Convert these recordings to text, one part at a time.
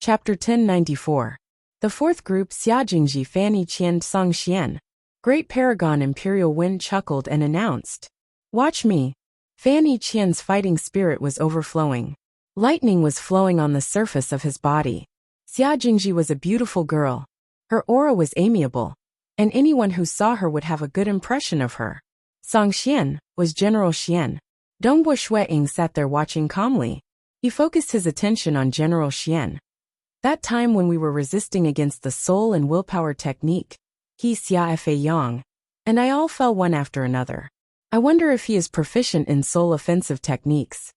Chapter 1094. The fourth group Xiajingji Fanny Qian Song Xian. Great Paragon Imperial Wind chuckled and announced. Watch me. Fanny Qian's fighting spirit was overflowing. Lightning was flowing on the surface of his body. Xiajingji was a beautiful girl. Her aura was amiable, and anyone who saw her would have a good impression of her. Song Xian was General Xian. Dongbo Shuiying sat there watching calmly. He focused his attention on General Xian. That time when we were resisting against the soul and willpower technique, he Xia Fa Yang, and I all fell one after another. I wonder if he is proficient in soul offensive techniques.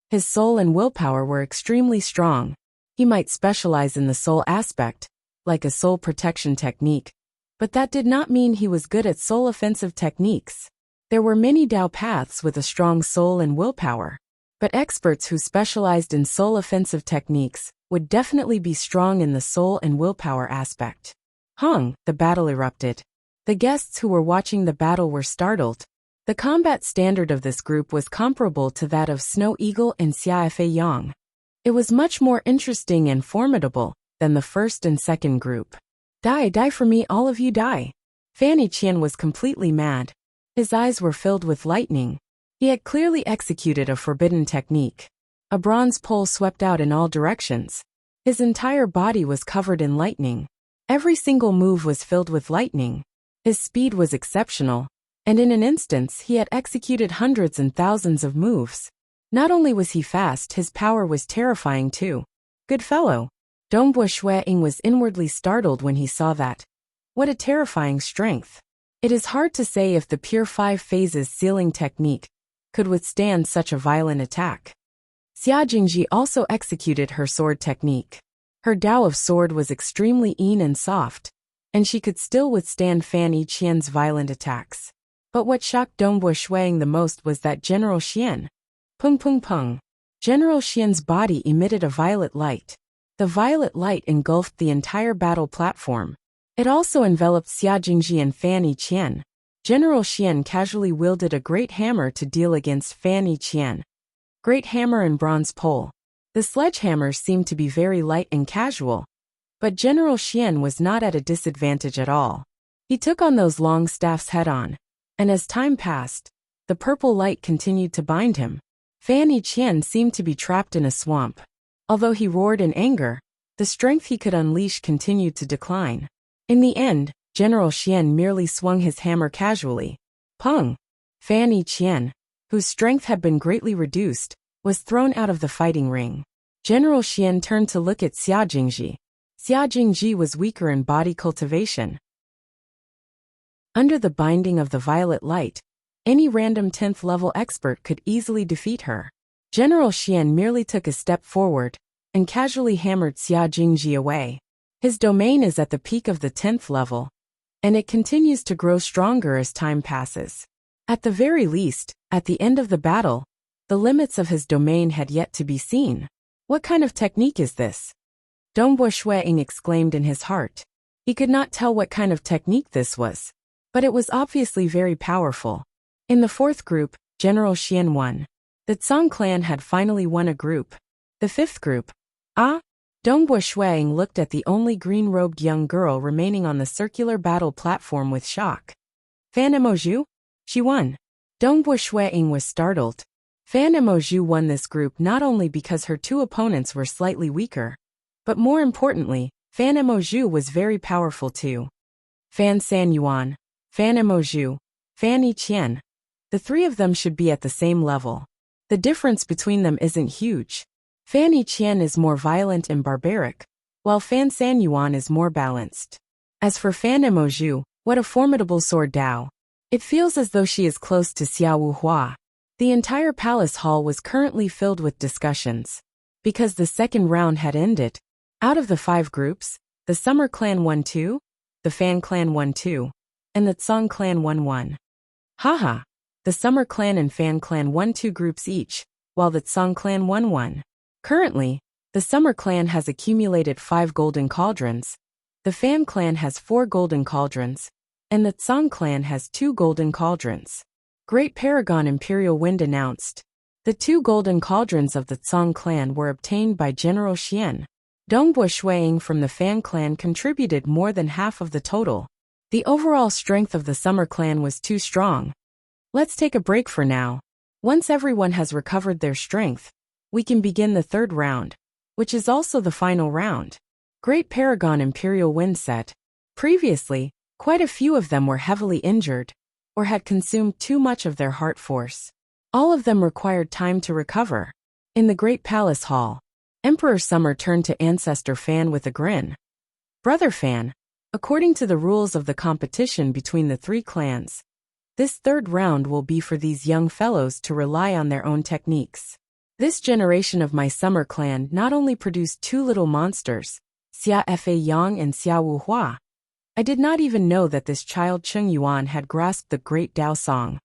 His soul and willpower were extremely strong. He might specialize in the soul aspect, like a soul protection technique, but that did not mean he was good at soul offensive techniques. There were many Dao paths with a strong soul and willpower, but experts who specialized in soul offensive techniques would definitely be strong in the soul and willpower aspect. The battle erupted. The guests who were watching the battle were startled. The combat standard of this group was comparable to that of Snow Eagle and Xia Fei Yang. It was much more interesting and formidable than the first and second group. Die for me, all of you die. Fanny Qian was completely mad. His eyes were filled with lightning. He had clearly executed a forbidden technique. A bronze pole swept out in all directions. His entire body was covered in lightning. Every single move was filled with lightning. His speed was exceptional, and in an instance he had executed hundreds and thousands of moves. Not only was he fast, his power was terrifying too. Good fellow. Dongbo Shuiying was inwardly startled when he saw that. What a terrifying strength. It is hard to say if the pure 5 phases sealing technique could withstand such a violent attack. Xiajingji also executed her sword technique. Her Dao of sword was extremely keen and soft, and she could still withstand Fanny Qian's violent attacks. But what shocked Dongbo Shuiying the most was that General Xian. Pung pung pung. General Xian's body emitted a violet light. The violet light engulfed the entire battle platform. It also enveloped Xiajingji and Fanny Qian. General Xian casually wielded a great hammer to deal against Fanny Qian. Great hammer and bronze pole. The sledgehammers seemed to be very light and casual. But General Xian was not at a disadvantage at all. He took on those long staffs head-on, and as time passed, the purple light continued to bind him. Fanny Qian seemed to be trapped in a swamp. Although he roared in anger, the strength he could unleash continued to decline. In the end, General Xian merely swung his hammer casually. Pung! Fanny Qian, whose strength had been greatly reduced, was thrown out of the fighting ring. General Xian turned to look at Xiajingji. Xiajingji was weaker in body cultivation. Under the binding of the violet light, any random 10th level expert could easily defeat her. General Xian merely took a step forward and casually hammered Xiajingji away. His domain is at the peak of the 10th level, and it continues to grow stronger as time passes. At the very least, at the end of the battle, the limits of his domain had yet to be seen. What kind of technique is this? Dongbo Shuiying exclaimed in his heart. He could not tell what kind of technique this was, but it was obviously very powerful. In the fourth group, General Xian won. The Tsang clan had finally won a group. The fifth group. Dongbo Shuiying looked at the only green-robed young girl remaining on the circular battle platform with shock. Fan Emoju? She won. Dongbo Shuiying was startled. Fan Emoju won this group not only because her 2 opponents were slightly weaker, but more importantly, Fan Emoju was very powerful too. Fan Sanyuan, Fan Emoju, Fanny Qian. The 3 of them should be at the same level. The difference between them isn't huge. Fanny Qian is more violent and barbaric, while Fan Sanyuan is more balanced. As for Fan Emoju, what a formidable sword Dao. It feels as though she is close to Xiao Wuhua. The entire palace hall was currently filled with discussions. Because the second round had ended, out of the 5 groups, the Summer clan won 2, the Fan clan won 2, and the Tsang clan won 1. Haha! The Summer clan and Fan clan won 2 groups each, while the Tsang clan won 1. Currently, the Summer clan has accumulated 5 golden cauldrons, the Fan clan has 4 golden cauldrons, and the Tsang clan has 2 golden cauldrons. Great Paragon Imperial Wind announced. The 2 golden cauldrons of the Tsang clan were obtained by General Xian. Dongbui Shuiying from the Fan clan contributed more than half of the total. The overall strength of the Summer clan was too strong. Let's take a break for now. Once everyone has recovered their strength, we can begin the third round, which is also the final round. Great Paragon Imperial Wind Set. Previously, quite a few of them were heavily injured, or had consumed too much of their heart force. All of them required time to recover. In the Great Palace Hall, Emperor Summer turned to Ancestor Fan with a grin. Brother Fan, according to the rules of the competition between the three clans, this third round will be for these young fellows to rely on their own techniques. This generation of my Summer clan not only produced two little monsters, Xia Fa Yang and Xia Wu Hua. I did not even know that this child Cheng Yuan had grasped the great Dao Song.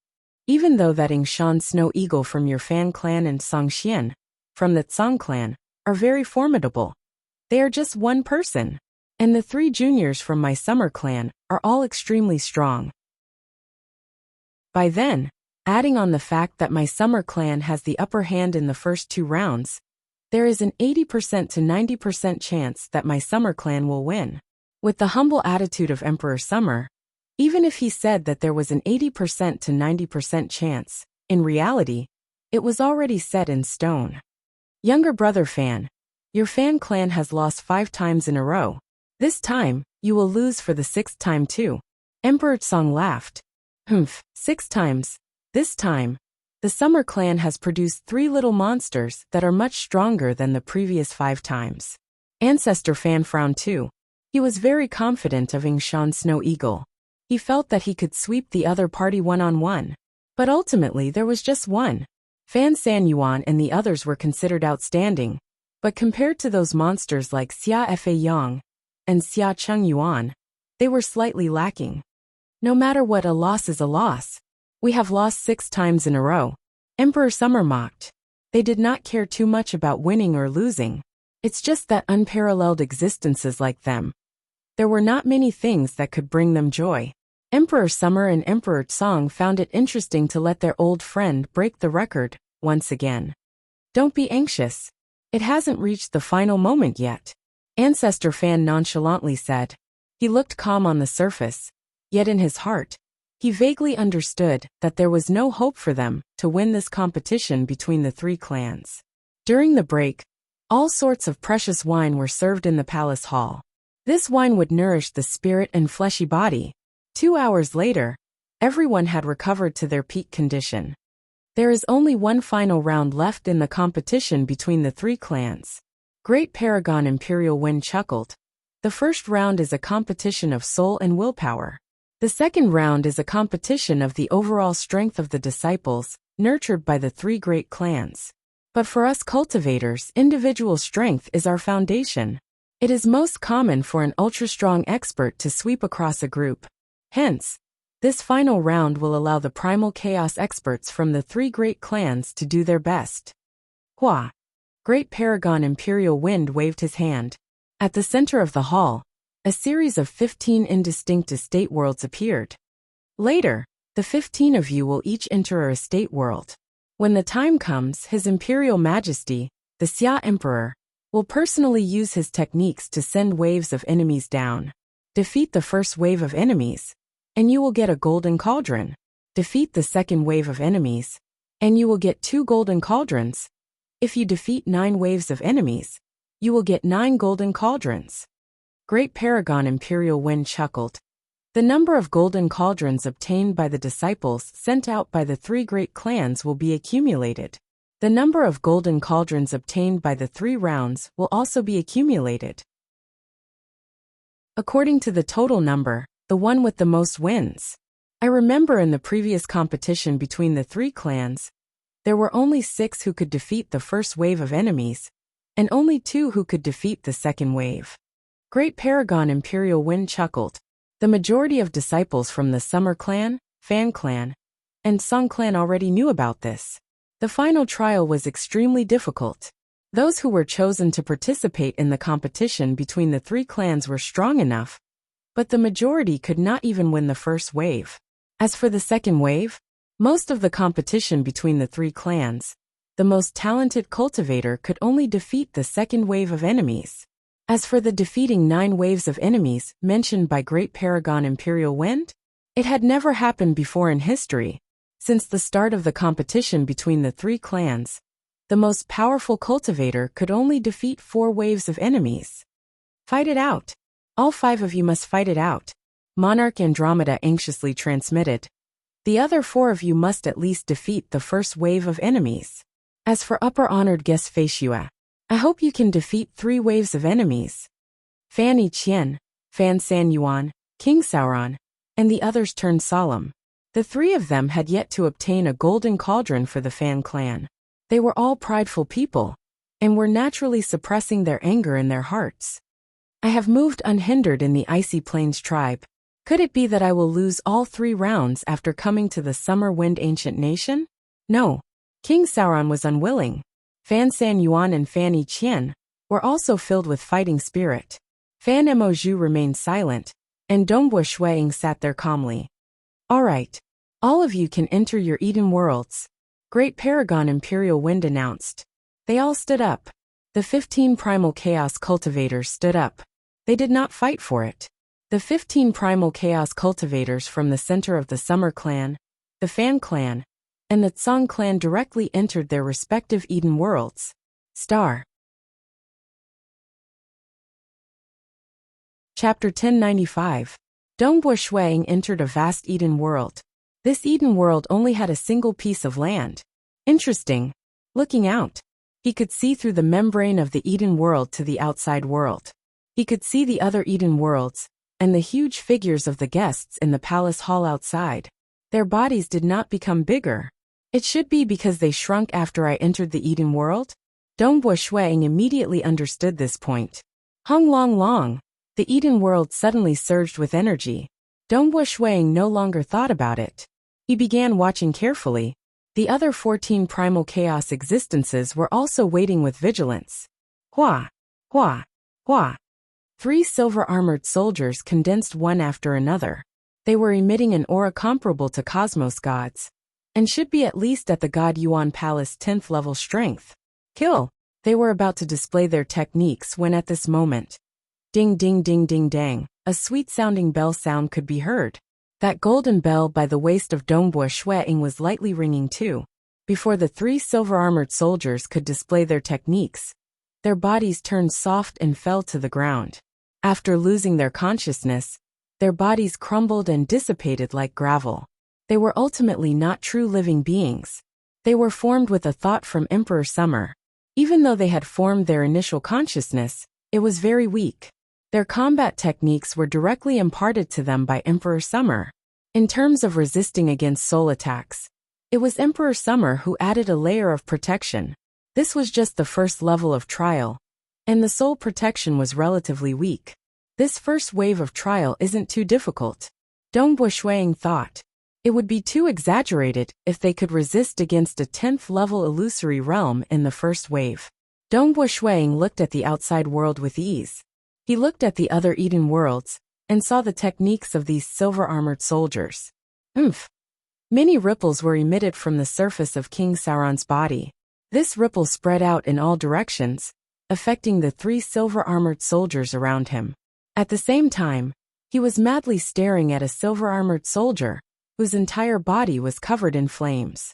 Even though that Yingshan Snow Eagle from your Fan clan and Song Xian, from the Tsang clan, are very formidable, they are just one person. And the three juniors from my Summer clan are all extremely strong. By then, adding on the fact that my Summer clan has the upper hand in the first two rounds, there is an 80% to 90% chance that my Summer clan will win. With the humble attitude of Emperor Summer, even if he said that there was an 80% to 90% chance, in reality, it was already set in stone. Younger brother Fan, your Fan clan has lost 5 times in a row. This time, you will lose for the 6th time too. Emperor Song laughed. 6 times. This time, the Summer clan has produced 3 little monsters that are much stronger than the previous 5 times. Ancestor Fan frowned too. He was very confident of Yingshan Snow Eagle. He felt that he could sweep the other party one-on-one. But ultimately there was just one. Fan San Yuan and the others were considered outstanding. But compared to those monsters like Xia Fa Yang and Xia Cheng Yuan, they were slightly lacking. No matter what, a loss is a loss. We have lost 6 times in a row. Emperor Summer mocked. They did not care too much about winning or losing. It's just that unparalleled existences like them. There were not many things that could bring them joy. Emperor Summer and Emperor Tsang found it interesting to let their old friend break the record, once again. Don't be anxious. It hasn't reached the final moment yet. Ancestor Fan nonchalantly said. He looked calm on the surface, yet in his heart, he vaguely understood that there was no hope for them to win this competition between the three clans. During the break, all sorts of precious wine were served in the palace hall. This wine would nourish the spirit and fleshy body. 2 hours later, everyone had recovered to their peak condition. There is only one final round left in the competition between the three clans. Great Paragon Imperial Wind chuckled. The first round is a competition of soul and willpower. The second round is a competition of the overall strength of the disciples, nurtured by the three great clans. But for us cultivators, individual strength is our foundation. It is most common for an ultra-strong expert to sweep across a group. Hence, this final round will allow the primal chaos experts from the three great clans to do their best. Hua! Great Paragon Imperial Wind waved his hand. At the center of the hall, a series of 15 indistinct estate worlds appeared. Later, the 15 of you will each enter a estate world. When the time comes, His Imperial Majesty, the Xia Emperor, will personally use his techniques to send waves of enemies down. Defeat the first wave of enemies, and you will get a golden cauldron. Defeat the second wave of enemies, and you will get 2 golden cauldrons. If you defeat 9 waves of enemies, you will get 9 golden cauldrons. Great Paragon Imperial Wind chuckled. The number of golden cauldrons obtained by the disciples sent out by the three great clans will be accumulated. The number of golden cauldrons obtained by the 3 rounds will also be accumulated. According to the total number, the one with the most wins. I remember in the previous competition between the 3 clans, there were only 6 who could defeat the first wave of enemies, and only 2 who could defeat the second wave. Great Paragon Imperial Wind chuckled. The majority of disciples from the Summer clan, Fan clan, and Song clan already knew about this. The final trial was extremely difficult. Those who were chosen to participate in the competition between the 3 clans were strong enough, but the majority could not even win the first wave. As for the second wave, most of the competition between the 3 clans, the most talented cultivator could only defeat the second wave of enemies. As for the defeating 9 waves of enemies mentioned by Great Paragon Imperial Wind, it had never happened before in history. Since the start of the competition between the 3 clans, the most powerful cultivator could only defeat 4 waves of enemies. Fight it out. All 5 of you must fight it out, Monarch Andromeda anxiously transmitted. The other 4 of you must at least defeat the first wave of enemies. As for upper honored guest Feishua, I hope you can defeat 3 waves of enemies. Fanny Qian, Fan San Yuan, King Sauron, and the others turned solemn. The 3 of them had yet to obtain a golden cauldron for the Fan clan. They were all prideful people, and were naturally suppressing their anger in their hearts. I have moved unhindered in the Icy Plains tribe. Could it be that I will lose all 3 rounds after coming to the Summer Wind Ancient Nation? No. King Sauron was unwilling. Fan San Yuan and Fanny Qian were also filled with fighting spirit. Fan Mo Zhu remained silent, and Dongbua Shuiying sat there calmly. All right. All of you can enter your Eden worlds, Great Paragon Imperial Wind announced. They all stood up. The 15 Primal Chaos Cultivators stood up. They did not fight for it. The 15 Primal Chaos Cultivators from the center of the Summer Clan, the Fan Clan, and the Tsang Clan directly entered their respective Eden worlds. Star. Chapter 1095. Dongbua Shuiying entered a vast Eden world. This Eden world only had a single piece of land. Interesting. Looking out, he could see through the membrane of the Eden world to the outside world. He could see the other Eden worlds, and the huge figures of the guests in the palace hall outside. Their bodies did not become bigger. It should be because they shrunk after I entered the Eden world? Dongbua Shuiying immediately understood this point. Hung Long Long, the Eden world suddenly surged with energy. Dongbua Shuiying no longer thought about it. He began watching carefully. The other 14 primal chaos existences were also waiting with vigilance. Hua! Hua! Hua! 3 silver-armored soldiers condensed one after another. They were emitting an aura comparable to cosmos gods, and should be at least at the God Yuan Palace 10th level strength. Kill! They were about to display their techniques when at this moment, ding ding ding ding dang, a sweet-sounding bell sound could be heard. That golden bell by the waist of Dongbua Shuiying was lightly ringing too. Before the 3 silver-armored soldiers could display their techniques, their bodies turned soft and fell to the ground. After losing their consciousness, their bodies crumbled and dissipated like gravel. They were ultimately not true living beings. They were formed with a thought from Emperor Summer. Even though they had formed their initial consciousness, it was very weak. Their combat techniques were directly imparted to them by Emperor Summer. In terms of resisting against soul attacks, it was Emperor Summer who added a layer of protection. This was just the first level of trial, and the soul protection was relatively weak. This first wave of trial isn't too difficult. Dongbua Shuiying thought. It would be too exaggerated if they could resist against a 10th level illusory realm in the first wave. Dongbua Shuiying looked at the outside world with ease. He looked at the other Eden worlds, and saw the techniques of these silver-armored soldiers. Many ripples were emitted from the surface of King Sauron's body. This ripple spread out in all directions, affecting the 3 silver-armored soldiers around him. At the same time, he was madly staring at a silver-armored soldier, whose entire body was covered in flames.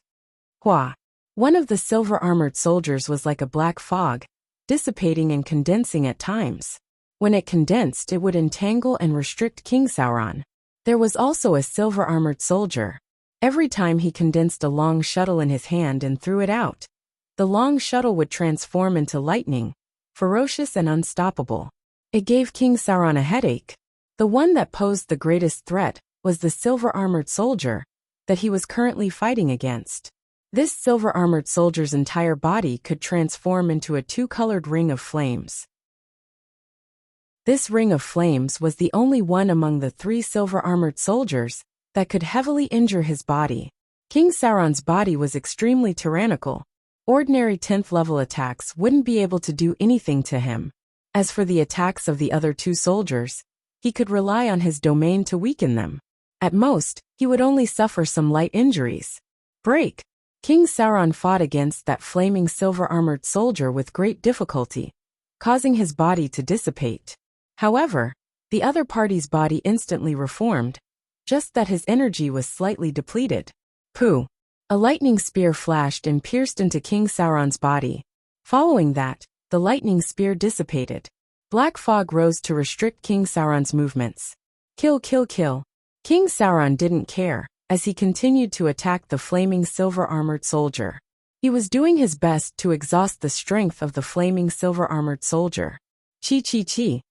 Hua! One of the silver-armored soldiers was like a black fog, dissipating and condensing at times. When it condensed, it would entangle and restrict King Sauron. There was also a silver-armored soldier. Every time he condensed a long shuttle in his hand and threw it out, the long shuttle would transform into lightning, ferocious and unstoppable. It gave King Sauron a headache. The one that posed the greatest threat was the silver-armored soldier that he was currently fighting against. This silver-armored soldier's entire body could transform into a 2-colored ring of flames. This ring of flames was the only one among the 3 silver-armored soldiers that could heavily injure his body. King Sauron's body was extremely tyrannical. Ordinary 10th level attacks wouldn't be able to do anything to him. As for the attacks of the other 2 soldiers, he could rely on his domain to weaken them. At most, he would only suffer some light injuries. Break! King Sauron fought against that flaming silver-armored soldier with great difficulty. causing his body to dissipate. However, the other party's body instantly reformed, just that his energy was slightly depleted. Pooh! A lightning spear flashed and pierced into King Sauron's body. Following that, the lightning spear dissipated. Black fog rose to restrict King Sauron's movements. Kill, kill, kill. King Sauron didn't care, as he continued to attack the flaming silver-armored soldier. He was doing his best to exhaust the strength of the flaming silver-armored soldier. Chi chi chi.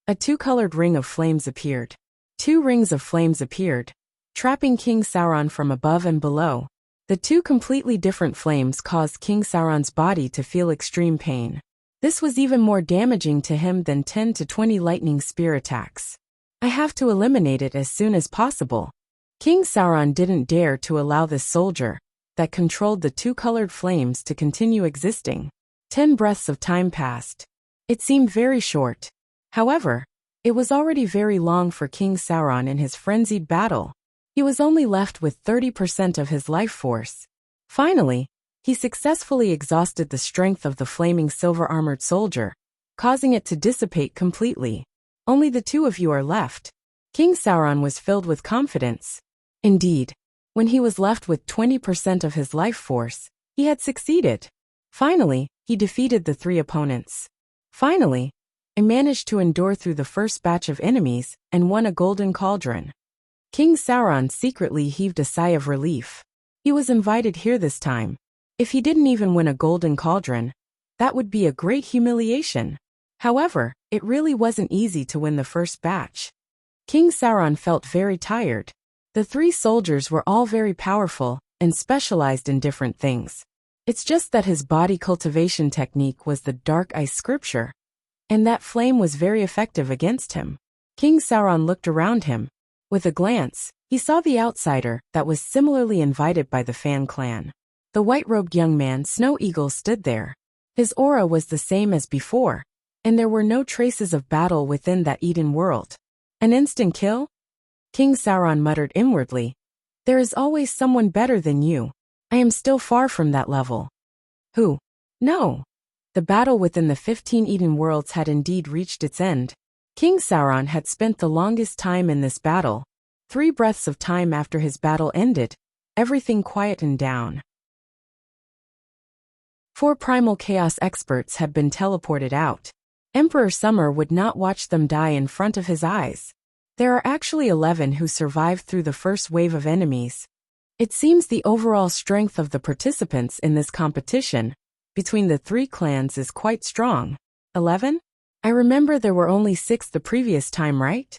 A two-colored ring of flames appeared. 2 rings of flames appeared, trapping King Sauron from above and below. The 2 completely different flames caused King Sauron's body to feel extreme pain. This was even more damaging to him than 10 to 20 lightning spear attacks. I have to eliminate it as soon as possible. King Sauron didn't dare to allow this soldier, that controlled the 2 colored flames, to continue existing. 10 breaths of time passed. It seemed very short. However, it was already very long for King Sauron in his frenzied battle. He was only left with 30% of his life force. Finally, he successfully exhausted the strength of the flaming silver-armored soldier, causing it to dissipate completely. Only the 2 of you are left. King Sauron was filled with confidence. Indeed, when he was left with 20% of his life force, he had succeeded. Finally, he defeated the 3 opponents. Finally, I managed to endure through the first batch of enemies and won a golden cauldron. King Sauron secretly heaved a sigh of relief. He was invited here this time. If he didn't even win a golden cauldron, that would be a great humiliation. However, it really wasn't easy to win the first batch. King Sauron felt very tired. The 3 soldiers were all very powerful and specialized in different things. It's just that his body cultivation technique was the dark ice scripture, and that flame was very effective against him. King Sauron looked around him. With a glance, he saw the outsider that was similarly invited by the Fan clan. The white-robed young man, Snow Eagle, stood there. His aura was the same as before, and there were no traces of battle within that Eden world. An instant kill? King Sauron muttered inwardly. There is always someone better than you. I am still far from that level. Who? No. The battle within the 15 Eden worlds had indeed reached its end. King Sauron had spent the longest time in this battle. 3 breaths of time after his battle ended, everything quietened down. 4 primal chaos experts had been teleported out. Emperor Summer would not watch them die in front of his eyes. There are actually 11 who survived through the first wave of enemies. It seems the overall strength of the participants in this competition between the 3 clans is quite strong. 11? I remember there were only 6 the previous time, right?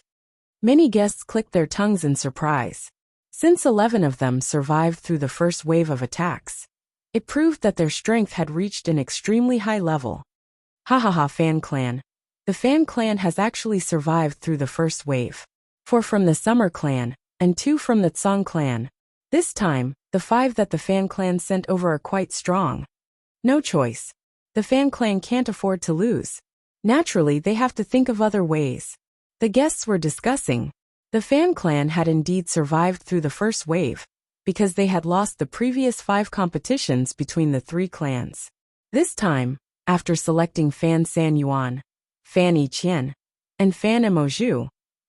Many guests clicked their tongues in surprise. Since 11 of them survived through the first wave of attacks, it proved that their strength had reached an extremely high level. Ha ha ha, Fan clan. The Fan clan has actually survived through the first wave. 4 from the Summer clan, and 2 from the Tsong clan. This time, the 5 that the Fan clan sent over are quite strong. No choice. The Fan clan can't afford to lose. Naturally, they have to think of other ways. The guests were discussing. The Fan clan had indeed survived through the first wave, because they had lost the previous 5 competitions between the 3 clans. This time, after selecting Fan San Yuan, Fan Yi Qian, and Fan Emoju,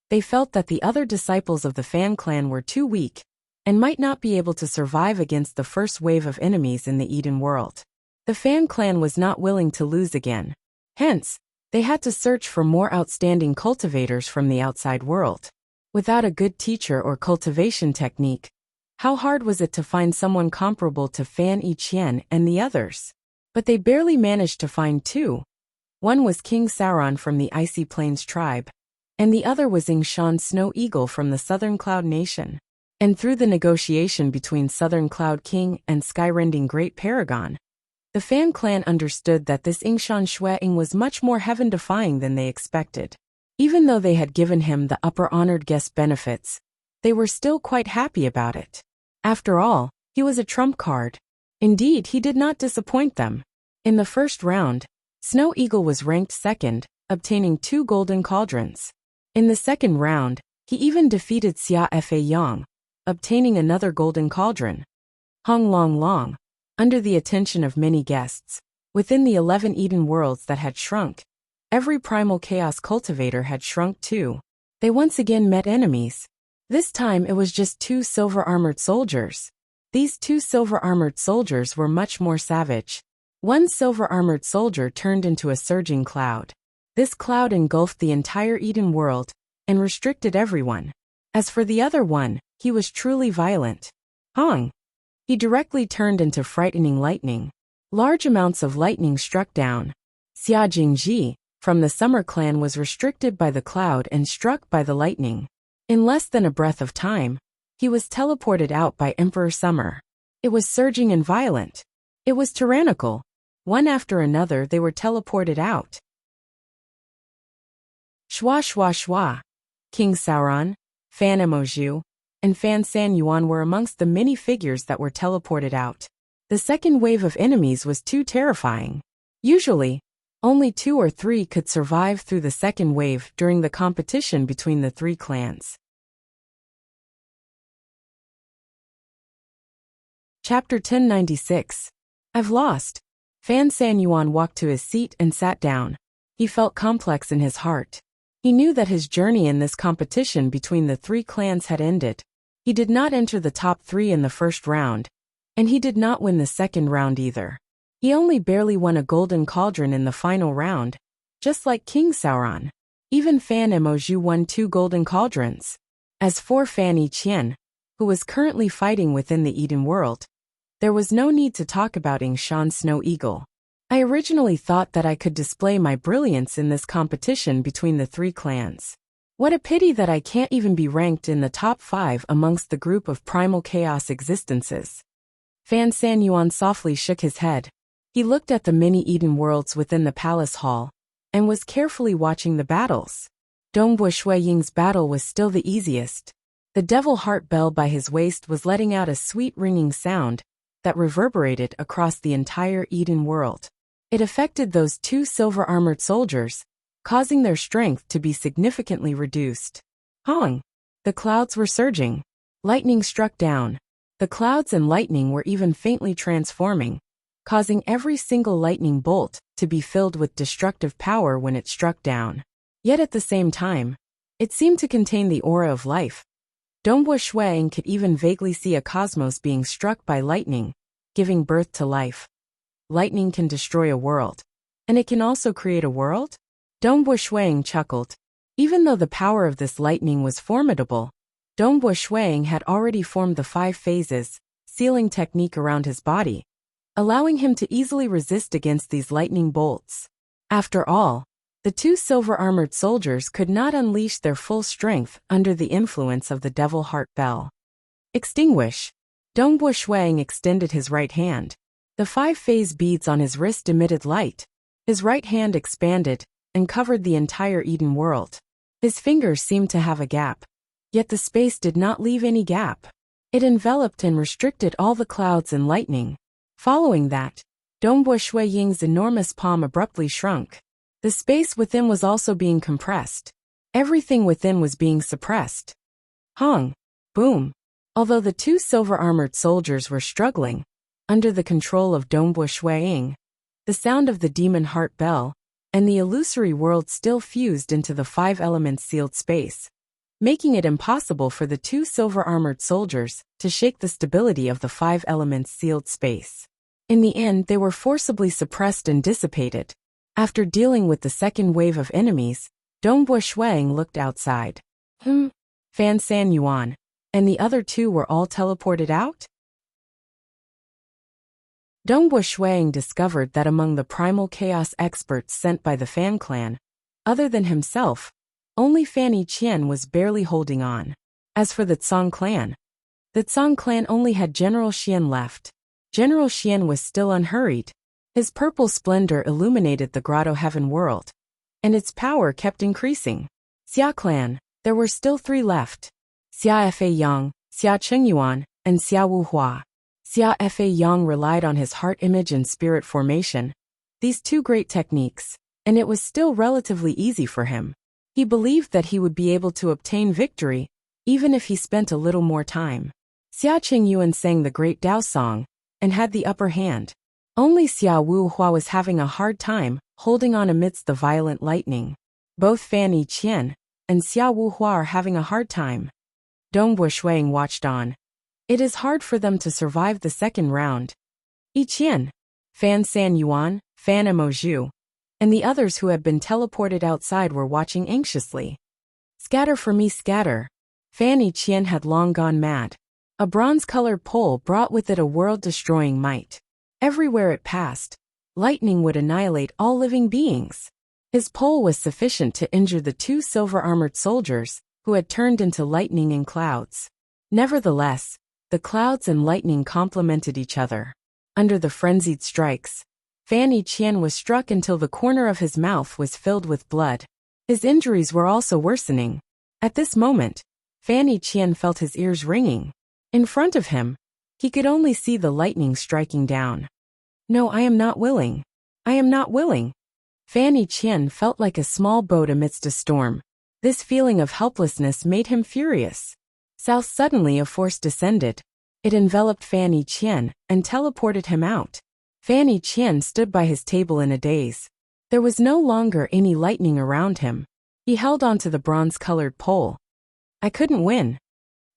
they felt that the other disciples of the Fan clan were too weak, and might not be able to survive against the first wave of enemies in the Eden world. The Fan clan was not willing to lose again. Hence, they had to search for more outstanding cultivators from the outside world. Without a good teacher or cultivation technique, how hard was it to find someone comparable to Fan Yi Qian and the others? But they barely managed to find 2. One was King Sauron from the Icy Plains tribe, and the other was Yingshan Snow Eagle from the Southern Cloud Nation. And through the negotiation between Southern Cloud King and Skyrending Great Paragon, the Fan clan understood that this Yingshan Shueing was much more heaven-defying than they expected. Even though they had given him the upper honored guest benefits, they were still quite happy about it. After all, he was a trump card. Indeed, he did not disappoint them. In the first round, Snow Eagle was ranked 2nd, obtaining 2 golden cauldrons. In the second round, he even defeated Xia Fa Yang, obtaining another golden cauldron. Hong Long Long, under the attention of many guests, within the 11 Eden worlds that had shrunk, Every primal chaos cultivator had shrunk too. They once again met enemies. This time it was just 2 silver-armored soldiers. These 2 silver-armored soldiers were much more savage. One silver-armored soldier turned into a surging cloud. This cloud engulfed the entire Eden world and restricted everyone. As for the other one, he was truly violent. Hong! He directly turned into frightening lightning. Large amounts of lightning struck down. Xia Jingji, from the Summer clan, was restricted by the cloud and struck by the lightning. In less than a breath of time, he was teleported out by Emperor Summer. It was surging and violent. It was tyrannical. One after another they were teleported out. Shwa shwa shwa. King Sauron, Fan Emoju, and Fan San Yuan were amongst the many figures that were teleported out. The second wave of enemies was too terrifying. Usually, only 2 or 3 could survive through the second wave during the competition between the 3 clans. Chapter 1096. I've lost. Fan San Yuan walked to his seat and sat down. He felt complex in his heart. He knew that his journey in this competition between the 3 clans had ended. He did not enter the top 3 in the first round, and he did not win the second round either. He only barely won a golden cauldron in the final round, just like King Sauron. Even Fan Emoju won 2 golden cauldrons. As for Fan Yiqian, who was currently fighting within the Eden world, there was no need to talk about Ying Shan Snow Eagle. I originally thought that I could display my brilliance in this competition between the 3 clans. What a pity that I can't even be ranked in the top 5 amongst the group of primal chaos existences. Fan San Yuan softly shook his head. He looked at the many Eden worlds within the palace hall, and was carefully watching the battles. Dongbo Shui Ying's battle was still the easiest. The devil heart bell by his waist was letting out a sweet ringing sound that reverberated across the entire Eden world. It affected those 2 silver-armored soldiers, causing their strength to be significantly reduced. Hong! The clouds were surging. Lightning struck down. The clouds and lightning were even faintly transforming, causing every single lightning bolt to be filled with destructive power when it struck down. Yet at the same time, it seemed to contain the aura of life. Dongbo Shuang could even vaguely see a cosmos being struck by lightning, giving birth to life. Lightning can destroy a world, and it can also create a world? Dongbo Shuang chuckled. Even though the power of this lightning was formidable, Dongbo Shuang had already formed the 5 phases, sealing technique around his body, allowing him to easily resist against these lightning bolts. After all, the 2 silver-armored soldiers could not unleash their full strength under the influence of the devil heart bell. Extinguish. Dongbo Shuang extended his right hand. The 5 phase beads on his wrist emitted light. His right hand expanded and covered the entire Eden world. His fingers seemed to have a gap, yet the space did not leave any gap. It enveloped and restricted all the clouds and lightning. Following that, Dongbo Shui Ying's enormous palm abruptly shrunk. The space within was also being compressed. Everything within was being suppressed. Hong! Boom! Although the 2 silver-armored soldiers were struggling, under the control of Dongbo Shui Ying, the sound of the demon heart bell and the illusory world still fused into the 5 elements sealed space, making it impossible for the 2 silver-armored soldiers to shake the stability of the 5 elements sealed space. In the end, they were forcibly suppressed and dissipated. After dealing with the second wave of enemies, Dongbo Shuang looked outside. Fan San Yuan, and the other 2 were all teleported out? Dongbo Shuang discovered that among the primal chaos experts sent by the Fan clan, other than himself, only Fan Yiqian was barely holding on. As for the Tsang clan, the Tsang clan only had General Xian left. General Xian was still unhurried. His purple splendor illuminated the grotto heaven world, and its power kept increasing. Xia clan, there were still 3 left. Xia Fa Yang, Xia Chengyuan, and Xia Wuhua. Xia Fa Yang relied on his heart image and spirit formation, these 2 great techniques, and it was still relatively easy for him. He believed that he would be able to obtain victory, even if he spent a little more time. Xia Qingyuan sang the great Tao song, and had the upper hand. Only Xia Wuhua was having a hard time, holding on amidst the violent lightning. Both Fan Yiqian and Xia Wuhua are having a hard time. Dong Buishuang watched on. It is hard for them to survive the second round. Yiqian, Fan San Yuan, Fan Emoju, and the others who had been teleported outside were watching anxiously. Scatter for me, scatter. Fan Yiqian had long gone mad. A bronze-colored pole brought with it a world-destroying might. Everywhere it passed, lightning would annihilate all living beings. His pole was sufficient to injure the two silver-armored soldiers, who had turned into lightning and clouds. Nevertheless, the clouds and lightning complemented each other. Under the frenzied strikes, Fan Yiqian was struck until the corner of his mouth was filled with blood. His injuries were also worsening. At this moment, Fan Yiqian felt his ears ringing. In front of him, he could only see the lightning striking down. No, I am not willing. I am not willing. Fan Yiqian felt like a small boat amidst a storm. This feeling of helplessness made him furious. South suddenly a force descended. It enveloped Fan Yiqian and teleported him out. Fan Yiqian stood by his table in a daze. There was no longer any lightning around him. He held onto the bronze-colored pole. I couldn't win.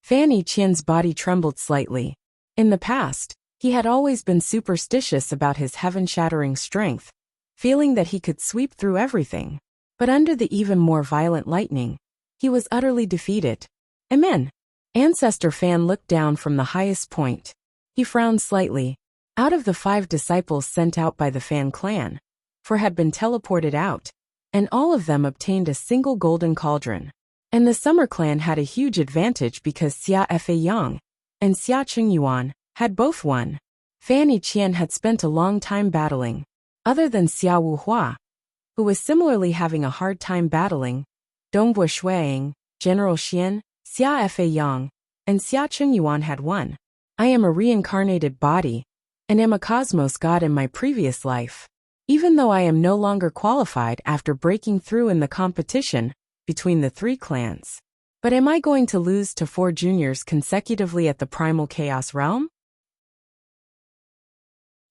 Fan Yiqian's body trembled slightly. In the past, he had always been superstitious about his heaven-shattering strength, feeling that he could sweep through everything. But under the even more violent lightning, he was utterly defeated. Amen. Ancestor Fan looked down from the highest point. He frowned slightly. Out of the 5 disciples sent out by the Fan clan, 4 had been teleported out, and all of them obtained a single golden cauldron. And the Summer clan had a huge advantage because Xia Fa Yang and Xia Qingyuan had both won. Fan Yiqian had spent a long time battling. Other than Xia Wuhua, who was similarly having a hard time battling, Dong Buishuang, General Xian, Xia Fa Yang, and Xia Qingyuan had won. I am a reincarnated body, and am a cosmos god in my previous life. Even though I am no longer qualified after breaking through in the competition between the 3 clans. But am I going to lose to 4 juniors consecutively at the Primal Chaos Realm?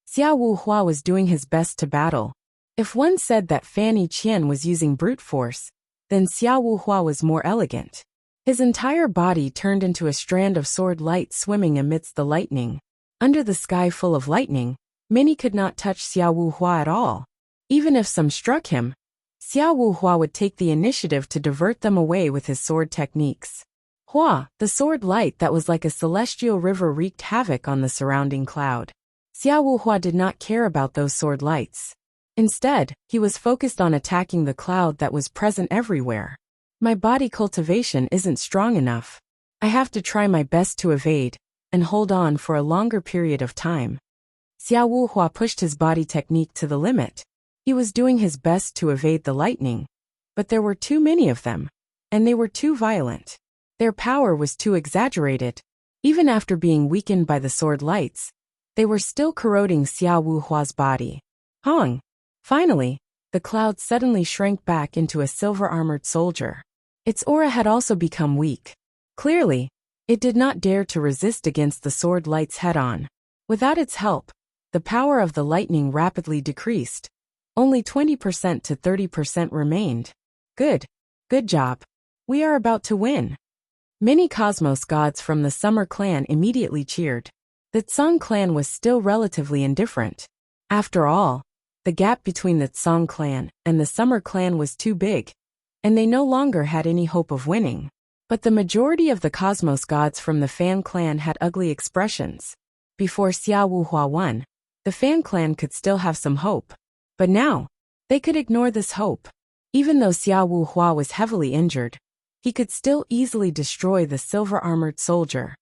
Xia Wuhua was doing his best to battle. If one said that Fan Yiqian was using brute force, then Xia Wuhua was more elegant. His entire body turned into a strand of sword light swimming amidst the lightning. Under the sky full of lightning, many could not touch Xia Wuhua at all. Even if some struck him, Xia Wuhua would take the initiative to divert them away with his sword techniques. Hua, the sword light that was like a celestial river, wreaked havoc on the surrounding cloud. Xia Wuhua did not care about those sword lights. Instead, he was focused on attacking the cloud that was present everywhere. My body cultivation isn't strong enough. I have to try my best to evade and hold on for a longer period of time. Xia Wuhua pushed his body technique to the limit. He was doing his best to evade the lightning, but there were too many of them, and they were too violent. Their power was too exaggerated. Even after being weakened by the sword lights, they were still corroding Xia Wuhua's body. Hong! Finally, the cloud suddenly shrank back into a silver-armored soldier. Its aura had also become weak. Clearly, it did not dare to resist against the sword lights head-on. Without its help, the power of the lightning rapidly decreased. Only 20% to 30% remained. Good. Good job. We are about to win. Many cosmos gods from the Summer clan immediately cheered. The Tsang clan was still relatively indifferent. After all, the gap between the Tsang clan and the Summer clan was too big, and they no longer had any hope of winning. But the majority of the cosmos gods from the Fan clan had ugly expressions. Before Xia Wuhua won, the Fan clan could still have some hope. But now, they could ignore this hope. Even though Xia Wuhua was heavily injured, he could still easily destroy the silver-armored soldier.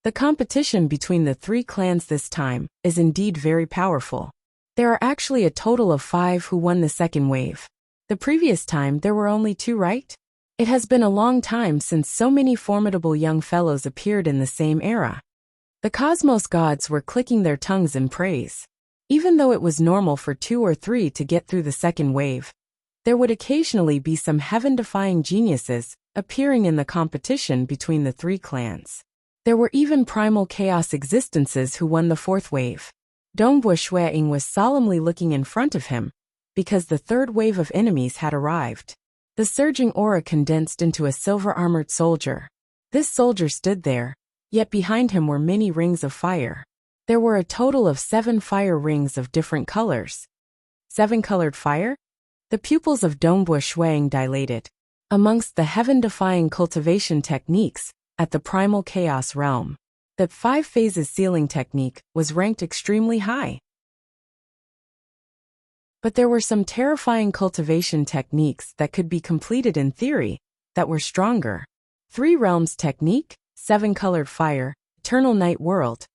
The competition between the 3 clans this time is indeed very powerful. There are actually a total of 5 who won the second wave. The previous time there were only 2, right? It has been a long time since so many formidable young fellows appeared in the same era. The cosmos gods were clicking their tongues in praise. Even though it was normal for 2 or 3 to get through the second wave, there would occasionally be some heaven-defying geniuses appearing in the competition between the 3 clans. There were even primal chaos existences who won the 4th wave. Dongbu Shueying was solemnly looking in front of him, because the third wave of enemies had arrived. The surging aura condensed into a silver-armored soldier. This soldier stood there, yet behind him were many rings of fire. There were a total of 7 fire rings of different colors. 7-colored fire? The pupils of Dongbu Shueying dilated. Amongst the heaven-defying cultivation techniques at the primal chaos realm, the 5 phases sealing technique was ranked extremely high. But there were some terrifying cultivation techniques that could be completed in theory, that were stronger. 3 realms technique, 7-colored fire, eternal night world.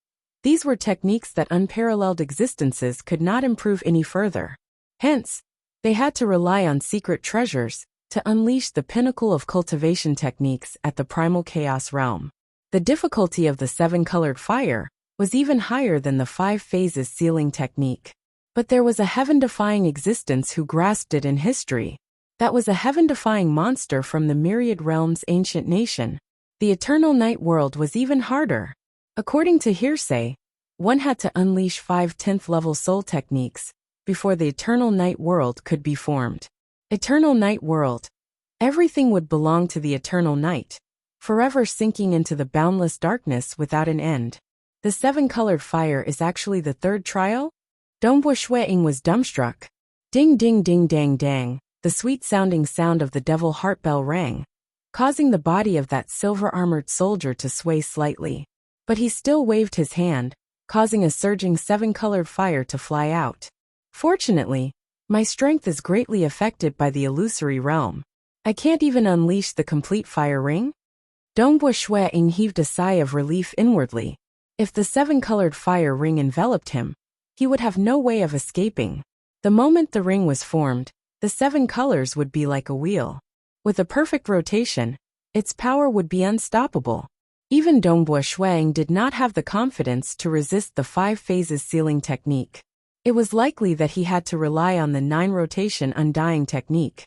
These were techniques that unparalleled existences could not improve any further. Hence, they had to rely on secret treasures to unleash the pinnacle of cultivation techniques at the primal chaos realm. The difficulty of the 7-colored fire was even higher than the 5 phases sealing technique. But there was a heaven-defying existence who grasped it in history. That was a heaven-defying monster from the myriad realms' ancient nation. The eternal night world was even harder. According to hearsay, one had to unleash 5 10th-level soul techniques before the eternal night world could be formed. Eternal night world. Everything would belong to the eternal night, forever sinking into the boundless darkness without an end. The 7-colored fire is actually the 3rd trial? Dongbu Shueying was dumbstruck. Ding ding ding dang dang, the sweet-sounding sound of the devil heart bell rang, causing the body of that silver-armored soldier to sway slightly. But he still waved his hand, causing a surging 7-colored fire to fly out. Fortunately, my strength is greatly affected by the illusory realm. I can't even unleash the complete fire ring? Dongbu Shueying heaved a sigh of relief inwardly. If the 7-colored fire ring enveloped him, he would have no way of escaping. The moment the ring was formed, the 7 colors would be like a wheel. With a perfect rotation, its power would be unstoppable. Even Dongbu Shueying did not have the confidence to resist the 5 phases sealing technique. It was likely that he had to rely on the 9 rotation undying technique.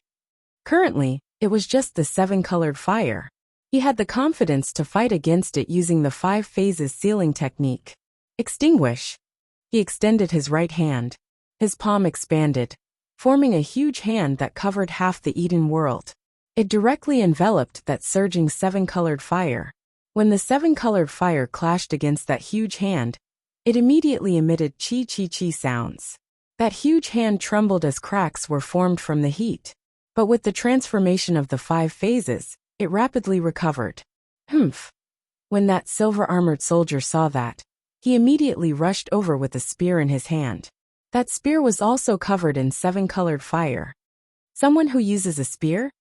Currently, it was just the 7-colored fire. He had the confidence to fight against it using the 5 phases sealing technique. Extinguish. He extended his right hand. His palm expanded, forming a huge hand that covered half the Eden world. It directly enveloped that surging 7-colored fire. When the 7-colored fire clashed against that huge hand, it immediately emitted chi-chi-chi sounds. That huge hand trembled as cracks were formed from the heat. But with the transformation of the 5 phases, it rapidly recovered. Humph! When that silver-armored soldier saw that, he immediately rushed over with a spear in his hand. That spear was also covered in 7-colored fire. Someone who uses a spear?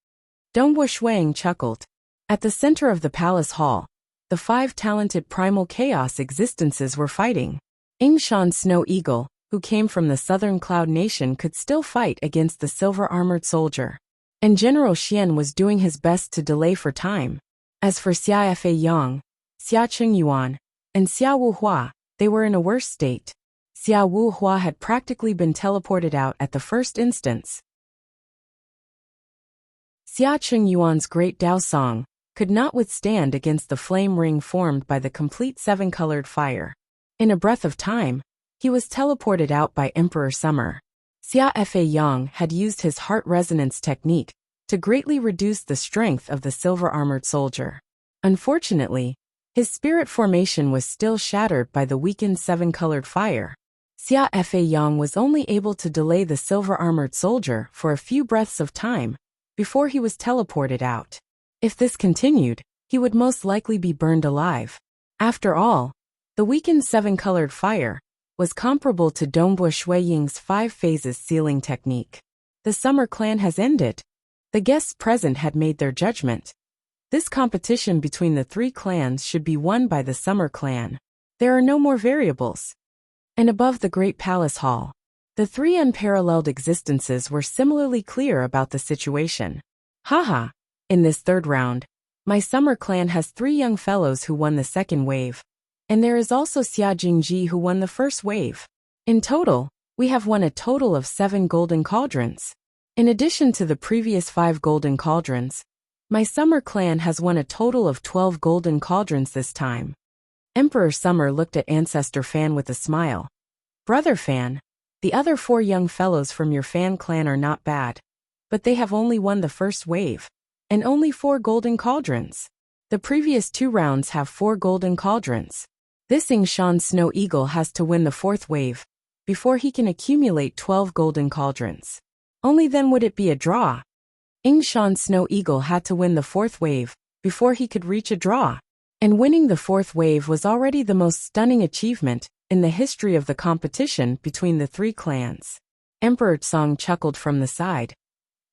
Dongbu Shueying chuckled. At the center of the palace hall, the 5 talented primal chaos existences were fighting. Yingshan Snow Eagle, who came from the southern cloud nation, could still fight against the silver-armored soldier. And General Xian was doing his best to delay for time. As for Xia Fei Yang, Xia Qingyuan, and Xia Wuhua, they were in a worse state. Xia Wuhua had practically been teleported out at the first instance. Xia Qingyuan's great Dao Song could not withstand against the flame ring formed by the complete 7-colored fire. In a breath of time, he was teleported out by Emperor Summer. Xia Fei Yang had used his heart resonance technique to greatly reduce the strength of the silver-armored soldier. Unfortunately, his spirit formation was still shattered by the weakened 7-colored fire. Xia Fei Yang was only able to delay the silver-armored soldier for a few breaths of time before he was teleported out. If this continued, he would most likely be burned alive. After all, the weakened 7-colored fire was comparable to Dongbu Shueying's 5 phases sealing technique. The Summer Clan has ended. The guests present had made their judgment. This competition between the 3 clans should be won by the Summer Clan. There are no more variables. And above the Great Palace Hall, the 3 unparalleled existences were similarly clear about the situation. Haha, in this 3rd round, my Summer Clan has 3 young fellows who won the 2nd wave. And there is also Xia Jingji who won the 1st wave. In total, we have won a total of 7 golden cauldrons. In addition to the previous 5 golden cauldrons, my Summer Clan has won a total of 12 golden cauldrons this time. Emperor Summer looked at Ancestor Fan with a smile. Brother Fan, the other 4 young fellows from your Fan clan are not bad, but they have only won the first wave, and only 4 golden cauldrons. The previous 2 rounds have 4 golden cauldrons. This Ying Snow Eagle has to win the 4th wave before he can accumulate 12 golden cauldrons. Only then would it be a draw. Ying Snow Eagle had to win the 4th wave before he could reach a draw. And winning the 4th wave was already the most stunning achievement in the history of the competition between the 3 clans. Emperor Song chuckled from the side.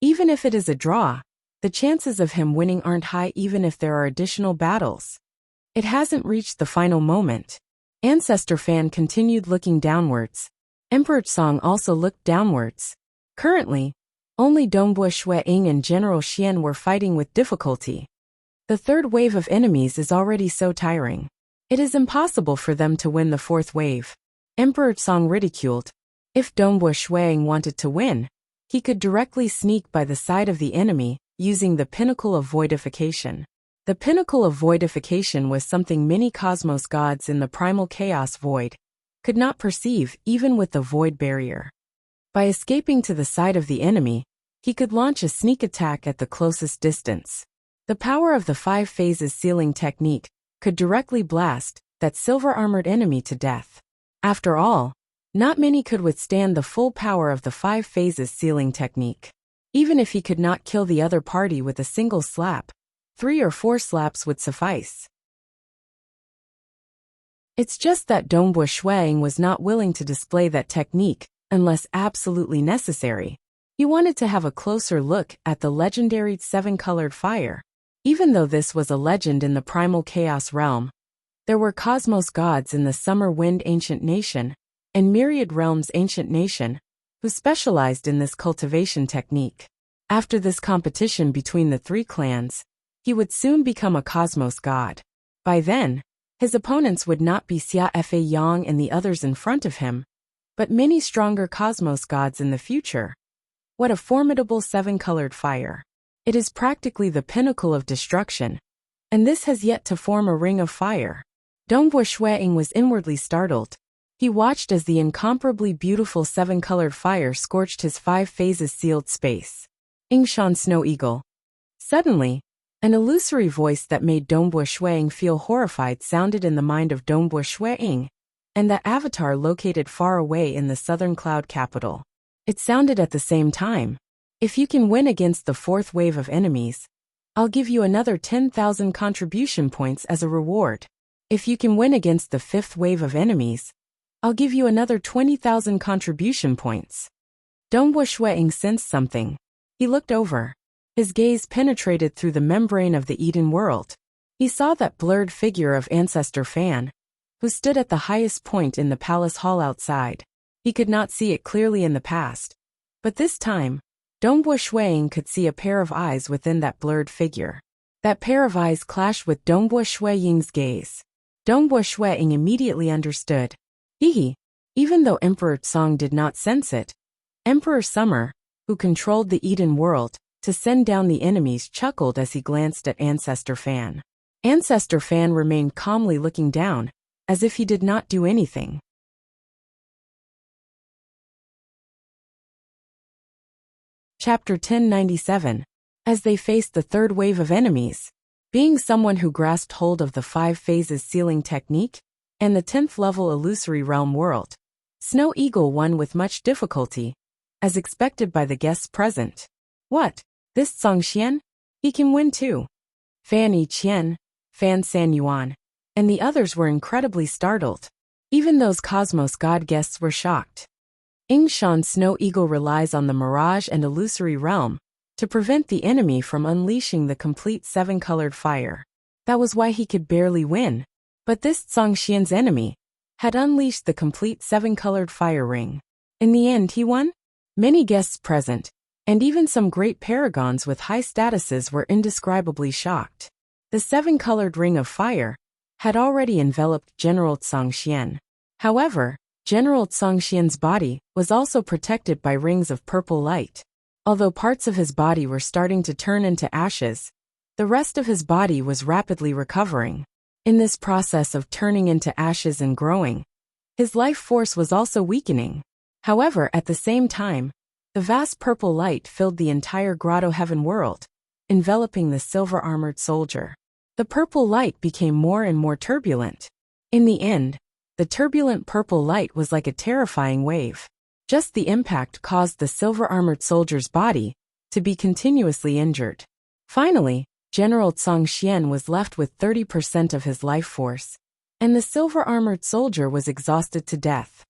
Even if it is a draw, the chances of him winning aren't high even if there are additional battles. It hasn't reached the final moment. Ancestor Fan continued looking downwards. Emperor Song also looked downwards. Currently, only Dongbua Shui Ying and General Xian were fighting with difficulty. The 3rd wave of enemies is already so tiring. It is impossible for them to win the 4th wave. Emperor Song ridiculed. If Dongbua Shui Ying wanted to win, he could directly sneak by the side of the enemy using the Pinnacle of Voidification. The Pinnacle of Voidification was something many cosmos gods in the primal chaos void could not perceive even with the void barrier. By escaping to the side of the enemy, he could launch a sneak attack at the closest distance. The power of the 5 phases sealing technique could directly blast that silver-armored enemy to death. After all, not many could withstand the full power of the 5 phases sealing technique. Even if he could not kill the other party with a single slap, 3 or 4 slaps would suffice. It's just that Dongbua Shui Ying was not willing to display that technique unless absolutely necessary. He wanted to have a closer look at the legendary 7-colored fire. Even though this was a legend in the primal chaos realm, there were cosmos gods in the Summer Wind Ancient Nation and Myriad Realms Ancient Nation who specialized in this cultivation technique. After this competition between the 3 clans, he would soon become a cosmos god. By then, his opponents would not be Xia Fa Yang and the others in front of him, but many stronger cosmos gods in the future. What a formidable 7-colored fire. It is practically the pinnacle of destruction, and this has yet to form a ring of fire. Dongbua Shui Ying was inwardly startled. He watched as the incomparably beautiful 7-colored fire scorched his 5 phases sealed space. Ying Snow Eagle. Suddenly, an illusory voice that made Dongbua Shui Ying feel horrified sounded in the mind of Dongbua Shui Ying, and that avatar located far away in the southern cloud capital. It sounded at the same time. If you can win against the 4th wave of enemies, I'll give you another 10,000 contribution points as a reward. If you can win against the 5th wave of enemies, I'll give you another 20,000 contribution points. Dongbua Shui Ying sensed something. He looked over. His gaze penetrated through the membrane of the Eden world. He saw that blurred figure of Ancestor Fan, who stood at the highest point in the palace hall outside. He could not see it clearly in the past, but this time, Dongbua Shui Ying could see a pair of eyes within that blurred figure. That pair of eyes clashed with Dongbua Shui Ying's gaze. Dongbua Shui Ying immediately understood. Even though Emperor Song did not sense it, Emperor Summer, who controlled the Eden world, to send down the enemies, chuckled as he glanced at Ancestor Fan. Ancestor Fan remained calmly looking down, as if he did not do anything. Chapter 1097. As they faced the 3rd wave of enemies, being someone who grasped hold of the 5 phases sealing technique and the 10th level illusory realm world, Snow Eagle won with much difficulty, as expected by the guests present. What? This Song Xian? He can win too. Fan Yiqian, Fan San Yuan, and the others were incredibly startled. Even those cosmos god guests were shocked. Ying Snow Eagle relies on the mirage and illusory realm to prevent the enemy from unleashing the complete 7-colored fire. That was why he could barely win. But this Song Xian's enemy had unleashed the complete 7-colored fire ring. In the end he won? Many guests present, and even some great paragons with high statuses were indescribably shocked. The 7-colored ring of fire had already enveloped General Song Xian. However, General Song Xian's body was also protected by rings of purple light. Although parts of his body were starting to turn into ashes, the rest of his body was rapidly recovering. In this process of turning into ashes and growing, His life force was also weakening. However, at the same time, the vast purple light filled the entire grotto heaven world, enveloping the silver-armored soldier. The purple light became more and more turbulent. In the end, the turbulent purple light was like a terrifying wave. Just the impact caused the silver-armored soldier's body to be continuously injured. Finally, General Xian was left with 30% of his life force, and the silver-armored soldier was exhausted to death.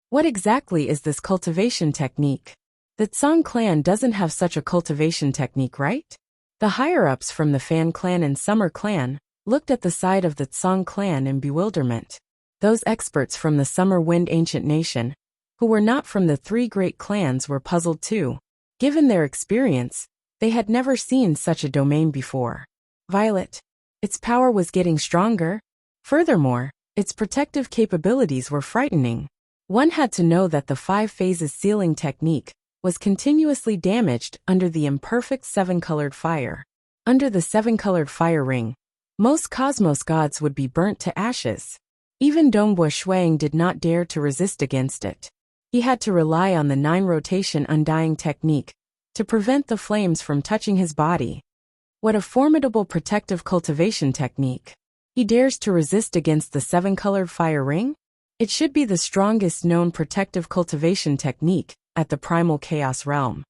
What exactly is this cultivation technique? The Tsang clan doesn't have such a cultivation technique, right? The higher-ups from the Fan clan and Summer clan looked at the side of the Tsang clan in bewilderment. Those experts from the Summer Wind ancient nation, who were not from the three great clans, were puzzled too. Given their experience, they had never seen such a domain before. Violet. Its power was getting stronger. Furthermore, its protective capabilities were frightening. One had to know that the 5 phases sealing technique was continuously damaged under the imperfect 7-colored fire. Under the 7-colored fire ring, most cosmos gods would be burnt to ashes. Even Dongbua Shuang did not dare to resist against it. He had to rely on the 9-rotation undying technique to prevent the flames from touching his body. What a formidable protective cultivation technique. He dares to resist against the 7-colored fire ring? It should be the strongest known protective cultivation technique at the primal chaos realm.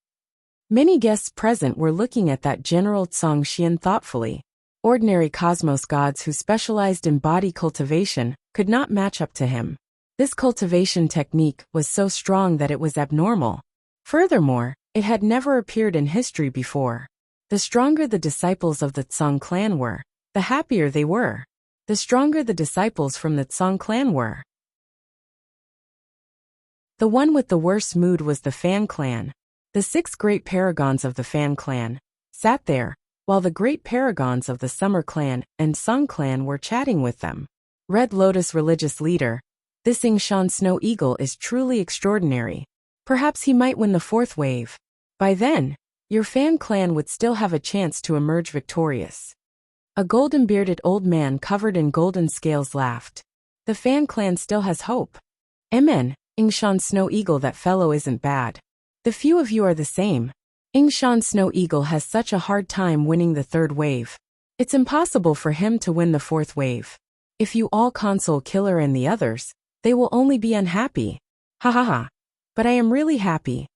Many guests present were looking at that General Xian thoughtfully. Ordinary cosmos gods who specialized in body cultivation could not match up to him. This cultivation technique was so strong that it was abnormal. Furthermore, it had never appeared in history before. The stronger the disciples of the Tsang clan were, the happier they were. The stronger the disciples from the Tsang clan were. The one with the worst mood was the Fan clan. The 6 great paragons of the Fan clan sat there, while the great paragons of the Summer clan and Song clan were chatting with them. Red Lotus religious leader, this Yingshan Snow Eagle is truly extraordinary. Perhaps he might win the 4th wave. By then, your Fan clan would still have a chance to emerge victorious. A golden-bearded old man covered in golden scales laughed. The Fan clan still has hope. Amen, Yingshan Snow Eagle, that fellow isn't bad. The few of you are the same. Yingshan Snow Eagle has such a hard time winning the 3rd wave. It's impossible for him to win the 4th wave. If you all console Killer and the others, they will only be unhappy. Ha ha ha. But I am really happy.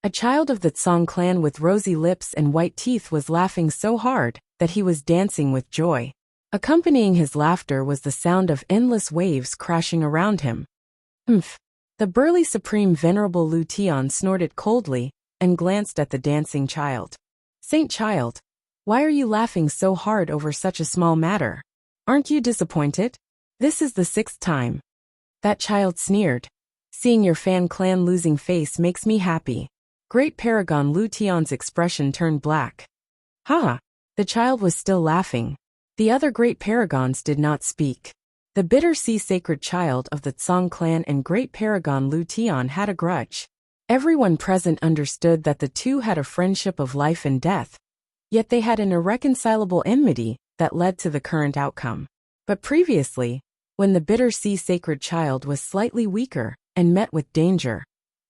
A child of the Tsang clan with rosy lips and white teeth was laughing so hard that he was dancing with joy. Accompanying his laughter was the sound of endless waves crashing around him. Humph. The burly Supreme Venerable Lu Tian snorted coldly and glanced at the dancing child. Saint Child, why are you laughing so hard over such a small matter? Aren't you disappointed? This is the 6th time. That child sneered. Seeing your Fan clan losing face makes me happy. Great Paragon Lu Tian's expression turned black. Ha! The child was still laughing. The other great paragons did not speak. The bitter sea sacred child of the Tsang clan and great paragon Lu Tian had a grudge. Everyone present understood that the two had a friendship of life and death, yet they had an irreconcilable enmity that led to the current outcome. But previously, when the bitter sea sacred child was slightly weaker and met with danger,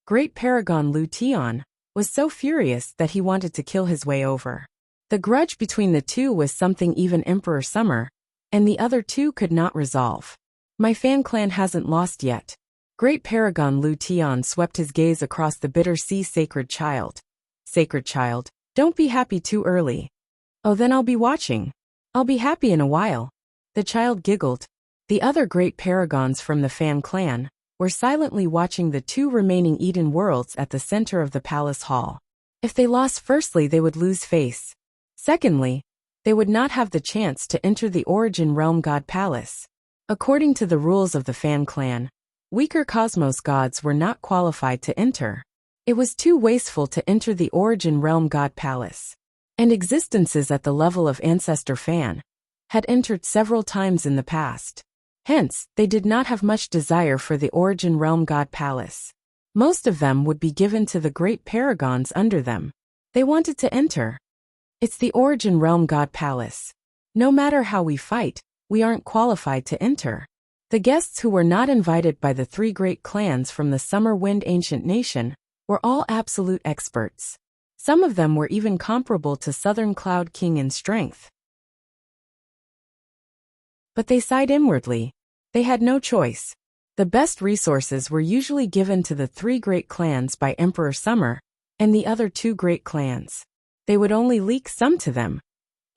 great paragon Lu Tian was so furious that he wanted to kill his way over. The grudge between the two was something even Emperor Summer and the other two could not resolve. My Fan clan hasn't lost yet. Great paragon Lu Tian swept his gaze across the bitter sea sacred child. Sacred child, don't be happy too early. Oh, then I'll be watching. I'll be happy in a while. The child giggled. The other great paragons from the Fan clan were silently watching the 2 remaining Eden worlds at the center of the palace hall. If they lost, firstly, they would lose face. Secondly, they would not have the chance to enter the Origin Realm God Palace. According to the rules of the Fan clan, weaker cosmos gods were not qualified to enter. It was too wasteful to enter the Origin Realm God Palace. And existences at the level of Ancestor Fan had entered several times in the past. Hence, they did not have much desire for the Origin Realm God Palace. Most of them would be given to the great paragons under them. They wanted to enter. It's the Origin Realm God Palace. No matter how we fight, we aren't qualified to enter. The guests who were not invited by the three great clans from the Summer Wind Ancient Nation were all absolute experts. Some of them were even comparable to Southern Cloud King in strength. But they sighed inwardly. They had no choice. The best resources were usually given to the three great clans by Emperor Summer and the other two great clans. They would only leak some to them.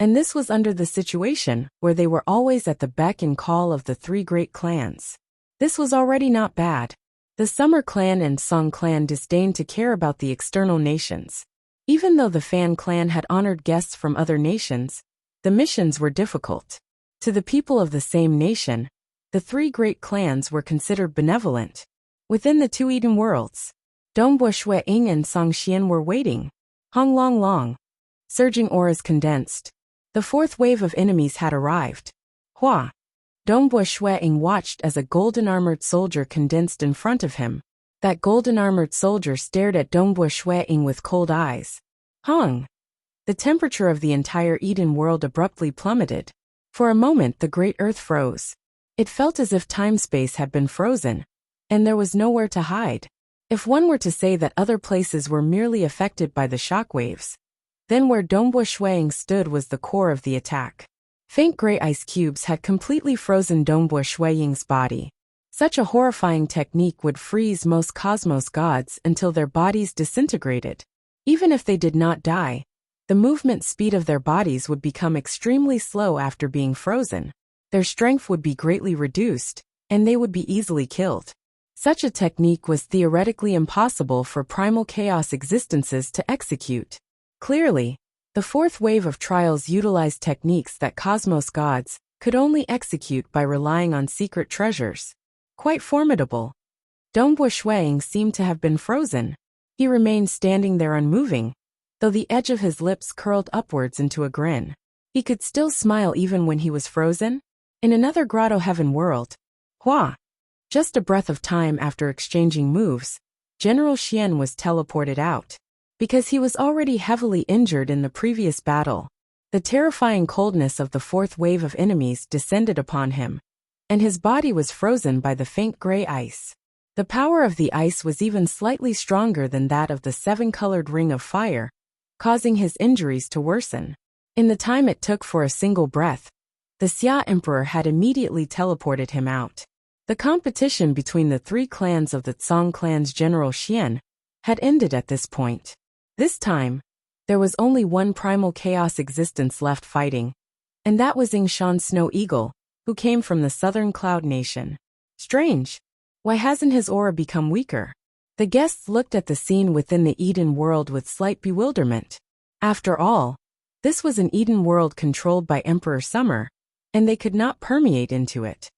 And this was under the situation where they were always at the beck and call of the three great clans. This was already not bad. The Summer clan and Song clan disdained to care about the external nations. Even though the Fan clan had honored guests from other nations, the missions were difficult. To the people of the same nation, the three great clans were considered benevolent. Within the two Eden worlds, Dongbo Shui Ying and Song Xian were waiting. Hong Long Long. Surging auras condensed. The fourth wave of enemies had arrived. Hua. Dongbo Shui Ying watched as a golden-armored soldier condensed in front of him. That golden-armored soldier stared at Dongbo Shui Ying with cold eyes. Hong. The temperature of the entire Eden world abruptly plummeted. For a moment the great earth froze. It felt as if time-space had been frozen, and there was nowhere to hide. If one were to say that other places were merely affected by the shockwaves, then where Dongbo Shui Ying stood was the core of the attack. Faint gray ice cubes had completely frozen Dongbo Shui Ying's body. Such a horrifying technique would freeze most cosmos gods until their bodies disintegrated. Even if they did not die, the movement speed of their bodies would become extremely slow after being frozen. Their strength would be greatly reduced, and they would be easily killed. Such a technique was theoretically impossible for primal chaos existences to execute. Clearly, the fourth wave of trials utilized techniques that cosmos gods could only execute by relying on secret treasures. Quite formidable. Dongbo Shui Ying seemed to have been frozen. He remained standing there unmoving, though the edge of his lips curled upwards into a grin. He could still smile even when he was frozen. In another grotto heaven world, Hua. Just a breath of time after exchanging moves, General Xian was teleported out. Because he was already heavily injured in the previous battle, the terrifying coldness of the fourth wave of enemies descended upon him, and his body was frozen by the faint gray ice. The power of the ice was even slightly stronger than that of the seven-colored ring of fire, causing his injuries to worsen. In the time it took for a single breath, the Xia Emperor had immediately teleported him out. The competition between the three clans of the Tsong clan's General Xian had ended at this point. This time, there was only one primal chaos existence left fighting, and that was Ying Snow Eagle, who came from the Southern Cloud Nation. Strange. Why hasn't his aura become weaker? The guests looked at the scene within the Eden world with slight bewilderment. After all, this was an Eden world controlled by Emperor Summer, and they could not permeate into it.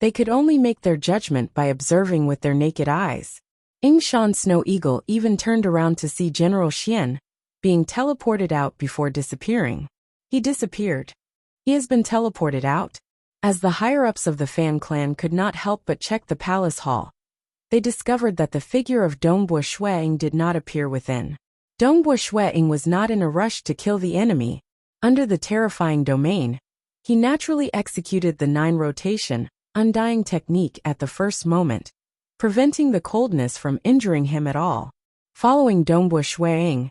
They could only make their judgment by observing with their naked eyes. Ying Snow Eagle even turned around to see General Xian being teleported out before disappearing. He disappeared. He has been teleported out. As the higher-ups of the Fan clan could not help but check the palace hall, they discovered that the figure of Dongbo Shui Ying did not appear within. Dongbo Shui Ying was not in a rush to kill the enemy. Under the terrifying domain, he naturally executed the 9 rotation, undying technique at the first moment, preventing the coldness from injuring him at all. Following Dongbo Shui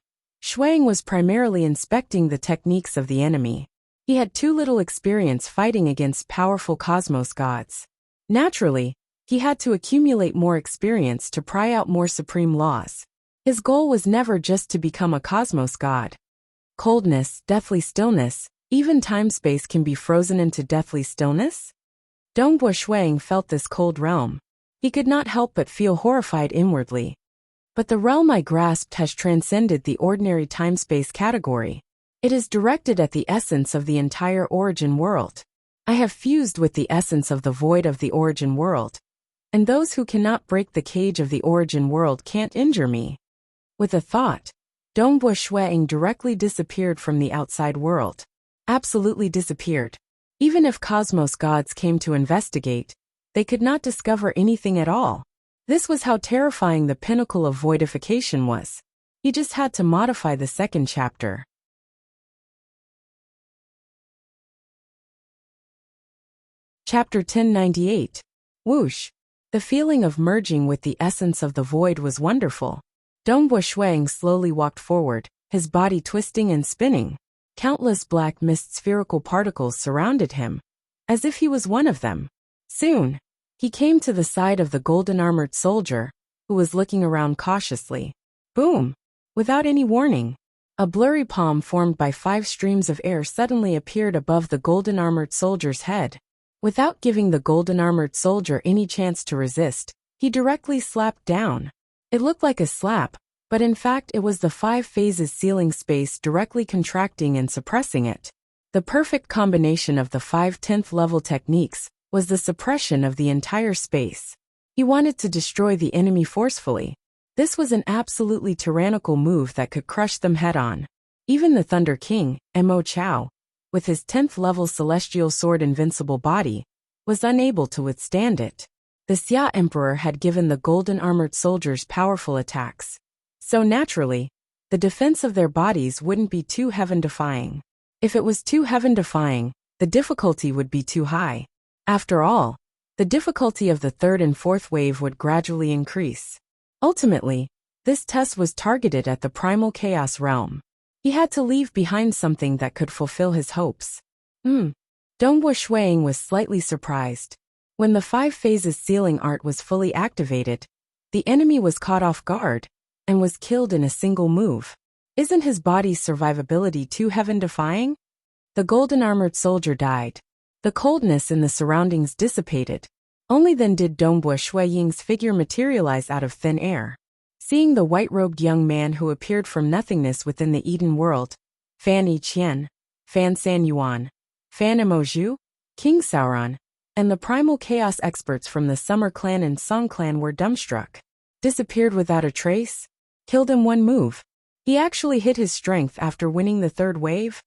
Ying was primarily inspecting the techniques of the enemy. He had too little experience fighting against powerful cosmos gods. Naturally, he had to accumulate more experience to pry out more supreme laws. His goal was never just to become a cosmos god. Coldness, deathly stillness, even time-space can be frozen into deathly stillness? Dongbo Shui Ying felt this cold realm. He could not help but feel horrified inwardly. But the realm I grasped has transcended the ordinary time-space category. It is directed at the essence of the entire origin world. I have fused with the essence of the void of the origin world, and those who cannot break the cage of the origin world can't injure me. With a thought, Dongbo Shui Ying directly disappeared from the outside world. Absolutely disappeared. Even if cosmos gods came to investigate, they could not discover anything at all. This was how terrifying the pinnacle of voidification was. He just had to modify the second chapter. Chapter 1098. Whoosh. The feeling of merging with the essence of the void was wonderful. Dongbua Shuang slowly walked forward, his body twisting and spinning. Countless black mist spherical particles surrounded him, as if he was one of them. Soon, he came to the side of the golden-armored soldier, who was looking around cautiously. Boom! Without any warning, a blurry palm formed by 5 streams of air suddenly appeared above the golden-armored soldier's head. Without giving the golden-armored soldier any chance to resist, he directly slapped down. It looked like a slap, but in fact it was the 5 phases sealing space directly contracting and suppressing it. The perfect combination of the 5 10th level techniques was the suppression of the entire space. He wanted to destroy the enemy forcefully. This was an absolutely tyrannical move that could crush them head-on. Even the Thunder King, Mo Chao, with his 10th level celestial sword invincible body, was unable to withstand it. The Xia Emperor had given the golden-armored soldiers powerful attacks. So naturally, the defense of their bodies wouldn't be too heaven-defying. If it was too heaven-defying, the difficulty would be too high. After all, the difficulty of the 3rd and 4th wave would gradually increase. Ultimately, this test was targeted at the primal chaos realm. He had to leave behind something that could fulfill his hopes. Dongbua Shuang was slightly surprised. When the 5 phases sealing art was fully activated, the enemy was caught off guard and was killed in a single move. Isn't his body's survivability too heaven-defying? The golden-armored soldier died. The coldness in the surroundings dissipated. Only then did Dongbua Shuaying's figure materialize out of thin air. Seeing the white-robed young man who appeared from nothingness within the Eden world, Fan Yiqian, Fan San Yuan, Fan Emoju, King Sauron, and the primal chaos experts from the Summer Clan and Song Clan were dumbstruck. Disappeared without a trace? Killed in one move? He actually hit his strength after winning the 3rd wave?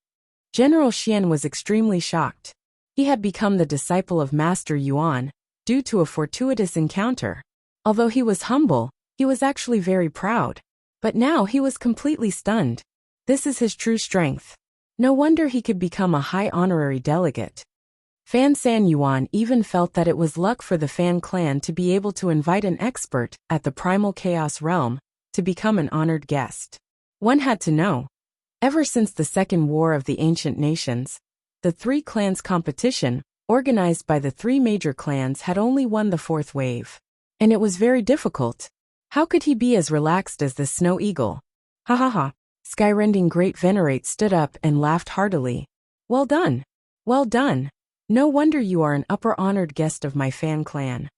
General Xian was extremely shocked. He had become the disciple of Master Yuan, due to a fortuitous encounter. Although he was humble, he was actually very proud. But now he was completely stunned. This is his true strength. No wonder he could become a high honorary delegate. Fan San Yuan even felt that it was luck for the Fan clan to be able to invite an expert at the primal chaos realm to become an honored guest. One had to know. Ever since the Second War of the Ancient Nations, the 3 clans competition, organized by the 3 major clans, had only won the 4th wave. And it was very difficult. How could he be as relaxed as the snow eagle? Ha ha ha. Skyrending Great Venerate stood up and laughed heartily. Well done. Well done. No wonder you are an upper honored guest of my Fan clan.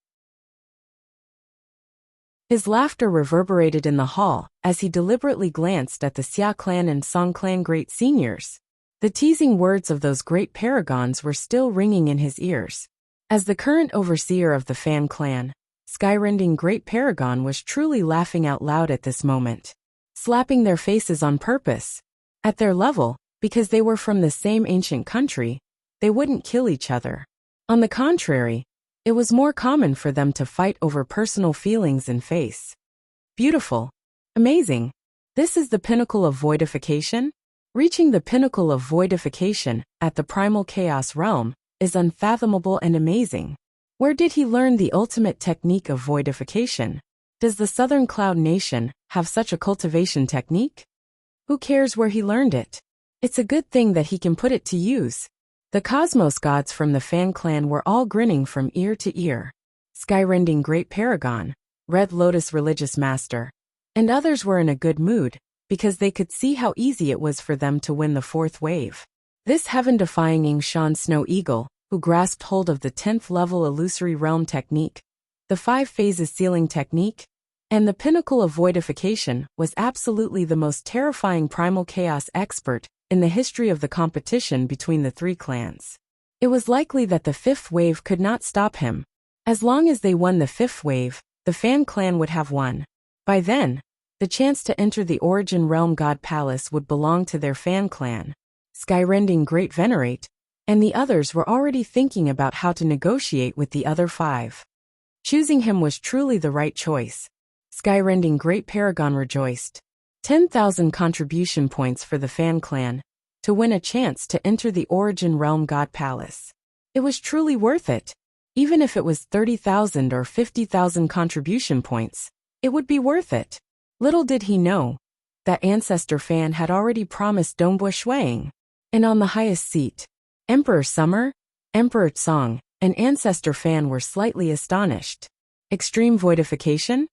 His laughter reverberated in the hall as he deliberately glanced at the Xia clan and Song clan great seniors. The teasing words of those great paragons were still ringing in his ears. As the current overseer of the Fan clan, Skyrending Great Paragon was truly laughing out loud at this moment. Slapping their faces on purpose. At their level, because they were from the same ancient country, they wouldn't kill each other. On the contrary, it was more common for them to fight over personal feelings and face. Beautiful. Amazing. This is the pinnacle of voidification? Reaching the pinnacle of voidification at the primal chaos realm is unfathomable and amazing. Where did he learn the ultimate technique of voidification? Does the Southern Cloud Nation have such a cultivation technique? Who cares where he learned it? It's a good thing that he can put it to use. The cosmos gods from the Fan clan were all grinning from ear to ear. Skyrending Great Paragon, Red Lotus Religious Master, and others were in a good mood, because they could see how easy it was for them to win the 4th wave. This heaven-defying Yingshan Snow Eagle, who grasped hold of the 10th level illusory realm technique, the 5 phases sealing technique, and the pinnacle of voidification, was absolutely the most terrifying primal chaos expert in the history of the competition between the 3 clans. It was likely that the 5th wave could not stop him. As long as they won the 5th wave, the Fan clan would have won. By then, the chance to enter the Origin Realm God Palace would belong to their Fan clan. Skyrending Great Venerate, and the others were already thinking about how to negotiate with the other 5. Choosing him was truly the right choice. Skyrending Great Paragon rejoiced. 10,000 contribution points for the Fan clan to win a chance to enter the Origin Realm God Palace. It was truly worth it. Even if it was 30,000 or 50,000 contribution points, it would be worth it. Little did he know that Ancestor Fan had already promised Dongbo Shuang. And on the highest seat, Emperor Summer, Emperor Song, and Ancestor Fan were slightly astonished. Extreme voidification?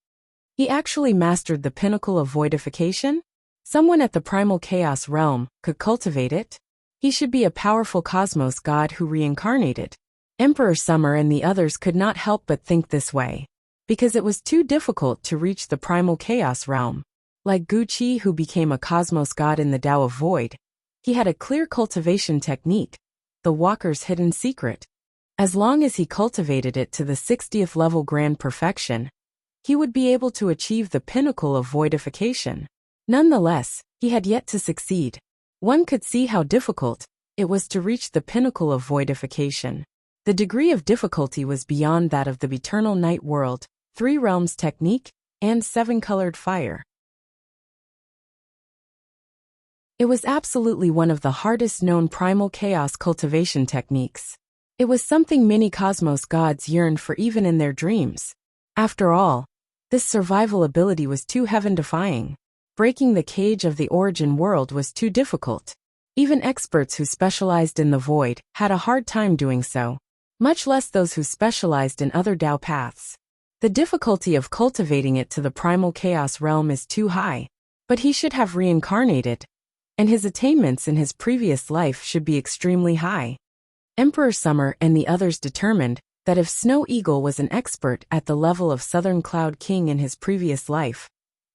He actually mastered the pinnacle of voidification? Someone at the primal chaos realm could cultivate it? He should be a powerful cosmos god who reincarnated. Emperor Summer and the others could not help but think this way, because it was too difficult to reach the primal chaos realm. Like Guqi, who became a cosmos god in the Tao of Void, he had a clear cultivation technique, the Walker's hidden secret. As long as he cultivated it to the 60th level grand perfection, he would be able to achieve the pinnacle of voidification. Nonetheless, he had yet to succeed. One could see how difficult it was to reach the pinnacle of voidification. The degree of difficulty was beyond that of the eternal night world, 3 realms technique, and 7-colored fire. It was absolutely one of the hardest known primal chaos cultivation techniques. It was something many cosmos gods yearned for even in their dreams. After all, this survival ability was too heaven-defying. Breaking the cage of the origin world was too difficult. Even experts who specialized in the void had a hard time doing so, much less those who specialized in other Tao paths. The difficulty of cultivating it to the primal chaos realm is too high, but he should have reincarnated, and his attainments in his previous life should be extremely high. Emperor Summer and the others determined that if Snow Eagle was an expert at the level of Southern Cloud King in his previous life,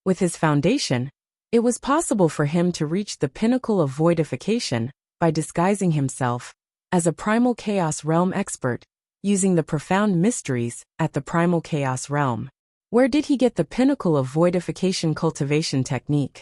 with his foundation, it was possible for him to reach the pinnacle of voidification by disguising himself as a primal chaos realm expert, using the profound mysteries at the primal chaos realm. Where did he get the pinnacle of voidification cultivation technique?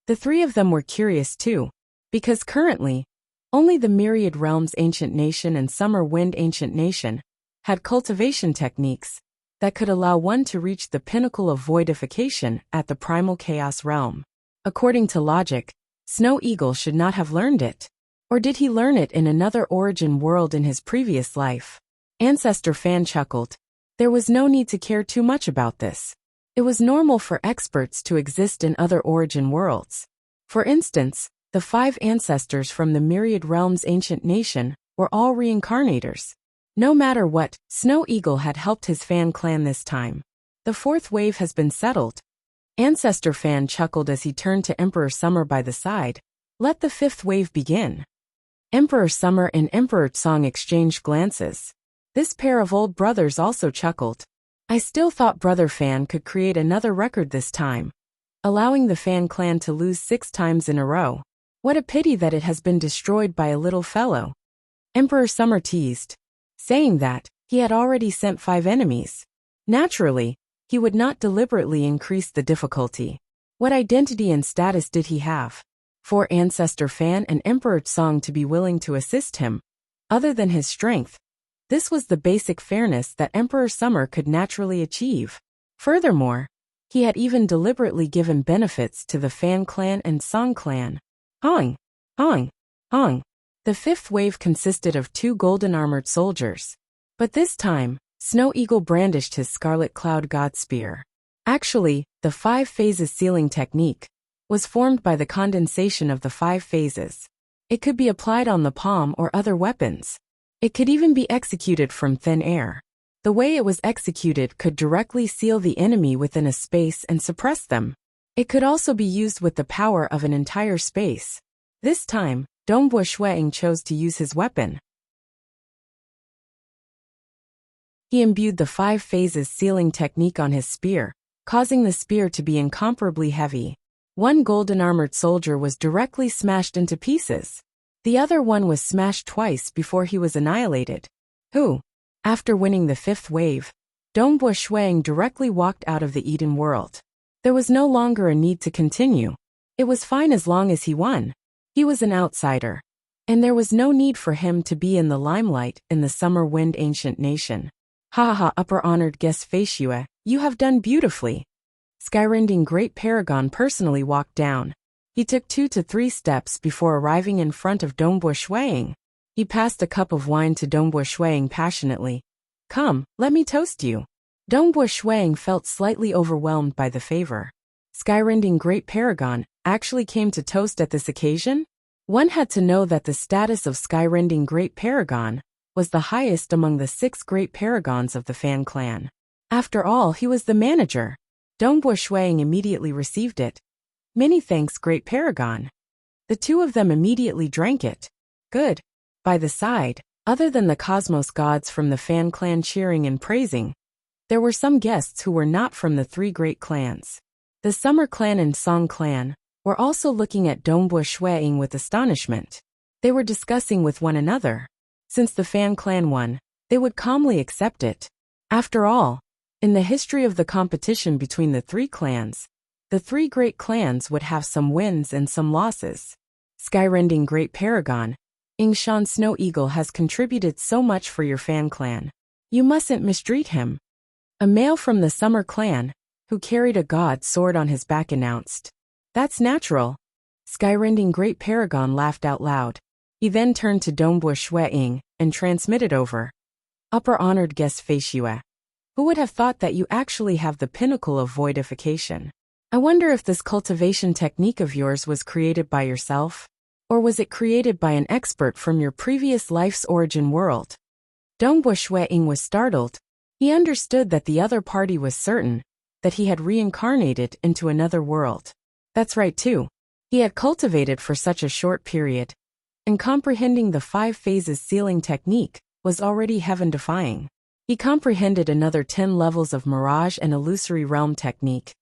The 3 of them were curious too, because currently, only the Myriad Realms Ancient Nation and Summer Wind Ancient Nation had cultivation techniques that could allow one to reach the pinnacle of voidification at the primal chaos realm. According to logic, Snow Eagle should not have learned it. Or did he learn it in another origin world in his previous life? Ancestor Fan chuckled. There was no need to care too much about this. It was normal for experts to exist in other origin worlds. For instance, the 5 ancestors from the Myriad Realms Ancient Nation were all reincarnators. No matter what, Snow Eagle had helped his Fan clan this time. The 4th wave has been settled. Ancestor Fan chuckled as he turned to Emperor Summer by the side. Let the 5th wave begin. Emperor Summer and Emperor Song exchanged glances. This pair of old brothers also chuckled. I still thought Brother Fan could create another record this time, allowing the Fan clan to lose 6 times in a row. What a pity that it has been destroyed by a little fellow. Emperor Summer teased, saying that he had already sent 5 enemies. Naturally, he would not deliberately increase the difficulty. What identity and status did he have for Ancestor Fan and Emperor Song to be willing to assist him, other than his strength? This was the basic fairness that Emperor Summer could naturally achieve. Furthermore, he had even deliberately given benefits to the Fan clan and Song clan. Hong, Hong, Hong. The 5th wave consisted of 2 golden-armored soldiers. But this time, Snow Eagle brandished his Scarlet Cloud God Spear. Actually, the 5 phases sealing technique was formed by the condensation of the 5 phases. It could be applied on the palm or other weapons. It could even be executed from thin air. The way it was executed could directly seal the enemy within a space and suppress them. It could also be used with the power of an entire space. This time, Dongbo Shuang chose to use his weapon. He imbued the 5 phases sealing technique on his spear, causing the spear to be incomparably heavy. 1 golden-armored soldier was directly smashed into pieces. The other one was smashed twice before he was annihilated. After winning the 5th wave, Dongbo Shuang directly walked out of the Eden world. There was no longer a need to continue. It was fine as long as he won. He was an outsider, and there was no need for him to be in the limelight in the Summer Wind Ancient Nation. Ha ha ha, upper honored guest Feishue, you have done beautifully. Skyrending Great Paragon personally walked down. He took 2 to 3 steps before arriving in front of Dongbo Shuang. He passed a cup of wine to Dongbo Shuang passionately. Come, let me toast you. Dongbo Shuang felt slightly overwhelmed by the favor. Skyrending Great Paragon actually came to toast at this occasion? One had to know that the status of Skyrending Great Paragon was the highest among the 6 great paragons of the Fan clan. After all, he was the manager. Dongbo Shuang immediately received it. Many thanks, Great Paragon. The two of them immediately drank it. Good. By the side, other than the cosmos gods from the Fan clan cheering and praising, there were some guests who were not from the 3 great clans. The Summer clan and Song clan were also looking at Dongbo Shuang with astonishment. They were discussing with one another. Since the Fan clan won, they would calmly accept it. After all, in the history of the competition between the 3 clans, the 3 great clans would have some wins and some losses. Skyrending Great Paragon, Yingshan Snow Eagle has contributed so much for your Fan clan. You mustn't mistreat him. A male from the Summer clan, who carried a god sword on his back, announced. That's natural. Skyrending Great Paragon laughed out loud. He then turned to Dongbo Shuang and transmitted over. Upper honored guest Feishue. Who would have thought that you actually have the pinnacle of voidification? I wonder if this cultivation technique of yours was created by yourself? Or was it created by an expert from your previous life's origin world? Dongbo Shuang was startled. He understood that the other party was certain that he had reincarnated into another world. That's right too. He had cultivated for such a short period, and comprehending the 5 phases sealing technique was already heaven-defying. He comprehended another 10 levels of mirage and illusory realm technique.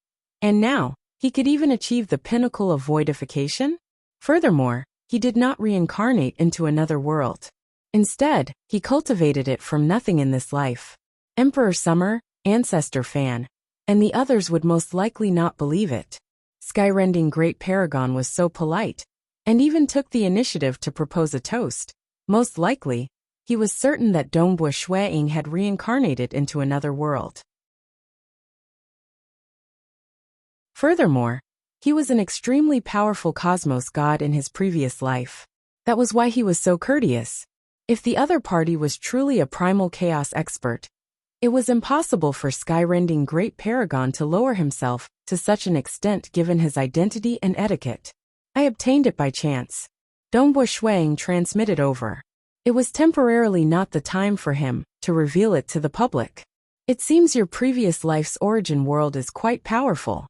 And now, he could even achieve the pinnacle of voidification? Furthermore, he did not reincarnate into another world. Instead, he cultivated it from nothing in this life. Emperor Summer, Ancestor Fan, and the others would most likely not believe it. Skyrending Great Paragon was so polite, and even took the initiative to propose a toast. Most likely, he was certain that Dongbo Shuang had reincarnated into another world. Furthermore, he was an extremely powerful cosmos god in his previous life. That was why he was so courteous. If the other party was truly a primal chaos expert, it was impossible for Skyrending Great Paragon to lower himself to such an extent given his identity and etiquette. I obtained it by chance. Dongbo Shuang transmitted over. It was temporarily not the time for him to reveal it to the public. It seems your previous life's origin world is quite powerful.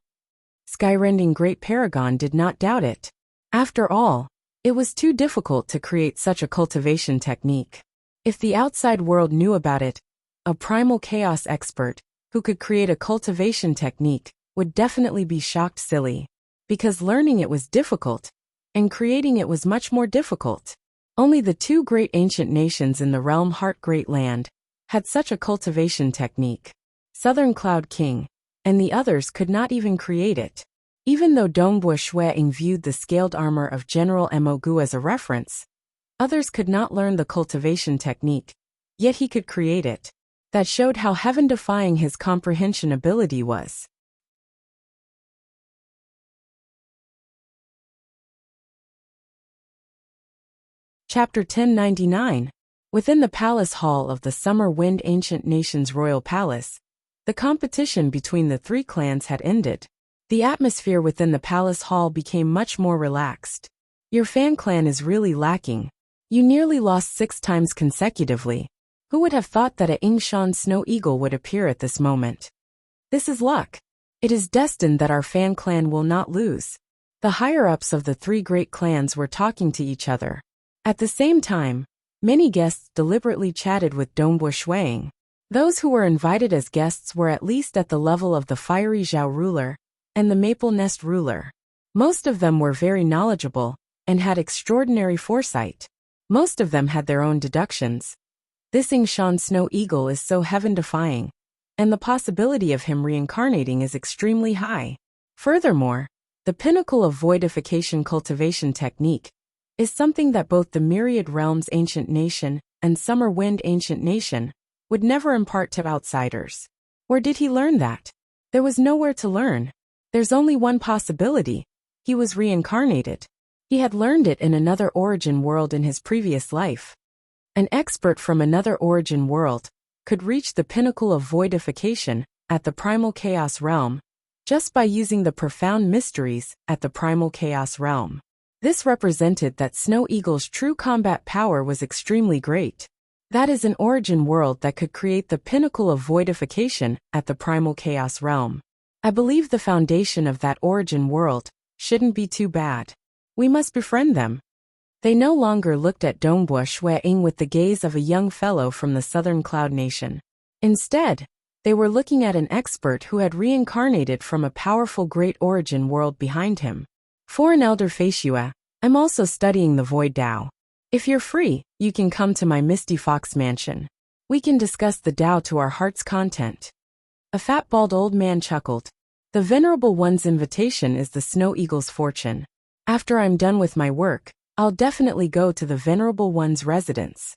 Skyrending Great Paragon did not doubt it. After all, it was too difficult to create such a cultivation technique. If the outside world knew about it, a primal chaos expert who could create a cultivation technique would definitely be shocked silly. Because learning it was difficult, and creating it was much more difficult. Only the 2 great ancient nations in the realm Heart Great Land had such a cultivation technique. Southern Cloud King, and the others could not even create it. Even though Dongbo Shuang viewed the scaled armor of General Mogu as a reference, others could not learn the cultivation technique, yet he could create it. That showed how heaven-defying his comprehension ability was. Chapter 1099. Within the palace hall of the Summer Wind Ancient Nation's royal palace, the competition between the 3 clans had ended. The atmosphere within the palace hall became much more relaxed. Your Fan clan is really lacking. You nearly lost 6 times consecutively. Who would have thought that a Yingshan Snow Eagle would appear at this moment? This is luck. It is destined that our Fan clan will not lose. The higher-ups of the 3 great clans were talking to each other. At the same time, many guests deliberately chatted with Dongbo Shuang. Those who were invited as guests were at least at the level of the Fiery Zhao ruler and the Maple Nest ruler. Most of them were very knowledgeable and had extraordinary foresight. Most of them had their own deductions. This Yingshan Snow Eagle is so heaven-defying, and the possibility of him reincarnating is extremely high. Furthermore, the pinnacle of voidification cultivation technique is something that both the Myriad Realms Ancient Nation and Summer Wind Ancient Nation would never impart to outsiders. Where did he learn that? There was nowhere to learn. There's only one possibility. He was reincarnated. He had learned it in another origin world in his previous life. An expert from another origin world could reach the pinnacle of voidification at the primal chaos realm just by using the profound mysteries at the primal chaos realm. This represented that Snow Eagle's true combat power was extremely great. That is an origin world that could create the pinnacle of voidification at the primal chaos realm. I believe the foundation of that origin world shouldn't be too bad. We must befriend them. They no longer looked at Dongbua Shueying with the gaze of a young fellow from the southern cloud nation. Instead, they were looking at an expert who had reincarnated from a powerful great origin world behind him. Foreign Elder Feishua, I'm also studying the Void Tao. If you're free, you can come to my Misty Fox mansion. We can discuss the Tao to our heart's content. A fat bald old man chuckled. The Venerable One's invitation is the Snow Eagle's fortune. After I'm done with my work, I'll definitely go to the Venerable One's residence.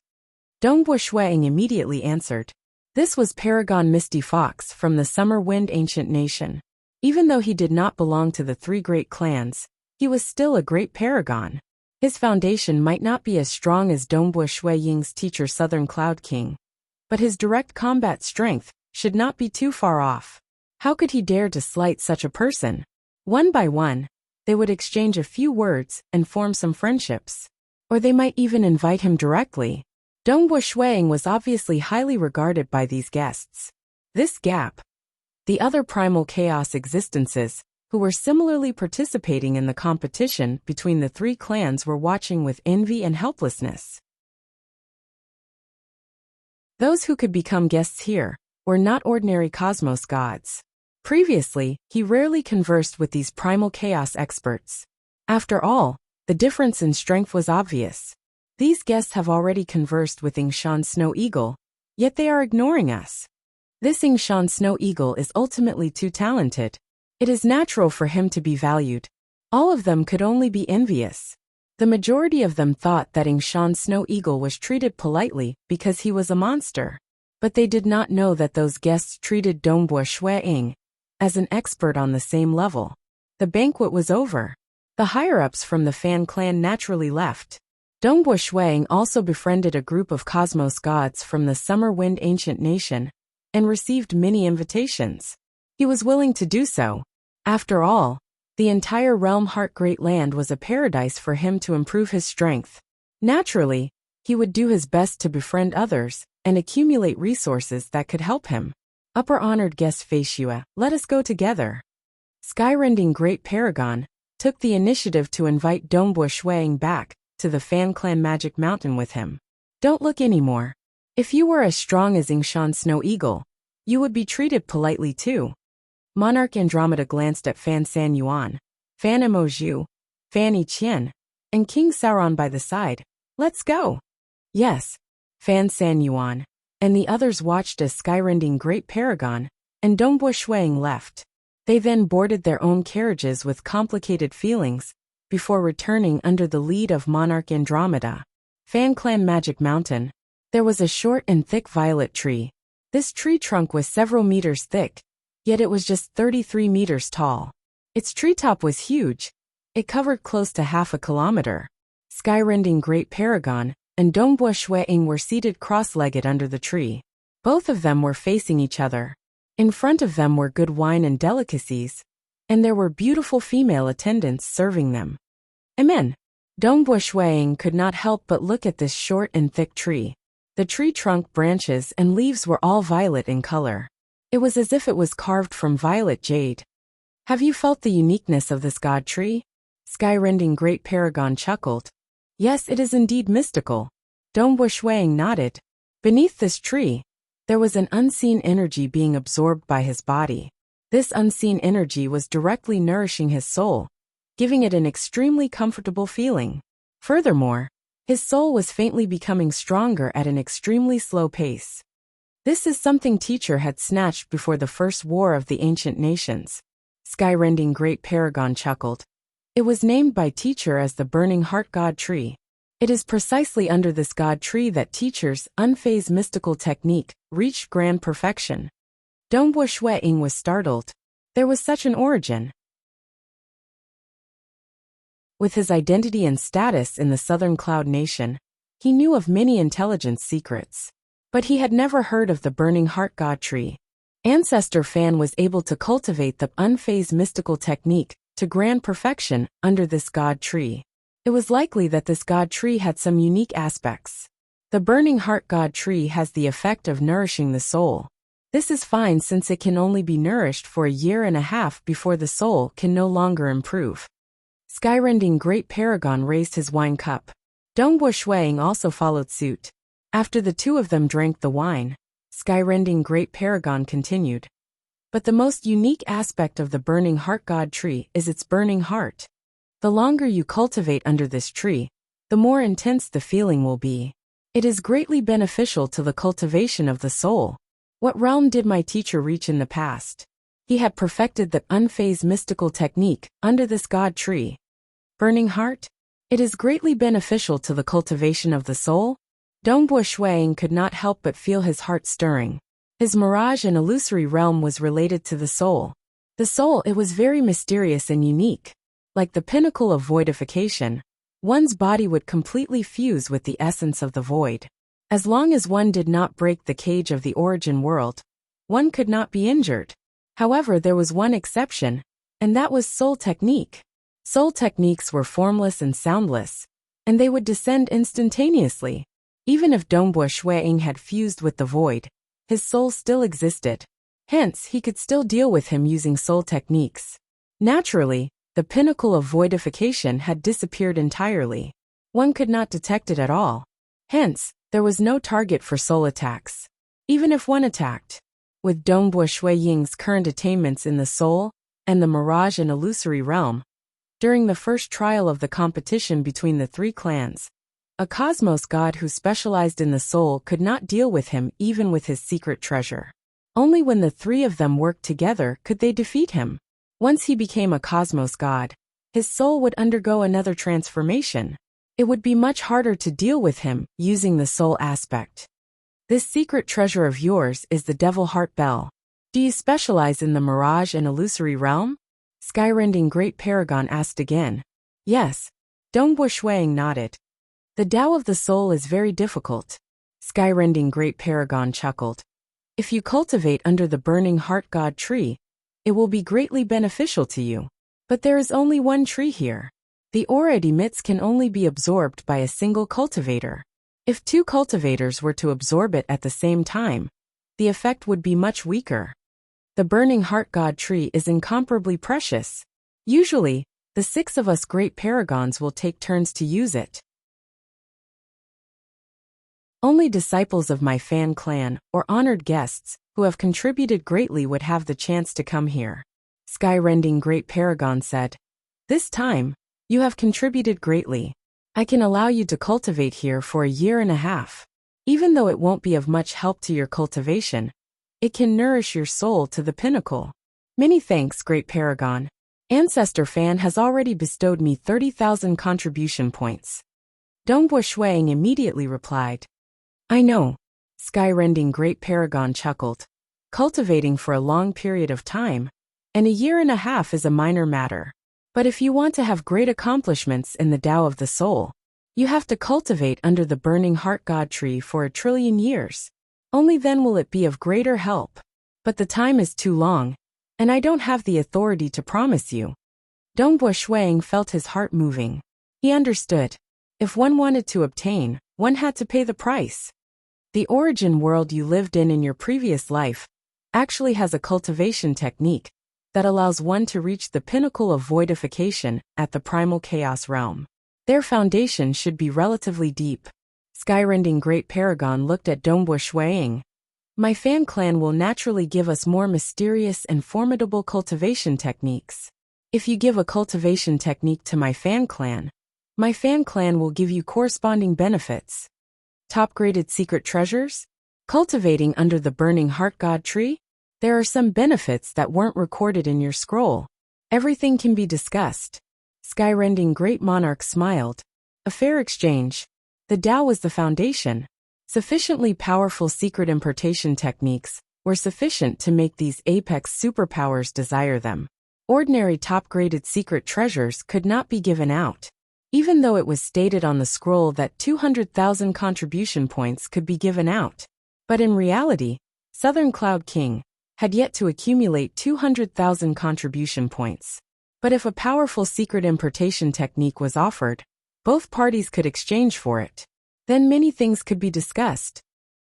Dongbua Shueying immediately answered. This was Paragon Misty Fox from the Summer Wind Ancient Nation. Even though he did not belong to the three great clans, he was still a great paragon. His foundation might not be as strong as Dongbua Shueying's teacher Southern Cloud King, but his direct combat strength should not be too far off. How could he dare to slight such a person? One by one, they would exchange a few words and form some friendships. Or they might even invite him directly. Dongbua Shueying was obviously highly regarded by these guests. This gap. The other primal chaos existences, who were similarly participating in the competition between the three clans, were watching with envy and helplessness. Those who could become guests here were not ordinary cosmos gods. Previously, he rarely conversed with these primal chaos experts. After all, the difference in strength was obvious. These guests have already conversed with Yingshan Snow Eagle, yet they are ignoring us. This Yingshan Snow Eagle is ultimately too talented. It is natural for him to be valued. All of them could only be envious. The majority of them thought that Yingshan Snow Eagle was treated politely because he was a monster. But they did not know that those guests treated Dongbua Shueying as an expert on the same level. The banquet was over. The higher-ups from the Fan clan naturally left. Dongbua Shueying also befriended a group of cosmos gods from the Summer Wind Ancient Nation and received many invitations. He was willing to do so. After all, the entire Realm Heart Great Land was a paradise for him to improve his strength. Naturally, he would do his best to befriend others and accumulate resources that could help him. Upper honored guest Feishua, let us go together. Skyrending Great Paragon took the initiative to invite Dongbua Shueying back to the Fan Clan Magic Mountain with him. Don't look anymore. If you were as strong as Yingshan Snow Eagle, you would be treated politely too. Monarch Andromeda glanced at Fan San Yuan, Fan Emoju, Fan Yiqian, and King Sauron by the side. Let's go. Yes, Fan San Yuan and the others watched as Skyrending Great Paragon and Dongbua Shueying left. They then boarded their own carriages with complicated feelings before returning under the lead of Monarch Andromeda. Fan Clan Magic Mountain. There was a short and thick violet tree. This tree trunk was several meters thick, yet it was just 33 meters tall. Its treetop was huge. It covered close to half a kilometer. Skyrending Great Paragon and Dongbua Shueying were seated cross-legged under the tree. Both of them were facing each other. In front of them were good wine and delicacies, and there were beautiful female attendants serving them. Amen. Dongbua Shueying could not help but look at this short and thick tree. The tree trunk, branches, and leaves were all violet in color. It was as if it was carved from violet jade. Have you felt the uniqueness of this god tree? Skyrending Great Paragon chuckled. Yes, it is indeed mystical. Dongbua Shueying nodded. Beneath this tree, there was an unseen energy being absorbed by his body. This unseen energy was directly nourishing his soul, giving it an extremely comfortable feeling. Furthermore, his soul was faintly becoming stronger at an extremely slow pace. This is something teacher had snatched before the first war of the ancient nations. Skyrending Great Paragon chuckled. It was named by teacher as the Burning Heart God Tree. It is precisely under this god tree that teacher's unfazed mystical technique reached grand perfection. Dongbua Shueying was startled. There was such an origin. With his identity and status in the Southern Cloud Nation, He knew of many intelligence secrets, but he had never heard of the Burning Heart God Tree. Ancestor Fan was able to cultivate the unfazed mystical technique to grand perfection under this God Tree. It was likely that this God Tree had some unique aspects. The Burning Heart God Tree has the effect of nourishing the soul. This is fine since it can only be nourished for a year and a half before the soul can no longer improve. Skyrending Great Paragon raised his wine cup. Dongbo Shuang also followed suit. After the two of them drank the wine, Skyrending Great Paragon continued. But the most unique aspect of the Burning Heart God Tree is its burning heart. The longer you cultivate under this tree, the more intense the feeling will be. It is greatly beneficial to the cultivation of the soul. What realm did my teacher reach in the past? He had perfected the unfazed mystical technique under this God Tree. Burning Heart? It is greatly beneficial to the cultivation of the soul. Dongbo Shuang could not help but feel his heart stirring. His mirage and illusory realm was related to the soul. The soul, it was very mysterious and unique. Like the pinnacle of voidification, one's body would completely fuse with the essence of the void. As long as one did not break the cage of the origin world, one could not be injured. However, there was one exception, and that was soul technique. Soul techniques were formless and soundless, and they would descend instantaneously. Even if Dongbo Shuang had fused with the void, his soul still existed. Hence, he could still deal with him using soul techniques. Naturally, the pinnacle of voidification had disappeared entirely. One could not detect it at all. Hence, there was no target for soul attacks. Even if one attacked. With Dongbo Shuang's current attainments in the soul and the mirage and illusory realm, during the first trial of the competition between the three clans, a cosmos god who specialized in the soul could not deal with him even with his secret treasure. Only when the three of them worked together could they defeat him. Once he became a cosmos god, his soul would undergo another transformation. It would be much harder to deal with him using the soul aspect. This secret treasure of yours is the Devil Heart Bell. Do you specialize in the mirage and illusory realm? Skyrending Great Paragon asked again. Yes. Dongbo Shuang nodded. The Tao of the soul is very difficult. Skyrending Great Paragon chuckled. If you cultivate under the Burning Heart God Tree, it will be greatly beneficial to you. But there is only one tree here. The aura it emits can only be absorbed by a single cultivator. If two cultivators were to absorb it at the same time, the effect would be much weaker. The Burning Heart God Tree is incomparably precious. Usually, the 6 of us great paragons will take turns to use it. Only disciples of my fan clan, or honored guests, who have contributed greatly would have the chance to come here. Skyrending Great Paragon said. This time, you have contributed greatly. I can allow you to cultivate here for a year and a half. Even though it won't be of much help to your cultivation, it can nourish your soul to the pinnacle. Many thanks, Great Paragon. Ancestor Fan has already bestowed me 30,000 contribution points. Dongbo Shuang immediately replied. I know. Skyrending Great Paragon chuckled. Cultivating for a long period of time, and a year and a half is a minor matter. But if you want to have great accomplishments in the Tao of the soul, you have to cultivate under the Burning Heart God Tree for 1 trillion years. Only then will it be of greater help. But the time is too long, and I don't have the authority to promise you. Dongbo Shuang felt his heart moving. He understood. If one wanted to obtain, one had to pay the price. The origin world you lived in your previous life actually has a cultivation technique that allows one to reach the pinnacle of voidification at the primal chaos realm. Their foundation should be relatively deep. Skyrending Great Paragon looked at Dongbo Shuang. My fan clan will naturally give us more mysterious and formidable cultivation techniques. If you give a cultivation technique to my fan clan will give you corresponding benefits. Top-graded secret treasures? Cultivating under the Burning Heart God Tree? There are some benefits that weren't recorded in your scroll. Everything can be discussed. Skyrending Great Monarch smiled. A fair exchange. The Tao was the foundation. Sufficiently powerful secret importation techniques were sufficient to make these apex superpowers desire them. Ordinary top-graded secret treasures could not be given out. even though it was stated on the scroll that 200,000 contribution points could be given out. But in reality, Southern Cloud King had yet to accumulate 200,000 contribution points. But if a powerful secret importation technique was offered, both parties could exchange for it. Then many things could be discussed.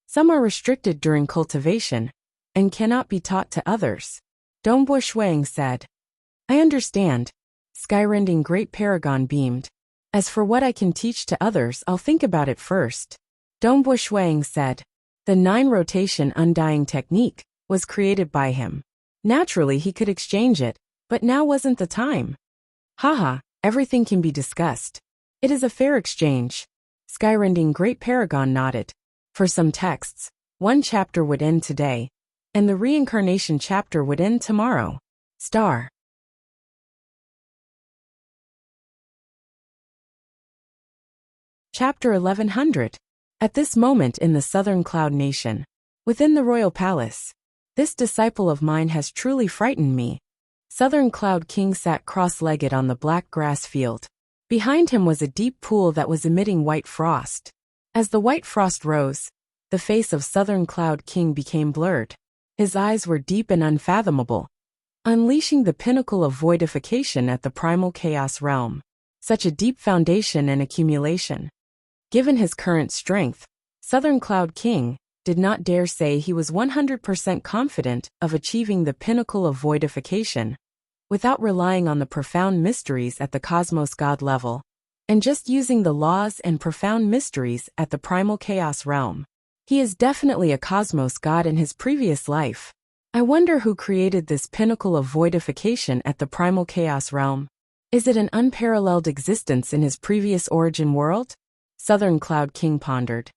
Some are restricted during cultivation and cannot be taught to others. Dongbo Shuang said. I understand. Skyrending Great Paragon beamed. As for what I can teach to others, I'll think about it first. Dongbo Shuang said. The 9 rotation undying technique was created by him. Naturally, he could exchange it, but now wasn't the time. Haha, everything can be discussed. It is a fair exchange. Skyrending Great Paragon nodded. For some texts, one chapter would end today, and the reincarnation chapter would end tomorrow. Star. Chapter 1100. At this moment in the Southern Cloud Nation, within the royal palace, this disciple of mine has truly frightened me. Southern Cloud King sat cross-legged on the black grass field. Behind him was a deep pool that was emitting white frost. As the white frost rose, the face of Southern Cloud King became blurred. His eyes were deep and unfathomable, unleashing the pinnacle of voidification at the primal chaos realm. Such a deep foundation and accumulation. Given his current strength, Southern Cloud King did not dare say he was 100% confident of achieving the pinnacle of voidification, without relying on the profound mysteries at the cosmos god level, and just using the laws and profound mysteries at the primal chaos realm. He is definitely a cosmos god in his previous life. I wonder who created this pinnacle of voidification at the primal chaos realm. Is it an unparalleled existence in his previous origin world? Southern Cloud King pondered.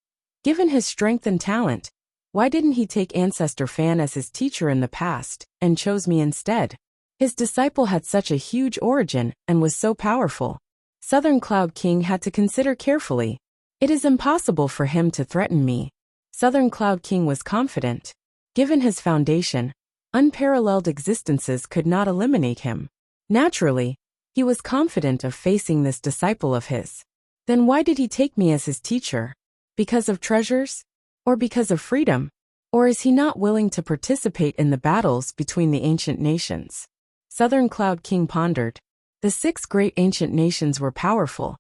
Given his strength and talent, why didn't he take Ancestor Fan as his teacher in the past, and chose me instead? His disciple had such a huge origin and was so powerful. Southern Cloud King had to consider carefully. It is impossible for him to threaten me. Southern Cloud King was confident. Given his foundation, unparalleled existences could not eliminate him. Naturally, he was confident of facing this disciple of his. Then why did he take me as his teacher? Because of treasures? Or because of freedom? Or is he not willing to participate in the battles between the ancient nations? Southern Cloud King pondered. The 6 great ancient nations were powerful,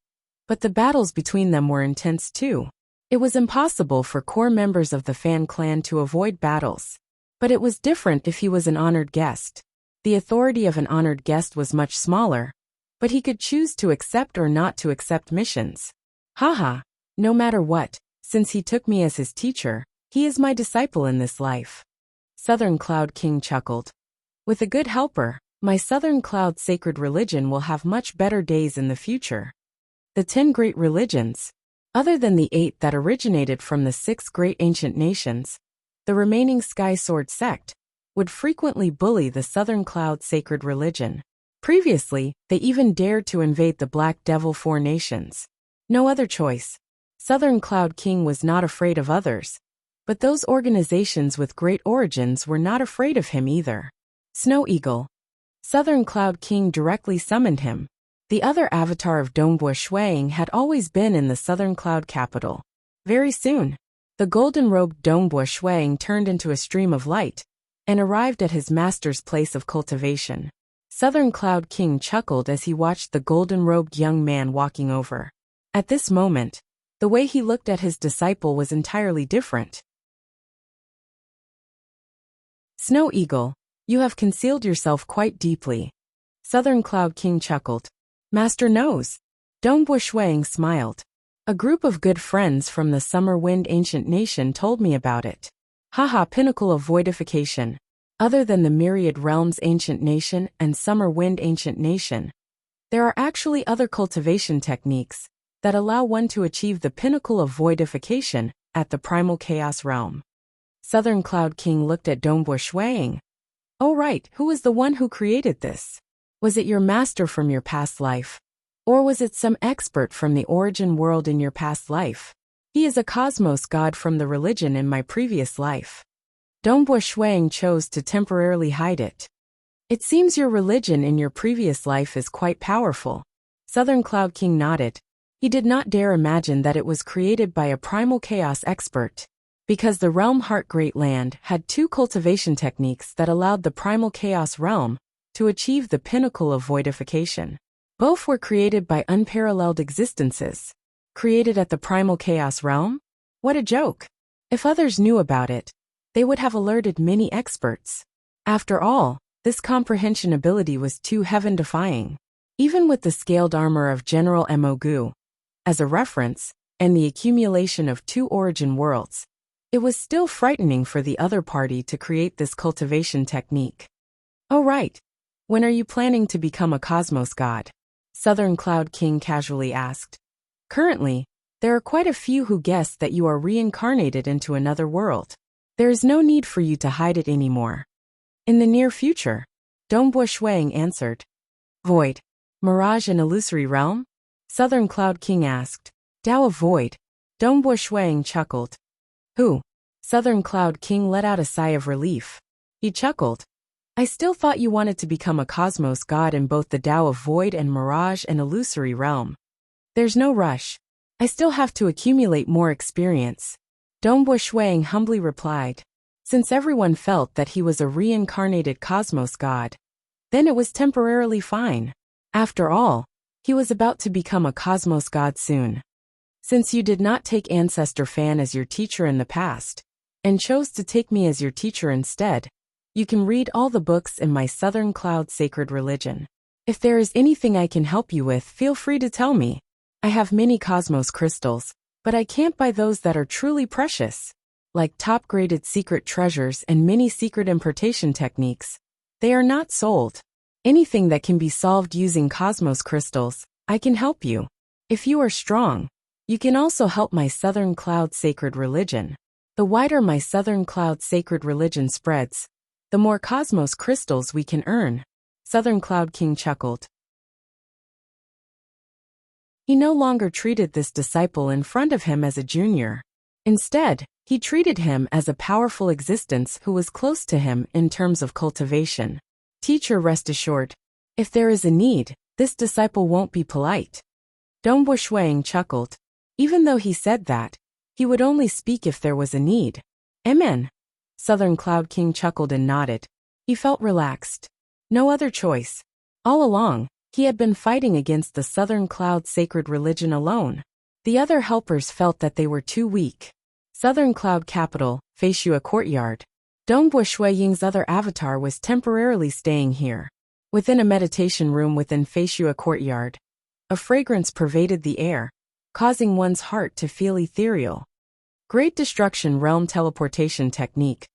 but the battles between them were intense too. It was impossible for core members of the Fan clan to avoid battles. But it was different if he was an honored guest. The authority of an honored guest was much smaller, but he could choose to accept or not to accept missions. Haha, no matter what, since he took me as his teacher, he is my disciple in this life. Southern Cloud King chuckled. With a good helper, my Southern Cloud sacred religion will have much better days in the future. The 10 great religions, other than the 8 that originated from the 6 great ancient nations, the remaining Sky Sword sect, would frequently bully the Southern Cloud sacred religion. Previously, they even dared to invade the Black Devil 4 nations. No other choice. Southern Cloud King was not afraid of others, but those organizations with great origins were not afraid of him either. Snow Eagle. Southern Cloud King directly summoned him. The other avatar of Dongbo Shuang had always been in the Southern Cloud capital. Very soon, the golden-robed Dongbo Shuang turned into a stream of light and arrived at his master's place of cultivation. Southern Cloud King chuckled as he watched the golden-robed young man walking over. At this moment, the way he looked at his disciple was entirely different. Snow Eagle, you have concealed yourself quite deeply. Southern Cloud King chuckled. Master knows. Dongbo Shuang smiled. A group of good friends from the Summer Wind Ancient Nation told me about it. Haha, pinnacle of voidification. Other than the Myriad Realms Ancient Nation and Summer Wind Ancient Nation, there are actually other cultivation techniques that allow one to achieve the pinnacle of voidification at the primal chaos realm. Southern Cloud King looked at Dongbo Shuang. Oh right, who was the one who created this? Was it your master from your past life? Or was it some expert from the origin world in your past life? He is a cosmos god from the religion in my previous life. Dongbo Shuang chose to temporarily hide it. It seems your religion in your previous life is quite powerful. Southern Cloud King nodded. He did not dare imagine that it was created by a primal chaos expert. Because the realm Heart Great Land had two cultivation techniques that allowed the primal chaos realm to achieve the pinnacle of voidification. Both were created by unparalleled existences. Created at the primal chaos realm? What a joke! If others knew about it, they would have alerted many experts. After all, this comprehension ability was too heaven-defying. Even with the scaled armor of General Mogu as a reference, and the accumulation of two origin worlds, it was still frightening for the other party to create this cultivation technique. Oh right. When are you planning to become a cosmos god? Southern Cloud King casually asked. Currently, there are quite a few who guess that you are reincarnated into another world. There is no need for you to hide it anymore. In the near future, Dongbo Shuang answered. Void, mirage and illusory realm? Southern Cloud King asked. Tao of Void. Dongbo Shuang chuckled. Who? Southern Cloud King let out a sigh of relief. He chuckled. I still thought you wanted to become a cosmos god in both the Tao of Void and mirage and illusory realm. There's no rush. I still have to accumulate more experience. Dongbo Shuang humbly replied. Since everyone felt that he was a reincarnated cosmos god, then it was temporarily fine. After all, he was about to become a cosmos god soon. Since you did not take Ancestor Fan as your teacher in the past, and chose to take me as your teacher instead, you can read all the books in my Southern Cloud Sacred Religion. If there is anything I can help you with, feel free to tell me. I have many cosmos crystals, but I can't buy those that are truly precious. Like top-graded secret treasures and many secret importation techniques, they are not sold. Anything that can be solved using cosmos crystals, I can help you. If you are strong, you can also help my Southern Cloud Sacred Religion. The wider my Southern Cloud Sacred Religion spreads, the more cosmos crystals we can earn. Southern Cloud King chuckled. He no longer treated this disciple in front of him as a junior. Instead, he treated him as a powerful existence who was close to him in terms of cultivation. Teacher, rest assured, if there is a need, this disciple won't be polite. Dongbo Shuang chuckled. Even though he said that, he would only speak if there was a need. Amen. Southern Cloud King chuckled and nodded. He felt relaxed. No other choice. All along, he had been fighting against the Southern Cloud Sacred Religion alone. The other helpers felt that they were too weak. Southern Cloud Capital, Feishua Courtyard. Dongbo Shuiying's other avatar was temporarily staying here. Within a meditation room within Feishua Courtyard, a fragrance pervaded the air, causing one's heart to feel ethereal. Great Destruction Realm Teleportation Technique.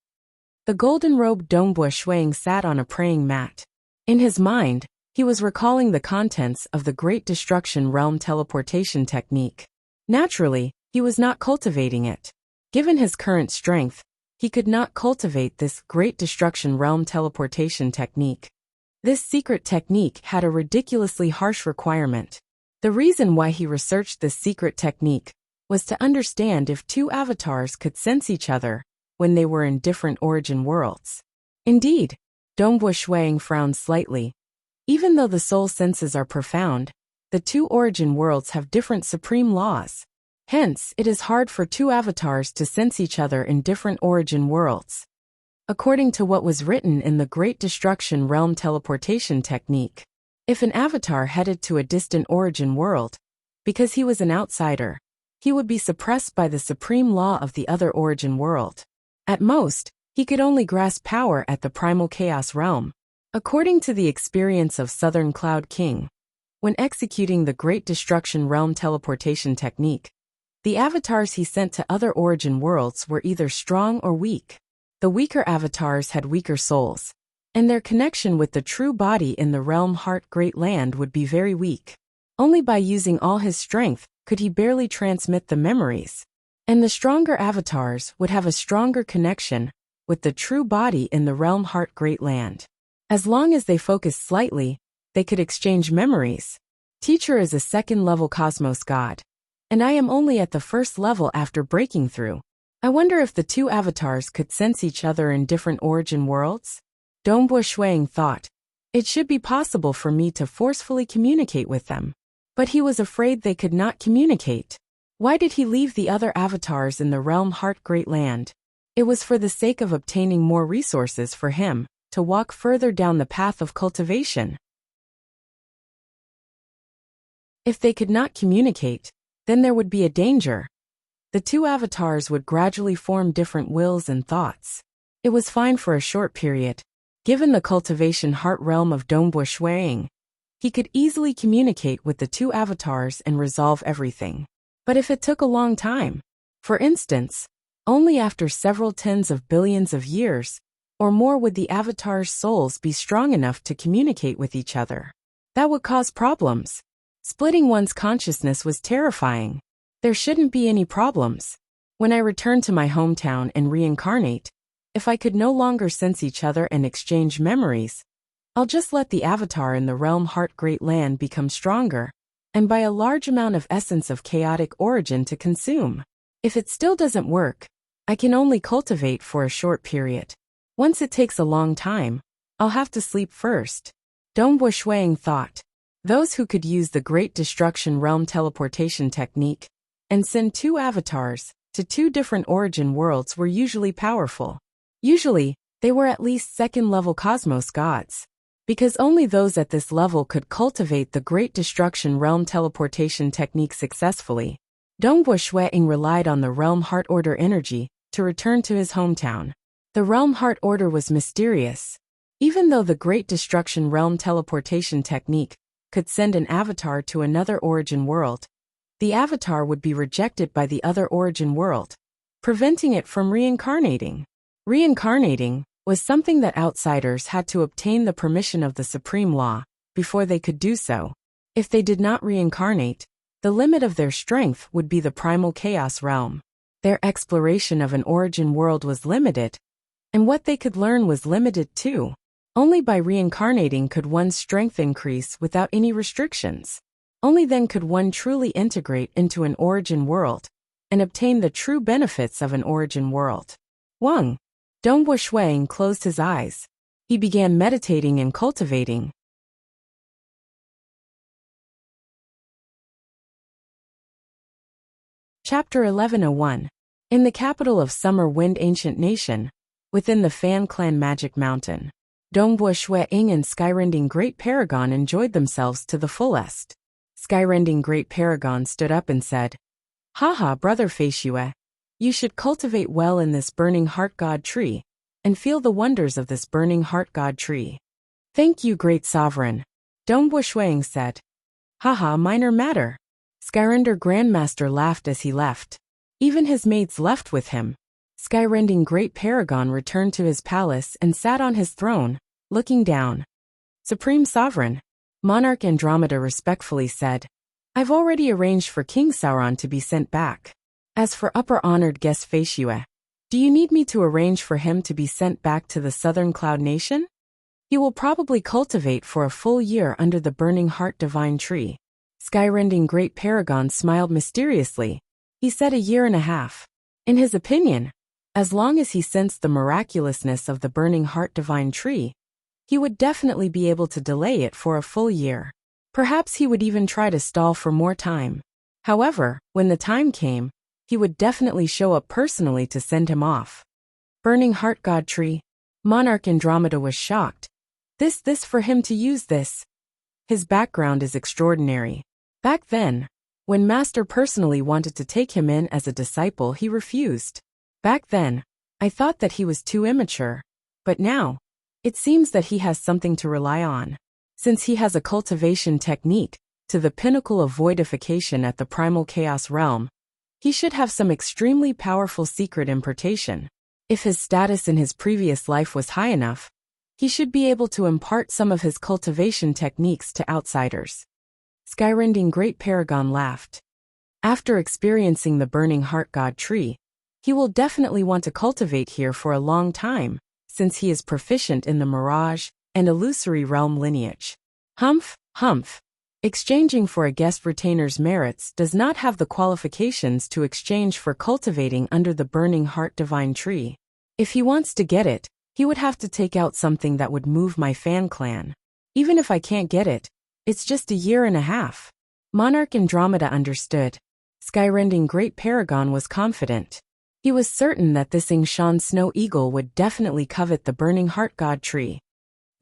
The golden-robed Dongbo Shuiying sat on a praying mat. In his mind, he was recalling the contents of the Great Destruction Realm Teleportation Technique. Naturally, he was not cultivating it. Given his current strength, he could not cultivate this Great Destruction Realm Teleportation Technique. This secret technique had a ridiculously harsh requirement. The reason why he researched this secret technique was to understand if two avatars could sense each other when they were in different origin worlds. Indeed, Dongbo Shuang frowned slightly. Even though the soul senses are profound, the two origin worlds have different supreme laws. Hence, it is hard for two avatars to sense each other in different origin worlds. According to what was written in the Great Destruction Realm Teleportation Technique, if an avatar headed to a distant origin world, because he was an outsider, he would be suppressed by the supreme law of the other origin world. At most, he could only grasp power at the primal chaos realm. According to the experience of Southern Cloud King, when executing the Great Destruction Realm Teleportation Technique, the avatars he sent to other origin worlds were either strong or weak. The weaker avatars had weaker souls, and their connection with the true body in the realm Heart Great Land would be very weak. Only by using all his strength could he barely transmit the memories. And the stronger avatars would have a stronger connection with the true body in the realm Heart Great Land. As long as they focused slightly, they could exchange memories. Teacher is a second-level cosmos god, and I am only at the first level after breaking through. I wonder if the two avatars could sense each other in different origin worlds? Dongbo Shuang thought. It should be possible for me to forcefully communicate with them. But he was afraid they could not communicate. Why did he leave the other avatars in the realm Heart Great Land? It was for the sake of obtaining more resources for him to walk further down the path of cultivation. If they could not communicate, then there would be a danger. The two avatars would gradually form different wills and thoughts. It was fine for a short period. Given the cultivation heart realm of Dongbo Shuiying, he could easily communicate with the two avatars and resolve everything. But if it took a long time, for instance, only after several tens of billions of years, or more would the avatars' souls be strong enough to communicate with each other. That would cause problems. Splitting one's consciousness was terrifying. There shouldn't be any problems. When I return to my hometown and reincarnate, if I could no longer sense each other and exchange memories, I'll just let the avatar in the realm Heart Great Land become stronger, and buy a large amount of essence of chaotic origin to consume. If it still doesn't work, I can only cultivate for a short period. Once it takes a long time, I'll have to sleep first. Dongbo Shuiying thought. Those who could use the Great Destruction Realm teleportation technique and send two avatars to two different origin worlds were usually powerful. Usually, they were at least second-level cosmos gods, because only those at this level could cultivate the Great Destruction Realm teleportation technique successfully. Dongbo Shuiying relied on the Realm Heart Order energy to return to his hometown. The Realm Heart Order was mysterious. Even though the Great Destruction Realm teleportation technique could send an avatar to another origin world, the avatar would be rejected by the other origin world, preventing it from reincarnating. Reincarnating was something that outsiders had to obtain the permission of the Supreme Law before they could do so. If they did not reincarnate, the limit of their strength would be the primal chaos realm. Their exploration of an origin world was limited, and what they could learn was limited too. Only by reincarnating could one's strength increase without any restrictions. Only then could one truly integrate into an origin world and obtain the true benefits of an origin world. Dongbo Shuiying closed his eyes. He began meditating and cultivating. Chapter 1101. In the capital of Summer Wind Ancient Nation, within the Fan Clan Magic Mountain, Dongbo Shuiying and Skyrending Great Paragon enjoyed themselves to the fullest. Skyrending Great Paragon stood up and said, "Haha, brother Feishue, you should cultivate well in this burning heart god tree, and feel the wonders of this burning heart god tree." "Thank you, great sovereign," Dongbo Shuiying said. "Haha, minor matter." Skyrender Grandmaster laughed as he left. Even his mates left with him. Skyrending Great Paragon returned to his palace and sat on his throne, looking down. "Supreme Sovereign," Monarch Andromeda respectfully said, "I've already arranged for King Sauron to be sent back. As for upper honored guest Feishue, do you need me to arrange for him to be sent back to the Southern Cloud Nation? He will probably cultivate for a full year under the Burning Heart Divine Tree." Skyrending Great Paragon smiled mysteriously. He said a year and a half. In his opinion, as long as he sensed the miraculousness of the Burning Heart Divine Tree, he would definitely be able to delay it for a full year. Perhaps he would even try to stall for more time. However, when the time came, he would definitely show up personally to send him off. Burning Heart God Tree. Monarch Andromeda was shocked. This for him to use this. His background is extraordinary. Back then, when Master personally wanted to take him in as a disciple, he refused. Back then, I thought that he was too immature, but now, it seems that he has something to rely on. Since he has a cultivation technique to the pinnacle of voidification at the primal chaos realm, he should have some extremely powerful secret impartation. If his status in his previous life was high enough, he should be able to impart some of his cultivation techniques to outsiders. Skyrending Great Paragon laughed. After experiencing the Burning Heart God Tree, he will definitely want to cultivate here for a long time, since he is proficient in the Mirage and Illusory Realm lineage. Humph. Exchanging for a guest retainer's merits does not have the qualifications to exchange for cultivating under the Burning Heart Divine Tree. If he wants to get it, he would have to take out something that would move my fan clan. Even if I can't get it, it's just a year and a half. Monarch Andromeda understood. Skyrending Great Paragon was confident. He was certain that this Yingshan Snow Eagle would definitely covet the Burning Heart God tree.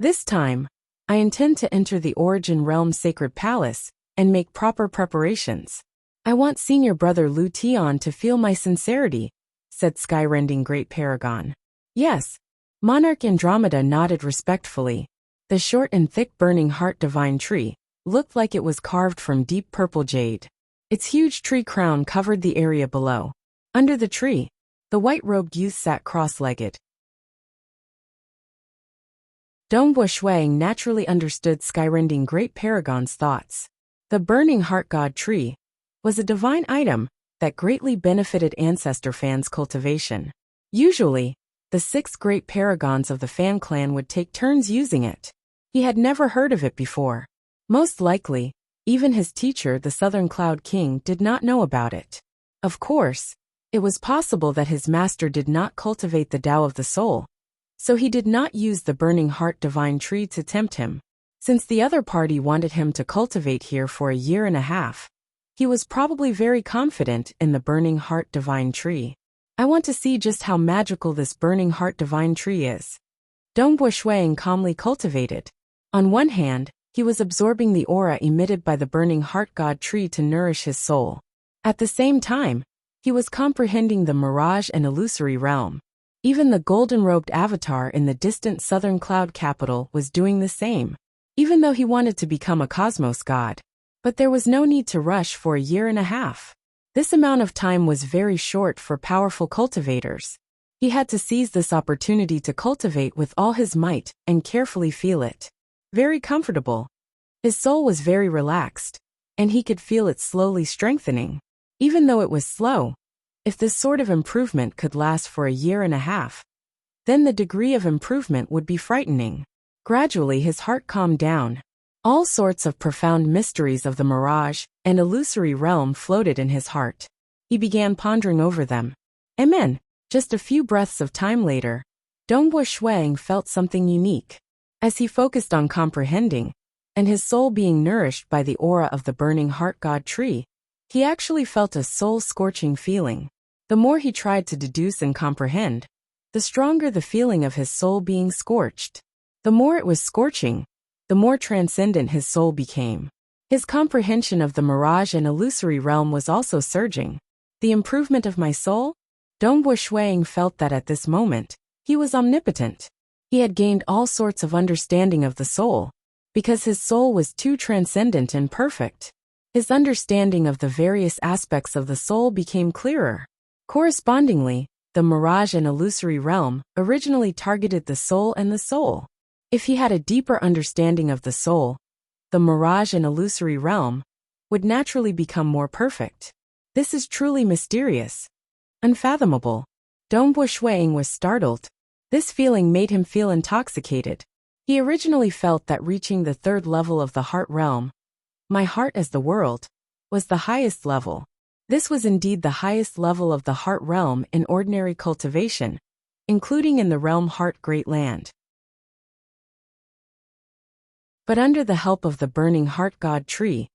This time, I intend to enter the Origin Realm Sacred Palace and make proper preparations. I want Senior Brother Lu Tian to feel my sincerity, said Skyrending Great Paragon. Yes. Monarch Andromeda nodded respectfully. The short and thick Burning Heart Divine Tree looked like it was carved from deep purple jade. Its huge tree crown covered the area below. Under the tree, the white-robed youth sat cross-legged. Dongbua Shuang naturally understood Skyrending Great Paragon's thoughts. The Burning Heart God tree was a divine item that greatly benefited ancestor fans' cultivation. Usually, the 6 great paragons of the fan clan would take turns using it. He had never heard of it before. Most likely, even his teacher, the Southern Cloud King, did not know about it. Of course, it was possible that his master did not cultivate the Tao of the Soul, so he did not use the Burning Heart Divine Tree to tempt him. Since the other party wanted him to cultivate here for a year and a half, he was probably very confident in the Burning Heart Divine Tree. I want to see just how magical this Burning Heart Divine Tree is. Dongbua Shuang calmly cultivated. On one hand, he was absorbing the aura emitted by the Burning Heart God tree to nourish his soul. At the same time, he was comprehending the mirage and illusory realm. Even the golden-robed avatar in the distant southern cloud capital was doing the same, even though he wanted to become a cosmos god. But there was no need to rush for a year and a half. This amount of time was very short for powerful cultivators. He had to seize this opportunity to cultivate with all his might and carefully feel it. Very comfortable. His soul was very relaxed, and he could feel it slowly strengthening. Even though it was slow, if this sort of improvement could last for a year and a half, then the degree of improvement would be frightening. Gradually his heart calmed down. All sorts of profound mysteries of the mirage and illusory realm floated in his heart. He began pondering over them. Amen. Just a few breaths of time later, Dongbua Shuang felt something unique. As he focused on comprehending, and his soul being nourished by the aura of the Burning Heart God tree, he actually felt a soul-scorching feeling. The more he tried to deduce and comprehend, the stronger the feeling of his soul being scorched. The more it was scorching, the more transcendent his soul became. His comprehension of the mirage and illusory realm was also surging. The improvement of my soul? Dongbua Shuang felt that at this moment, he was omnipotent. He had gained all sorts of understanding of the soul, because his soul was too transcendent and perfect. His understanding of the various aspects of the soul became clearer. Correspondingly, the mirage and illusory realm originally targeted the soul and the soul. If he had a deeper understanding of the soul, the mirage and illusory realm would naturally become more perfect. This is truly mysterious. Unfathomable. Dongbua Shuang was startled. This feeling made him feel intoxicated. He originally felt that reaching the 3rd level of the heart realm, my heart as the world, was the highest level. This was indeed the highest level of the heart realm in ordinary cultivation, including in the realm Heart Great Land. But under the help of the Burning Heart God tree,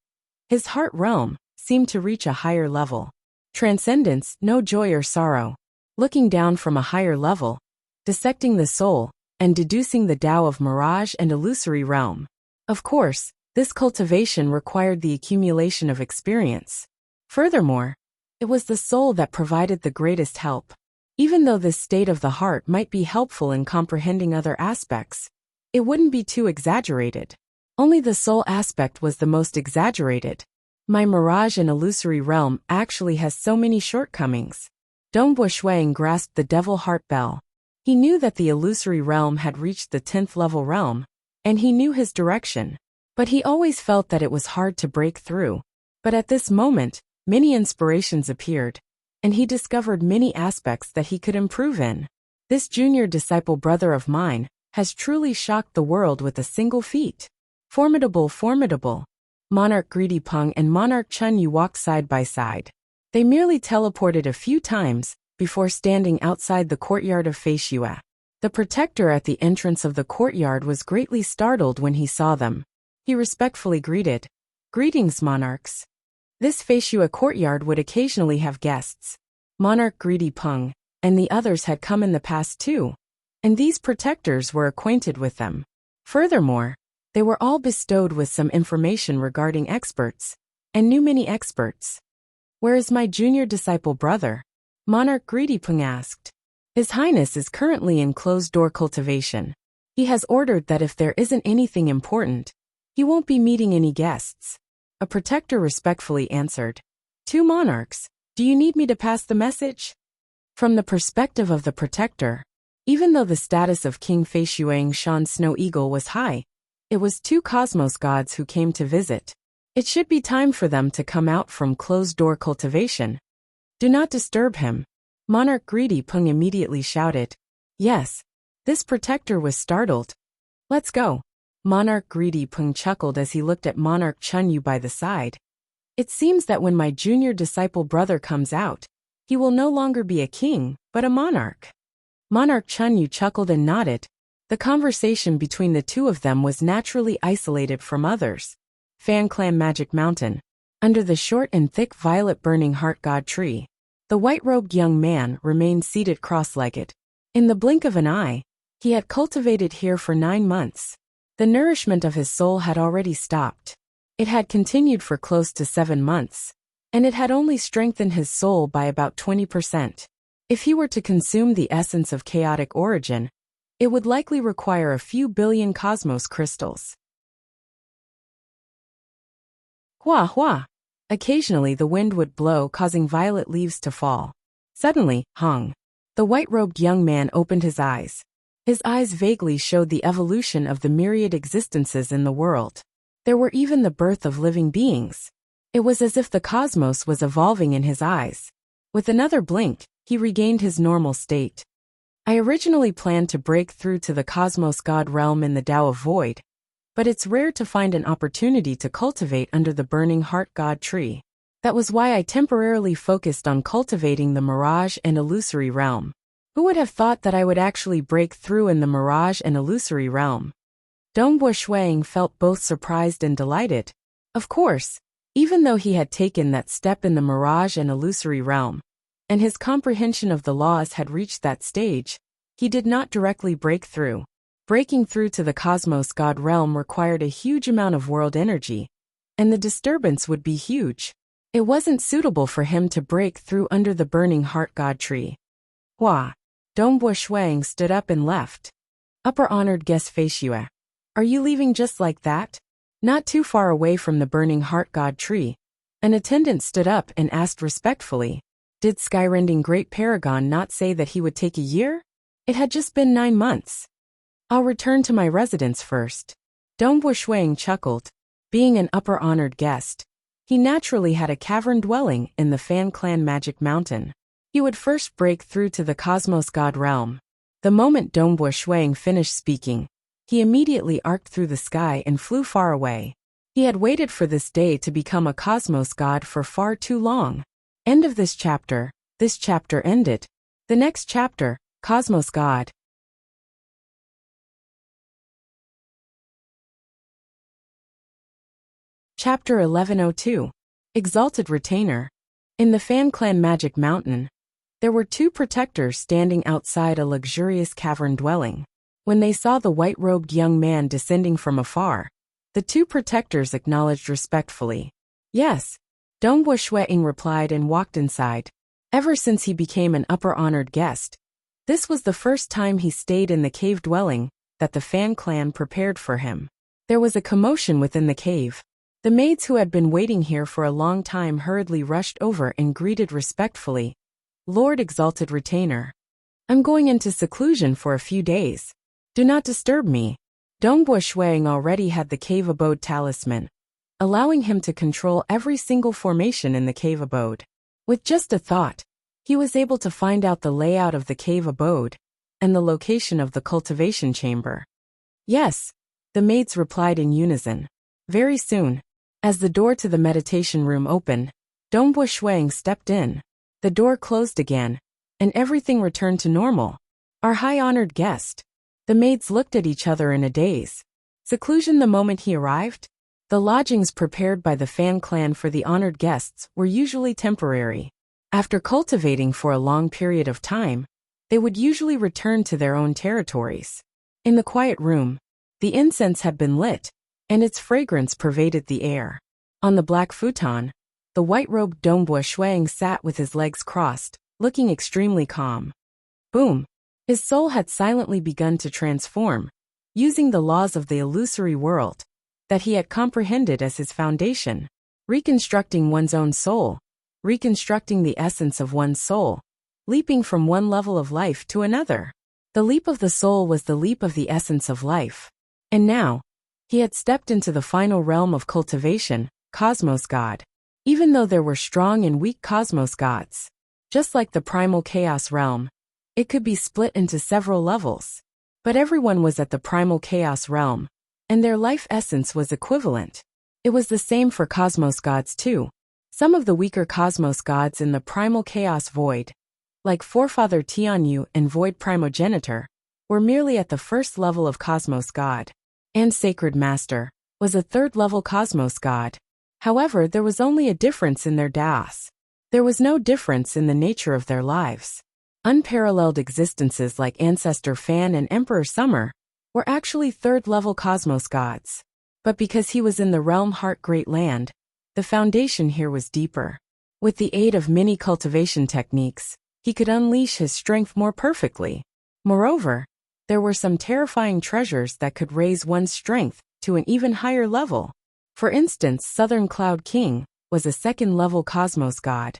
his heart realm seemed to reach a higher level. Transcendence, no joy or sorrow. Looking down from a higher level, dissecting the soul, and deducing the Tao of mirage and illusory realm. Of course, this cultivation required the accumulation of experience. Furthermore, it was the soul that provided the greatest help. Even though this state of the heart might be helpful in comprehending other aspects, it wouldn't be too exaggerated. Only the soul aspect was the most exaggerated. My mirage and illusory realm actually has so many shortcomings. Dongbua Shuang grasped the devil heart bell. He knew that the illusory realm had reached the 10th level realm, and he knew his direction. But he always felt that it was hard to break through. But at this moment, many inspirations appeared, and he discovered many aspects that he could improve in. This junior disciple brother of mine has truly shocked the world with a single feat. Formidable, formidable. Monarch Greedy Peng and Monarch Chun Yu walked side by side. They merely teleported a few times before standing outside the courtyard of Feishua. The protector at the entrance of the courtyard was greatly startled when he saw them. He respectfully greeted, Greetings, monarchs. This Feishua courtyard would occasionally have guests. Monarch Greedy Peng and the others had come in the past too, and these protectors were acquainted with them. Furthermore, they were all bestowed with some information regarding experts, and knew many experts. Where is my junior disciple brother? Monarch Greedy Peng asked. His Highness is currently in closed-door cultivation. He has ordered that if there isn't anything important, he won't be meeting any guests. A protector respectfully answered. Two monarchs, do you need me to pass the message? From the perspective of the protector, even though the status of King Feishuang Shan Snow Eagle was high, it was two cosmos gods who came to visit. It should be time for them to come out from closed-door cultivation. Do not disturb him. Monarch Greedy Peng immediately shouted. Yes. This protector was startled. Let's go. Monarch Greedy Peng chuckled as he looked at Monarch Chunyu by the side. It seems that when my junior disciple brother comes out, he will no longer be a king, but a monarch. Monarch Chunyu chuckled and nodded. The conversation between the two of them was naturally isolated from others. Fan Clan Magic Mountain. Under the short and thick violet burning heart god tree, the white-robed young man remained seated cross-legged. In the blink of an eye, he had cultivated here for 9 months. The nourishment of his soul had already stopped. It had continued for close to 7 months, and it had only strengthened his soul by about 20%. If he were to consume the essence of chaotic origin, it would likely require a few billion cosmos crystals. Hua hua! Occasionally the wind would blow, causing violet leaves to fall. Suddenly, Hong, the white-robed young man, opened his eyes. His eyes vaguely showed the evolution of the myriad existences in the world. There were even the birth of living beings. It was as if the cosmos was evolving in his eyes. With another blink, he regained his normal state. I originally planned to break through to the cosmos god realm in the Tao of Void, but it's rare to find an opportunity to cultivate under the burning heart god tree. That was why I temporarily focused on cultivating the mirage and illusory realm. Who would have thought that I would actually break through in the mirage and illusory realm? Dongbo Shuang felt both surprised and delighted. Of course, even though he had taken that step in the mirage and illusory realm, and his comprehension of the laws had reached that stage, he did not directly break through. Breaking through to the cosmos god realm required a huge amount of world energy, and the disturbance would be huge. It wasn't suitable for him to break through under the burning heart god tree. Hua! Dongbo Shuang stood up and left. Upper honored guest Feishua. Are you leaving just like that? Not too far away from the burning heart god tree, an attendant stood up and asked respectfully, did Skyrending Great Paragon not say that he would take a year? It had just been 9 months. I'll return to my residence first. Dongbo Shuang chuckled. Being an upper honored guest, he naturally had a cavern dwelling in the Fan Clan Magic Mountain. He would first break through to the cosmos god realm. The moment Dongbo Shuang finished speaking, he immediately arced through the sky and flew far away. He had waited for this day to become a cosmos god for far too long. End of this chapter. This chapter ended. The next chapter, Cosmos God. Chapter 1102. Exalted Retainer. In the Fan Clan Magic Mountain, there were 2 protectors standing outside a luxurious cavern dwelling. When they saw the white-robed young man descending from afar, the 2 protectors acknowledged respectfully. Yes, Dongbo Shuang replied and walked inside. Ever since he became an upper honored guest, this was the first time he stayed in the cave dwelling that the Fan Clan prepared for him. There was a commotion within the cave. The maids who had been waiting here for a long time hurriedly rushed over and greeted respectfully. Lord Exalted Retainer. I'm going into seclusion for a few days. Do not disturb me. Dongbo Shuang already had the cave abode talisman, allowing him to control every single formation in the cave abode. With just a thought, he was able to find out the layout of the cave abode and the location of the cultivation chamber. Yes, the maids replied in unison. Very soon, as the door to the meditation room opened, Dongbo Shuang stepped in. The door closed again, and everything returned to normal. Our high-honored guest. The maids looked at each other in a daze. Seclusion the moment he arrived? The lodgings prepared by the Fan clan for the honored guests were usually temporary. After cultivating for a long period of time, they would usually return to their own territories. In the quiet room, the incense had been lit, and its fragrance pervaded the air. On the black futon, the white-robed Dongbua Shuang sat with his legs crossed, looking extremely calm. Boom! His soul had silently begun to transform, using the laws of the illusory world that he had comprehended as his foundation. Reconstructing one's own soul, reconstructing the essence of one's soul, leaping from one level of life to another. The leap of the soul was the leap of the essence of life. And now, he had stepped into the final realm of cultivation, Cosmos God. Even though there were strong and weak Cosmos Gods, just like the primal chaos realm, it could be split into several levels. But everyone was at the primal chaos realm, and their life essence was equivalent. It was the same for Cosmos Gods too. Some of the weaker Cosmos Gods in the primal chaos void, like Forefather Tianyu and Void Primogenitor, were merely at the first level of Cosmos God. And Sacred Master was a third-level Cosmos God. However, there was only a difference in their daos. There was no difference in the nature of their lives. Unparalleled existences like Ancestor Fan and Emperor Summer were actually third-level Cosmos Gods. But because he was in the realm Heart Great Land, the foundation here was deeper. With the aid of many cultivation techniques, he could unleash his strength more perfectly. Moreover, there were some terrifying treasures that could raise one's strength to an even higher level. For instance, Southern Cloud King was a second-level Cosmos God.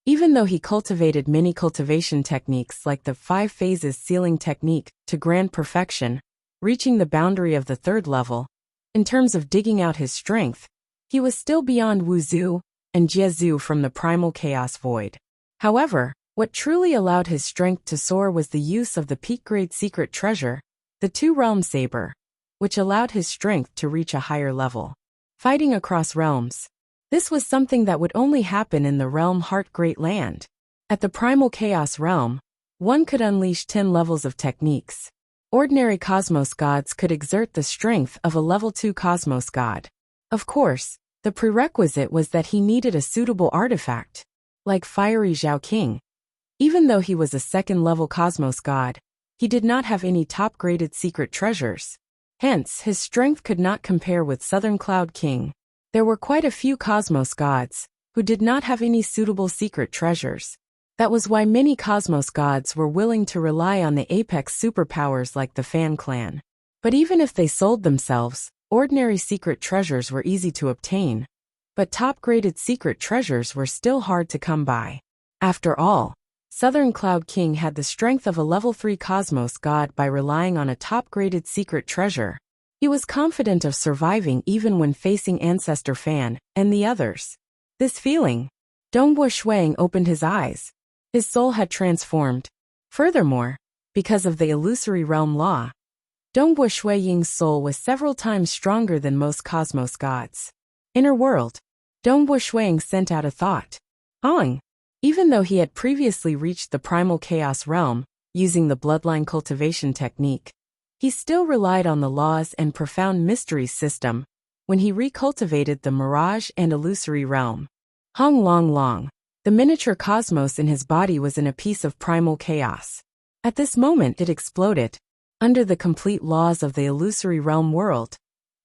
Even though he cultivated many cultivation techniques like the 5 phases sealing technique to grand perfection, reaching the boundary of the third level, in terms of digging out his strength, he was still beyond Wuzhu and Jiezu from the primal chaos void. However, what truly allowed his strength to soar was the use of the peak-grade secret treasure, the Two-Realm Saber, which allowed his strength to reach a higher level. Fighting across realms. This was something that would only happen in the realm Heart Great Land. At the Primal Chaos realm, one could unleash 10 levels of techniques. Ordinary Cosmos Gods could exert the strength of a level 2 Cosmos God. Of course, the prerequisite was that he needed a suitable artifact, like Fiery Zhao King. Even though he was a second-level Cosmos God, he did not have any top-graded secret treasures. Hence, his strength could not compare with Southern Cloud King. There were quite a few Cosmos Gods who did not have any suitable secret treasures. That was why many Cosmos Gods were willing to rely on the apex superpowers like the Fan clan. But even if they sold themselves, ordinary secret treasures were easy to obtain. But top-graded secret treasures were still hard to come by. After all, Southern Cloud King had the strength of a level 3 Cosmos God by relying on a top-graded secret treasure. He was confident of surviving even when facing Ancestor Fan and the others. This feeling, Dongbua Shuang opened his eyes. His soul had transformed. Furthermore, because of the illusory realm law, Dongbua Shuang's soul was several times stronger than most Cosmos Gods. Inner world, Dongbua Shuang sent out a thought. Hong. Even though he had previously reached the Primal Chaos realm, using the bloodline cultivation technique, he still relied on the laws and profound mysteries system when he recultivated the Mirage and Illusory realm. Hong Long Long, the miniature cosmos in his body was in a piece of primal chaos. At this moment it exploded. Under the complete laws of the Illusory realm world,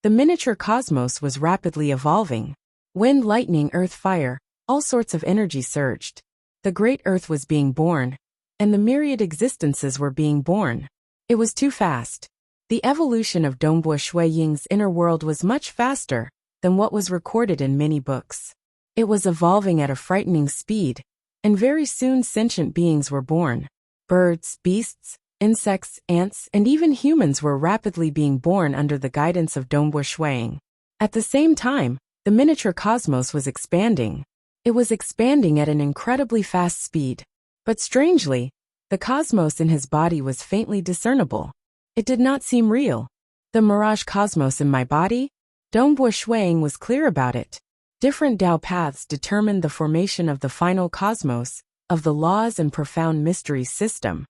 the miniature cosmos was rapidly evolving. Wind, lightning, earth, fire, all sorts of energy surged. The great earth was being born, and the myriad existences were being born. It was too fast. The evolution of Dongbua Shuiying's inner world was much faster than what was recorded in many books. It was evolving at a frightening speed, and very soon sentient beings were born. Birds, beasts, insects, ants, and even humans were rapidly being born under the guidance of Dongbua Shuiying. At the same time, the miniature cosmos was expanding. It was expanding at an incredibly fast speed. But strangely, the cosmos in his body was faintly discernible. It did not seem real. The mirage cosmos in my body? Dongbua Shuiying was clear about it. Different Dao paths determined the formation of the final cosmos, of the laws and profound mysteries system.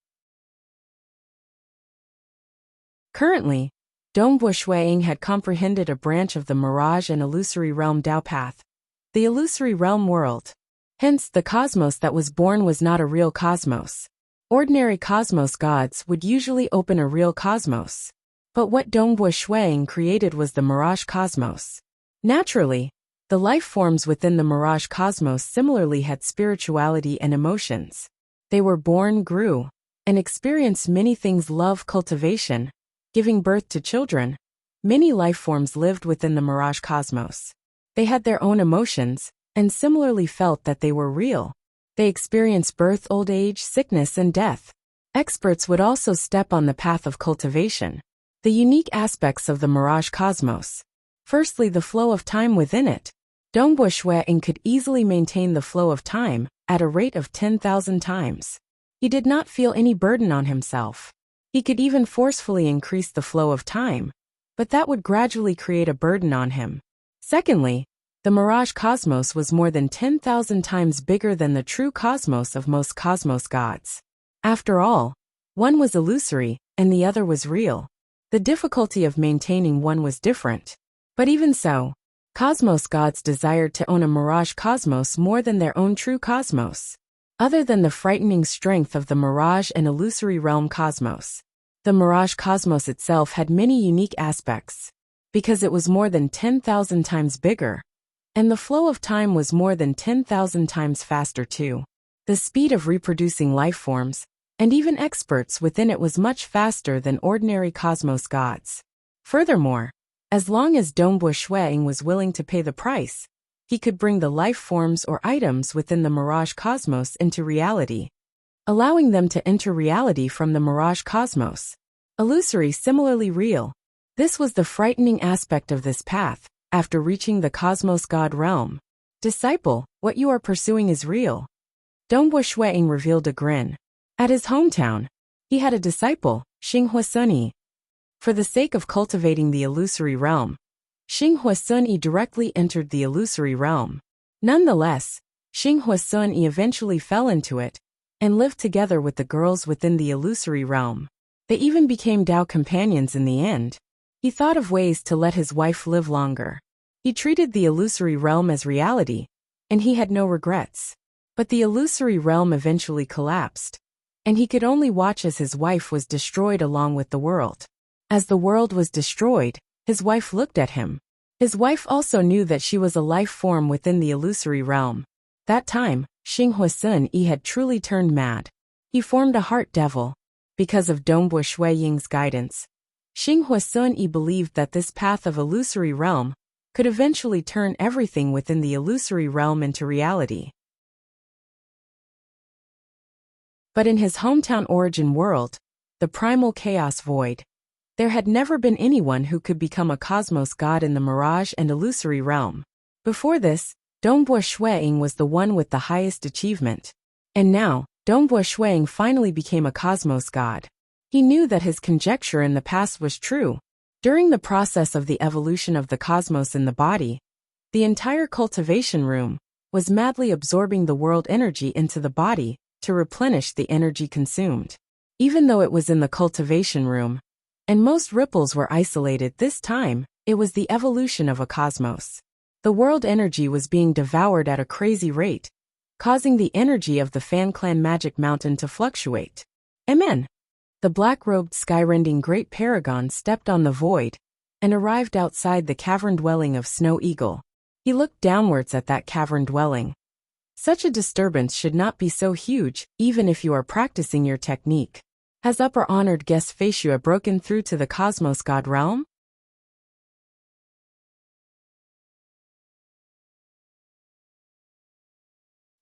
Currently, Dongbu Shuiying had comprehended a branch of the mirage and illusory realm Dao path, the illusory realm world. Hence, the cosmos that was born was not a real cosmos. Ordinary cosmos gods would usually open a real cosmos. But what Dongbu Shuiying created was the mirage cosmos. Naturally, the life forms within the mirage cosmos similarly had spirituality and emotions. They were born, grew, and experienced many things: love, cultivation, giving birth to children. Many life forms lived within the mirage cosmos. They had their own emotions, and similarly felt that they were real. They experienced birth, old age, sickness, and death. Experts would also step on the path of cultivation. The unique aspects of the mirage cosmos. Firstly, the flow of time within it. Dongbu Shuiying could easily maintain the flow of time at a rate of 10,000 times. He did not feel any burden on himself. He could even forcefully increase the flow of time, but that would gradually create a burden on him. Secondly, the mirage cosmos was more than 10,000 times bigger than the true cosmos of most cosmos gods. After all, one was illusory, and the other was real. The difficulty of maintaining one was different. But even so, cosmos gods desired to own a mirage cosmos more than their own true cosmos. Other than the frightening strength of the mirage and illusory realm cosmos, the mirage cosmos itself had many unique aspects. Because it was more than 10,000 times bigger, and the flow of time was more than 10,000 times faster too. The speed of reproducing life forms, and even experts within it, was much faster than ordinary cosmos gods. Furthermore, as long as Dongbu Shuiying was willing to pay the price, he could bring the life forms or items within the mirage cosmos into reality, allowing them to enter reality from the mirage cosmos. Illusory, similarly real. This was the frightening aspect of this path. After reaching the cosmos god realm, disciple, what you are pursuing is real. Dongbu Shuiying revealed a grin. At his hometown, he had a disciple, Xinghua Sunyi. For the sake of cultivating the illusory realm, Xinghua Sunyi directly entered the illusory realm. Nonetheless, Xinghua Sunyi eventually fell into it, and lived together with the girls within the illusory realm. They even became Dao companions in the end. He thought of ways to let his wife live longer. He treated the illusory realm as reality, and he had no regrets. But the illusory realm eventually collapsed, and he could only watch as his wife was destroyed along with the world. As the world was destroyed, his wife looked at him. His wife also knew that she was a life form within the illusory realm. That time, Xinghua Sunyi had truly turned mad. He formed a heart devil. Because of Dongbu Shuiying's guidance, Xinghua Sunyi believed that this path of illusory realm could eventually turn everything within the illusory realm into reality. But in his hometown origin world, the primal chaos void, there had never been anyone who could become a cosmos god in the mirage and illusory realm. Before this, Dongbu Shuiying was the one with the highest achievement. And now, Dongbu Shuiying finally became a cosmos god. He knew that his conjecture in the past was true. During the process of the evolution of the cosmos in the body, the entire cultivation room was madly absorbing the world energy into the body to replenish the energy consumed. Even though it was in the cultivation room, and most ripples were isolated, this time, it was the evolution of a cosmos. The world energy was being devoured at a crazy rate, causing the energy of the Fan Clan Magic Mountain to fluctuate. Amen. The black-robed sky-rending great paragon stepped on the void and arrived outside the cavern dwelling of Snow Eagle. He looked downwards at that cavern dwelling. Such a disturbance should not be so huge, even if you are practicing your technique. Has upper honored guest Feishua broken through to the cosmos god realm?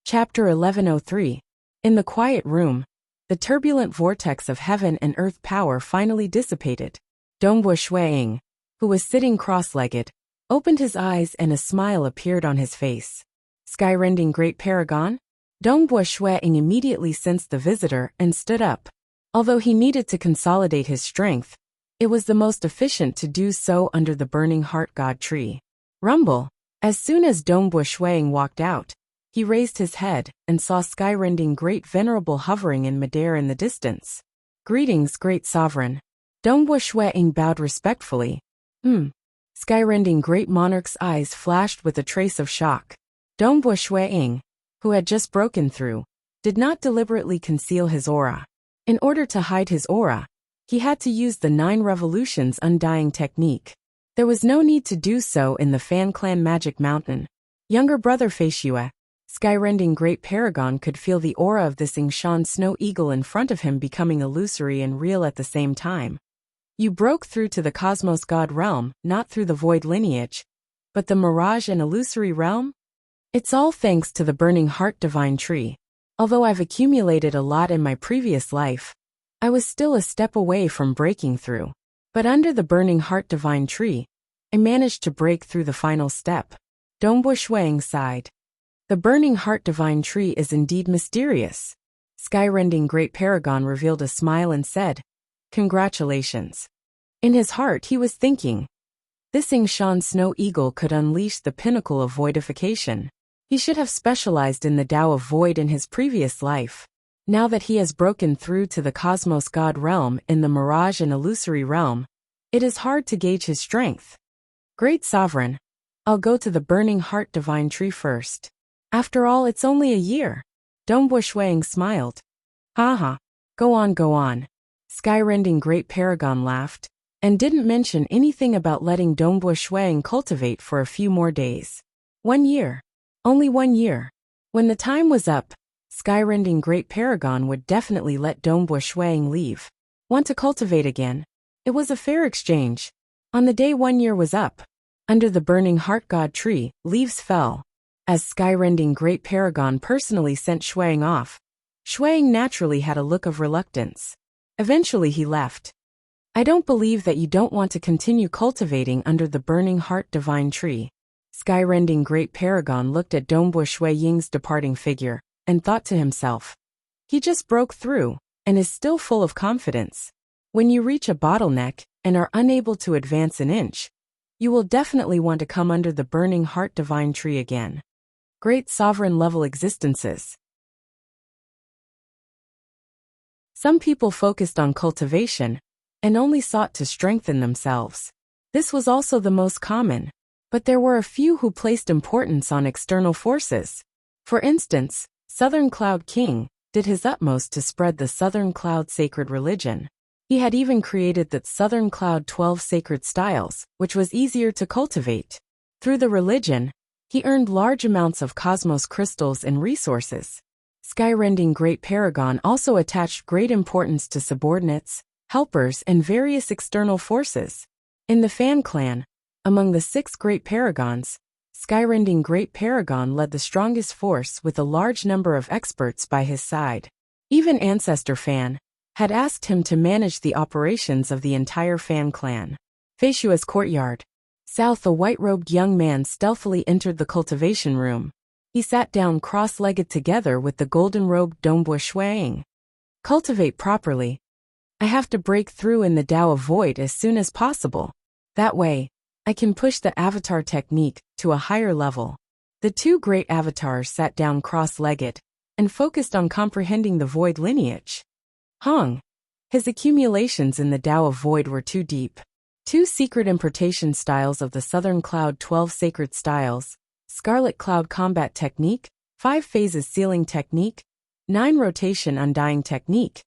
Chapter 1103. In the quiet room, the turbulent vortex of heaven and earth power finally dissipated. Dongbu Shuiying, who was sitting cross-legged, opened his eyes and a smile appeared on his face. Sky-rending great paragon? Dongbu Shuiying immediately sensed the visitor and stood up. Although he needed to consolidate his strength, it was the most efficient to do so under the burning heart god tree. Rumble. As soon as Dongbu Shuiying walked out, he raised his head and saw sky-rending great venerable hovering in midair in the distance. Greetings, great sovereign. Dongbo Shueying bowed respectfully. Skyrending Great Monarch's eyes flashed with a trace of shock. Dongbo Shueying, who had just broken through, did not deliberately conceal his aura. In order to hide his aura, he had to use the 9 Revolutions Undying technique. There was no need to do so in the Fan Clan Magic Mountain. Younger brother Feishue, Skyrending Great Paragon, could feel the aura of this Yingshan Snow Eagle in front of him becoming illusory and real at the same time. You broke through to the Cosmos God realm, not through the Void lineage, but the Mirage and Illusory realm? It's all thanks to the Burning Heart Divine Tree. Although I've accumulated a lot in my previous life, I was still a step away from breaking through. But under the Burning Heart Divine Tree, I managed to break through the final step. Dongbo Shueying sighed. The Burning Heart Divine Tree is indeed mysterious. Skyrending Great Paragon revealed a smile and said, "Congratulations." In his heart he was thinking, this Yingshan Snow Eagle could unleash the pinnacle of voidification. He should have specialized in the Tao of Void in his previous life. Now that he has broken through to the Cosmos God realm in the Mirage and Illusory realm, it is hard to gauge his strength. Great Sovereign, I'll go to the Burning Heart Divine Tree first. After all, it's only a year. Dongbo Shueying smiled. Haha, go on, go on. Skyrending Great Paragon laughed, and didn't mention anything about letting Dongbo Shueying cultivate for a few more days. 1 year. Only 1 year. When the time was up, Skyrending Great Paragon would definitely let Dongbo Shueying leave. Want to cultivate again? It was a fair exchange. On the day 1 year was up, under the Burning Heart God tree, leaves fell. As Skyrending Great Paragon personally sent Shueying off, Shueying naturally had a look of reluctance. Eventually he left. I don't believe that you don't want to continue cultivating under the Burning Heart Divine Tree. Skyrending Great Paragon looked at Dongbo Shueying's departing figure, and thought to himself. He just broke through, and is still full of confidence. When you reach a bottleneck, and are unable to advance an inch, you will definitely want to come under the Burning Heart Divine Tree again. Great Sovereign level existences. Some people focused on cultivation, and only sought to strengthen themselves. This was also the most common, but there were a few who placed importance on external forces. For instance, Southern Cloud King did his utmost to spread the Southern Cloud sacred religion. He had even created the Southern Cloud 12 sacred styles, which was easier to cultivate. Through the religion, he earned large amounts of cosmos crystals and resources. Skyrending Great Paragon also attached great importance to subordinates, helpers, and various external forces. In the Fan Clan, among the 6 Great Paragons, Skyrending Great Paragon led the strongest force with a large number of experts by his side. Even Ancestor Fan had asked him to manage the operations of the entire Fan Clan. Feishua's courtyard. South, a white-robed young man stealthily entered the cultivation room. He sat down cross-legged together with the golden-robed Dongbo Shueying. Cultivate properly. I have to break through in the Tao of Void as soon as possible. That way, I can push the avatar technique to a higher level. The 2 great avatars sat down cross-legged and focused on comprehending the Void lineage. Hong. His accumulations in the Tao of Void were too deep. 2 secret importation styles of the Southern Cloud 12 sacred styles, Scarlet Cloud combat technique, 5 phases sealing technique, 9 rotation undying technique.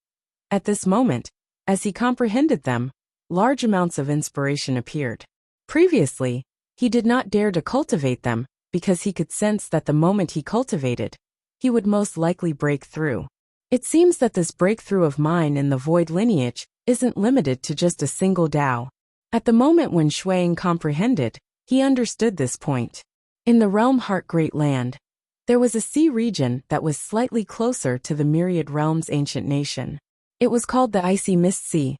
At this moment, as he comprehended them, large amounts of inspiration appeared. Previously, he did not dare to cultivate them, because he could sense that the moment he cultivated, he would most likely break through. It seems that this breakthrough of mine in the Void lineage isn't limited to just a single Tao. At the moment when Shueying comprehended, he understood this point. In the Realm Heart Great Land, there was a sea region that was slightly closer to the Myriad Realms ancient nation. It was called the Icy Mist Sea.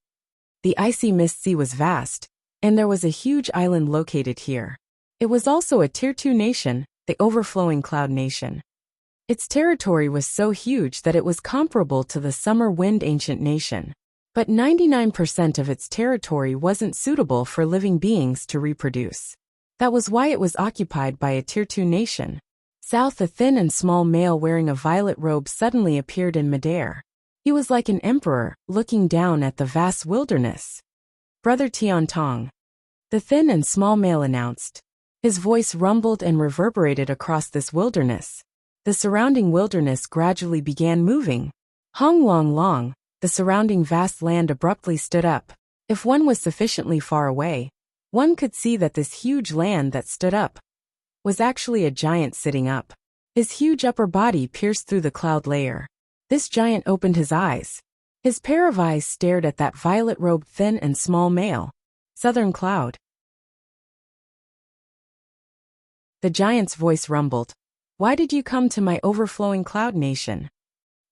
The Icy Mist Sea was vast, and there was a huge island located here. It was also a Tier 2 nation, the Overflowing Cloud Nation. Its territory was so huge that it was comparable to the Summer Wind ancient nation. But 99% of its territory wasn't suitable for living beings to reproduce. That was why it was occupied by a Tier 2 nation. South, a thin and small male wearing a violet robe suddenly appeared in midair. He was like an emperor, looking down at the vast wilderness. Brother Tian Tong. The thin and small male announced. His voice rumbled and reverberated across this wilderness. The surrounding wilderness gradually began moving. Hong Long Long, the surrounding vast land abruptly stood up. If one was sufficiently far away, one could see that this huge land that stood up was actually a giant sitting up. His huge upper body pierced through the cloud layer. This giant opened his eyes. His pair of eyes stared at that violet-robed thin and small male. Southern Cloud. The giant's voice rumbled. Why did you come to my overflowing cloud nation?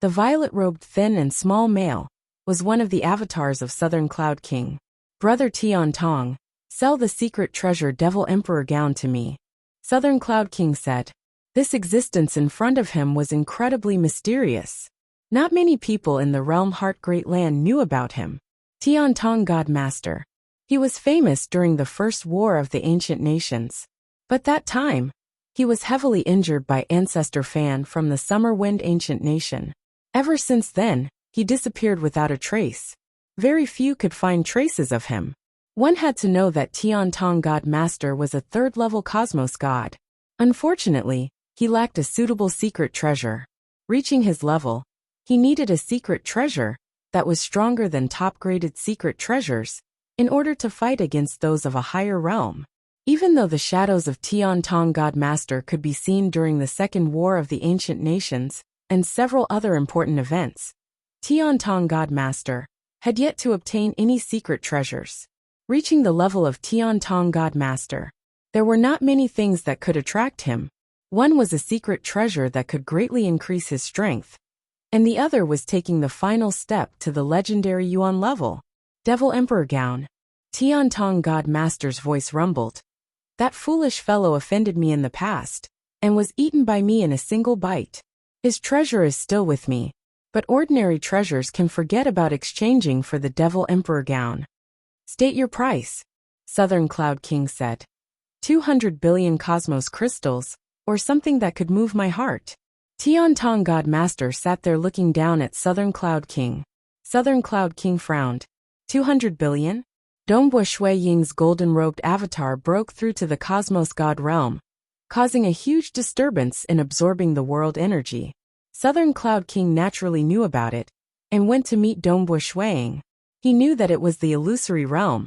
The violet-robed thin and small male was one of the avatars of Southern Cloud King. Brother Tian Tong, sell the secret treasure Devil Emperor gown to me. Southern Cloud King said. This existence in front of him was incredibly mysterious. Not many people in the realm Heart Great Land knew about him. Tian Tong God Master. He was famous during the First War of the Ancient Nations. But that time, he was heavily injured by Ancestor Fan from the Summer Wind Ancient Nation. Ever since then, he disappeared without a trace. Very few could find traces of him. One had to know that Tian Tong God Master was a third-level cosmos god. Unfortunately, he lacked a suitable secret treasure. Reaching his level, he needed a secret treasure that was stronger than top-graded secret treasures in order to fight against those of a higher realm. Even though the shadows of Tian Tong God Master could be seen during the Second War of the Ancient Nations and several other important events, Tian Tong God Master had yet to obtain any secret treasures. Reaching the level of Tian Tong God Master, there were not many things that could attract him. One was a secret treasure that could greatly increase his strength, and the other was taking the final step to the legendary Yuan level. Devil Emperor gown. Tian Tong God Master's voice rumbled. That foolish fellow offended me in the past, and was eaten by me in a single bite. His treasure is still with me, but ordinary treasures can forget about exchanging for the Devil Emperor gown. State your price, Southern Cloud King said. 200 billion cosmos crystals, or something that could move my heart. Tian Tong God Master sat there looking down at Southern Cloud King. Southern Cloud King frowned. 200 billion? Dongbua Shui Ying's golden-robed avatar broke through to the cosmos god realm, causing a huge disturbance in absorbing the world energy. Southern Cloud King naturally knew about it, and went to meet Dongbua Shuiying. He knew that it was the illusory realm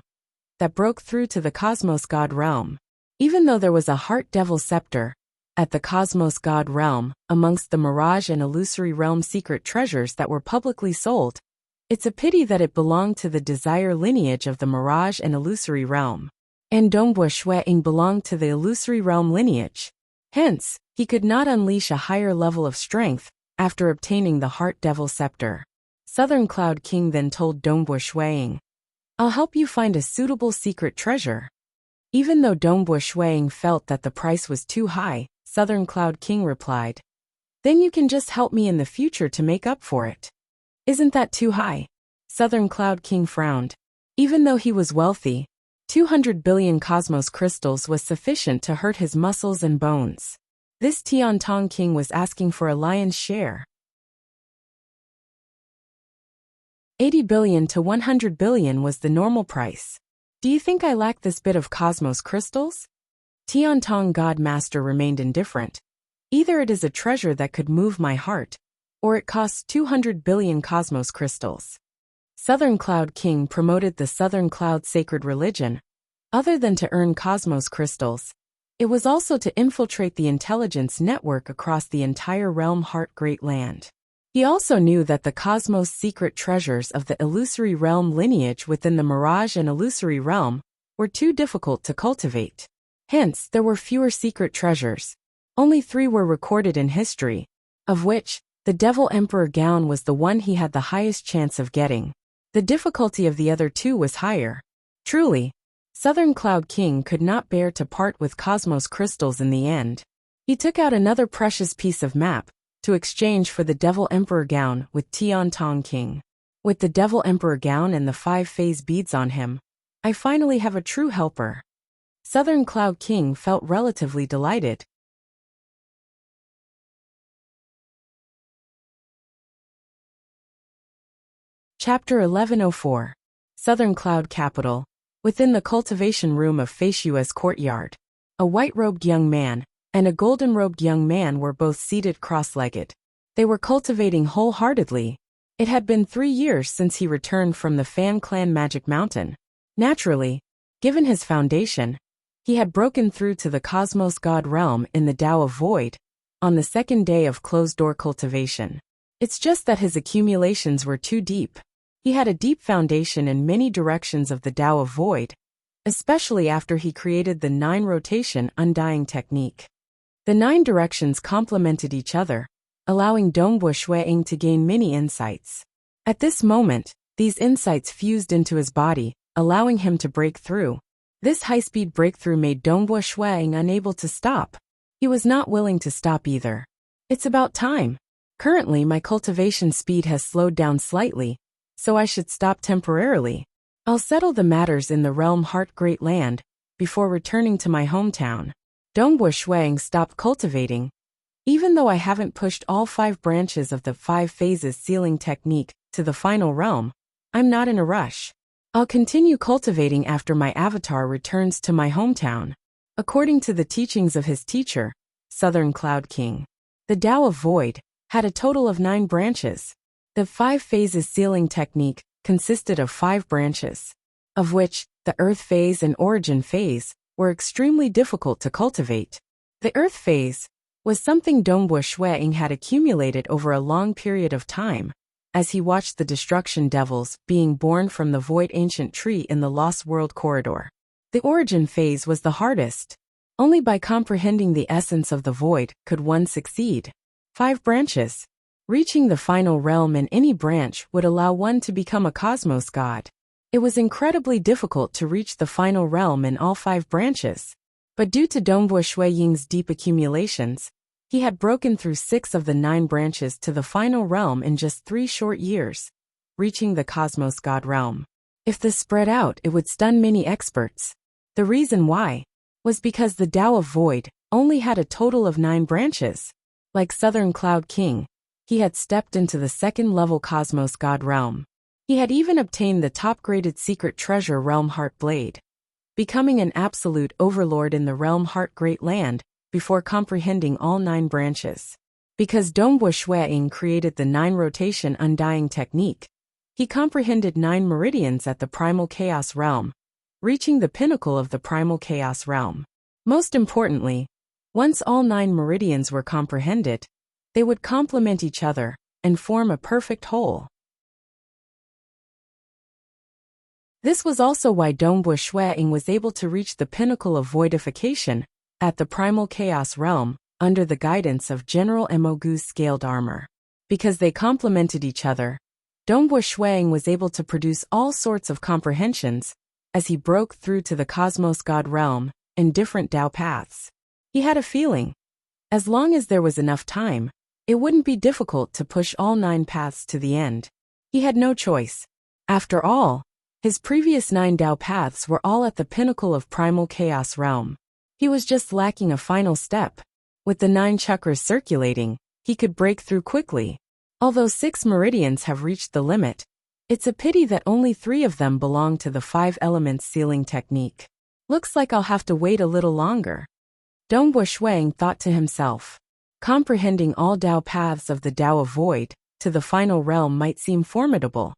that broke through to the cosmos god realm. Even though there was a heart devil scepter at the cosmos god realm amongst the mirage and illusory realm secret treasures that were publicly sold, it's a pity that it belonged to the desire lineage of the mirage and illusory realm. And Dongbua Shuiying belonged to the illusory realm lineage. Hence, he could not unleash a higher level of strength after obtaining the heart devil scepter. Southern Cloud King then told Dongbua Shuiying, I'll help you find a suitable secret treasure. Even though Dongbua Shuiying felt that the price was too high, Southern Cloud King replied, Then you can just help me in the future to make up for it. Isn't that too high? Southern Cloud King frowned. Even though he was wealthy, 200 billion cosmos crystals was sufficient to hurt his muscles and bones. This Tian Tong King was asking for a lion's share. 80 billion to 100 billion was the normal price. Do you think I lack this bit of cosmos crystals? Tian Tong God Master remained indifferent. Either it is a treasure that could move my heart, or it costs 200 billion cosmos crystals. Southern Cloud King promoted the Southern Cloud sacred religion. Other than to earn cosmos crystals, it was also to infiltrate the intelligence network across the entire realm Heart Great Land. He also knew that the cosmos secret treasures of the illusory realm lineage within the mirage and illusory realm were too difficult to cultivate. Hence, there were fewer secret treasures. Only 3 were recorded in history, of which the Devil Emperor gown was the one he had the highest chance of getting. The difficulty of the other 2 was higher. Truly, Southern Cloud King could not bear to part with cosmos crystals in the end. He took out another precious piece of map to exchange for the Devil Emperor gown with Tian Tong King. With the Devil Emperor gown and the 5 phase beads on him, I finally have a true helper. Southern Cloud King felt relatively delighted. Chapter 1104. Southern Cloud Capital. Within the cultivation room of Feishua's courtyard, a white-robed young man and a golden-robed young man were both seated cross-legged. They were cultivating wholeheartedly. It had been 3 years since he returned from the Fan Clan Magic Mountain. Naturally, given his foundation, he had broken through to the Cosmos God realm in the Tao of Void on the second day of closed-door cultivation. It's just that his accumulations were too deep. He had a deep foundation in many directions of the Tao of Void, especially after he created the 9-rotation undying technique. The 9 directions complemented each other, allowing Dongbo Shuiying to gain many insights. At this moment, these insights fused into his body, allowing him to break through. This high-speed breakthrough made Dongbo Shuiying unable to stop. He was not willing to stop either. It's about time. Currently, my cultivation speed has slowed down slightly, so I should stop temporarily. I'll settle the matters in the realm Heart Great Land before returning to my hometown. Dongbo Shuiying stopped cultivating. Even though I haven't pushed all 5 branches of the 5 phases sealing technique to the final realm, I'm not in a rush. I'll continue cultivating after my avatar returns to my hometown. According to the teachings of his teacher, Southern Cloud King, the Tao of Void had a total of 9 branches. The 5 phases sealing technique consisted of 5 branches, of which the Earth phase and Origin phase were extremely difficult to cultivate. The Earth phase was something Dongbo Shuiying had accumulated over a long period of time, as he watched the destruction devils being born from the Void Ancient Tree in the Lost World Corridor. The Origin phase was the hardest. Only by comprehending the essence of the Void could one succeed. 5 branches. Reaching the final realm in any branch would allow one to become a cosmos god. It was incredibly difficult to reach the final realm in all 5 branches. But due to Dongbo Shuiying's deep accumulations, he had broken through 6 of the 9 branches to the final realm in just 3 short years, reaching the cosmos god realm. If this spread out, it would stun many experts. The reason why was because the Tao of Void only had a total of 9 branches. Like Southern Cloud King, he had stepped into the 2nd-level Cosmos God realm. He had even obtained the top-graded secret treasure realm Heart Blade, becoming an absolute overlord in the realm Heart Great Land before comprehending all 9 branches. Because Dongbo Shuiying created the 9-rotation undying technique, he comprehended 9 meridians at the Primal Chaos realm, reaching the pinnacle of the Primal Chaos realm. Most importantly, once all 9 meridians were comprehended, they would complement each other and form a perfect whole. This was also why Dongbo Shuiying was able to reach the pinnacle of voidification at the Primal Chaos realm under the guidance of General Emogu's scaled armor. Because they complemented each other, Dongbo Shuiying was able to produce all sorts of comprehensions as he broke through to the Cosmos God realm in different Tao paths. He had a feeling, as long as there was enough time, it wouldn't be difficult to push all 9 paths to the end. He had no choice. After all, his previous 9 Tao paths were all at the pinnacle of Primal Chaos realm. He was just lacking a final step. With the 9 chakras circulating, he could break through quickly. Although 6 meridians have reached the limit, it's a pity that only 3 of them belong to the 5 elements sealing technique. Looks like I'll have to wait a little longer. Dongbo Shuiying thought to himself. Comprehending all Tao paths of the Tao of Void to the final realm might seem formidable,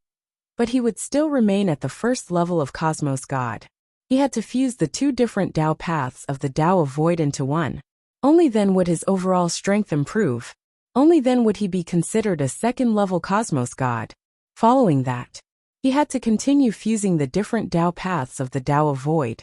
but he would still remain at the 1st level of Cosmos God. He had to fuse the 2 different Tao paths of the Tao of Void into one. Only then would his overall strength improve. Only then would he be considered a 2nd-level Cosmos God. Following that, he had to continue fusing the different Tao paths of the Tao of Void.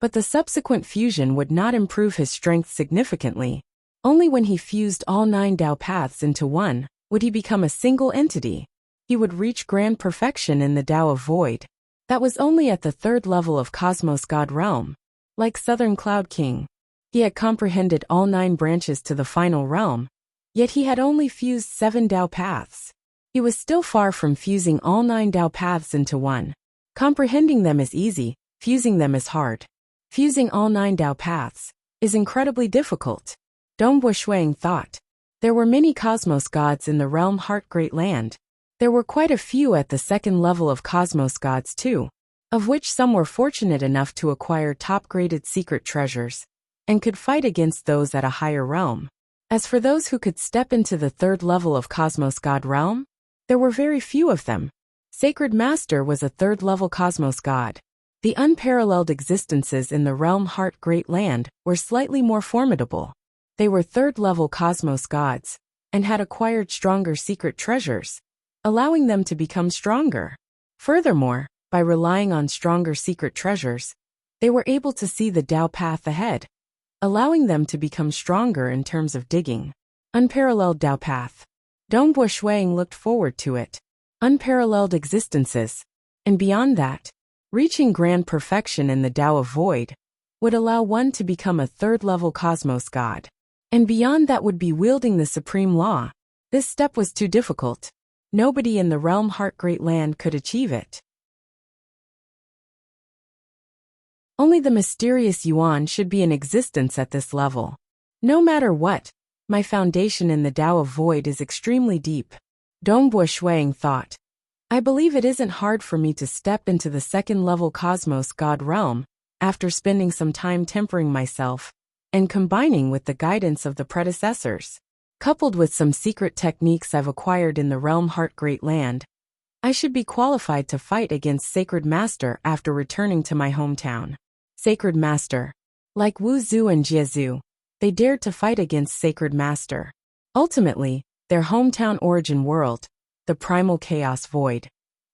But the subsequent fusion would not improve his strength significantly. Only when he fused all 9 Tao paths into one would he become a single entity. He would reach grand perfection in the Tao of Void. That was only at the 3rd level of Cosmos God realm. Like Southern Cloud King, he had comprehended all 9 branches to the final realm, yet he had only fused 7 Tao paths. He was still far from fusing all 9 Tao paths into one. Comprehending them is easy, fusing them is hard. Fusing all 9 Tao paths is incredibly difficult. Dongbo Shuiying thought. There were many Cosmos gods in the realm Heart Great Land. There were quite a few at the 2nd level of Cosmos gods too. of which some were fortunate enough to acquire top-graded secret treasures, and could fight against those at a higher realm. As for those who could step into the third level of Cosmos God realm, there were very few of them. Sacred Master was a third-level Cosmos God. The unparalleled existences in the realm Heart Great Land were slightly more formidable. They were third-level Cosmos Gods, and had acquired stronger secret treasures, allowing them to become stronger. Furthermore, by relying on stronger secret treasures, they were able to see the Tao path ahead, allowing them to become stronger in terms of digging. Unparalleled Tao path. Dongbo Shuang looked forward to it. Unparalleled existences, and beyond that, reaching grand perfection in the Tao of Void would allow one to become a third-level Cosmos God. And beyond that would be wielding the Supreme Law. This step was too difficult. Nobody in the realm Heart Great Land could achieve it. Only the mysterious Yuan should be in existence at this level. No matter what, my foundation in the Tao of Void is extremely deep. Dongbo Shuang thought. I believe it isn't hard for me to step into the second-level Cosmos God realm, after spending some time tempering myself, and combining with the guidance of the predecessors. Coupled with some secret techniques I've acquired in the realm Heart Great Land, I should be qualified to fight against Sacred Master after returning to my hometown. Sacred Master. Like Wu Zhu and Jie Zhu, they dared to fight against Sacred Master. Ultimately, their hometown origin world, the primal chaos void,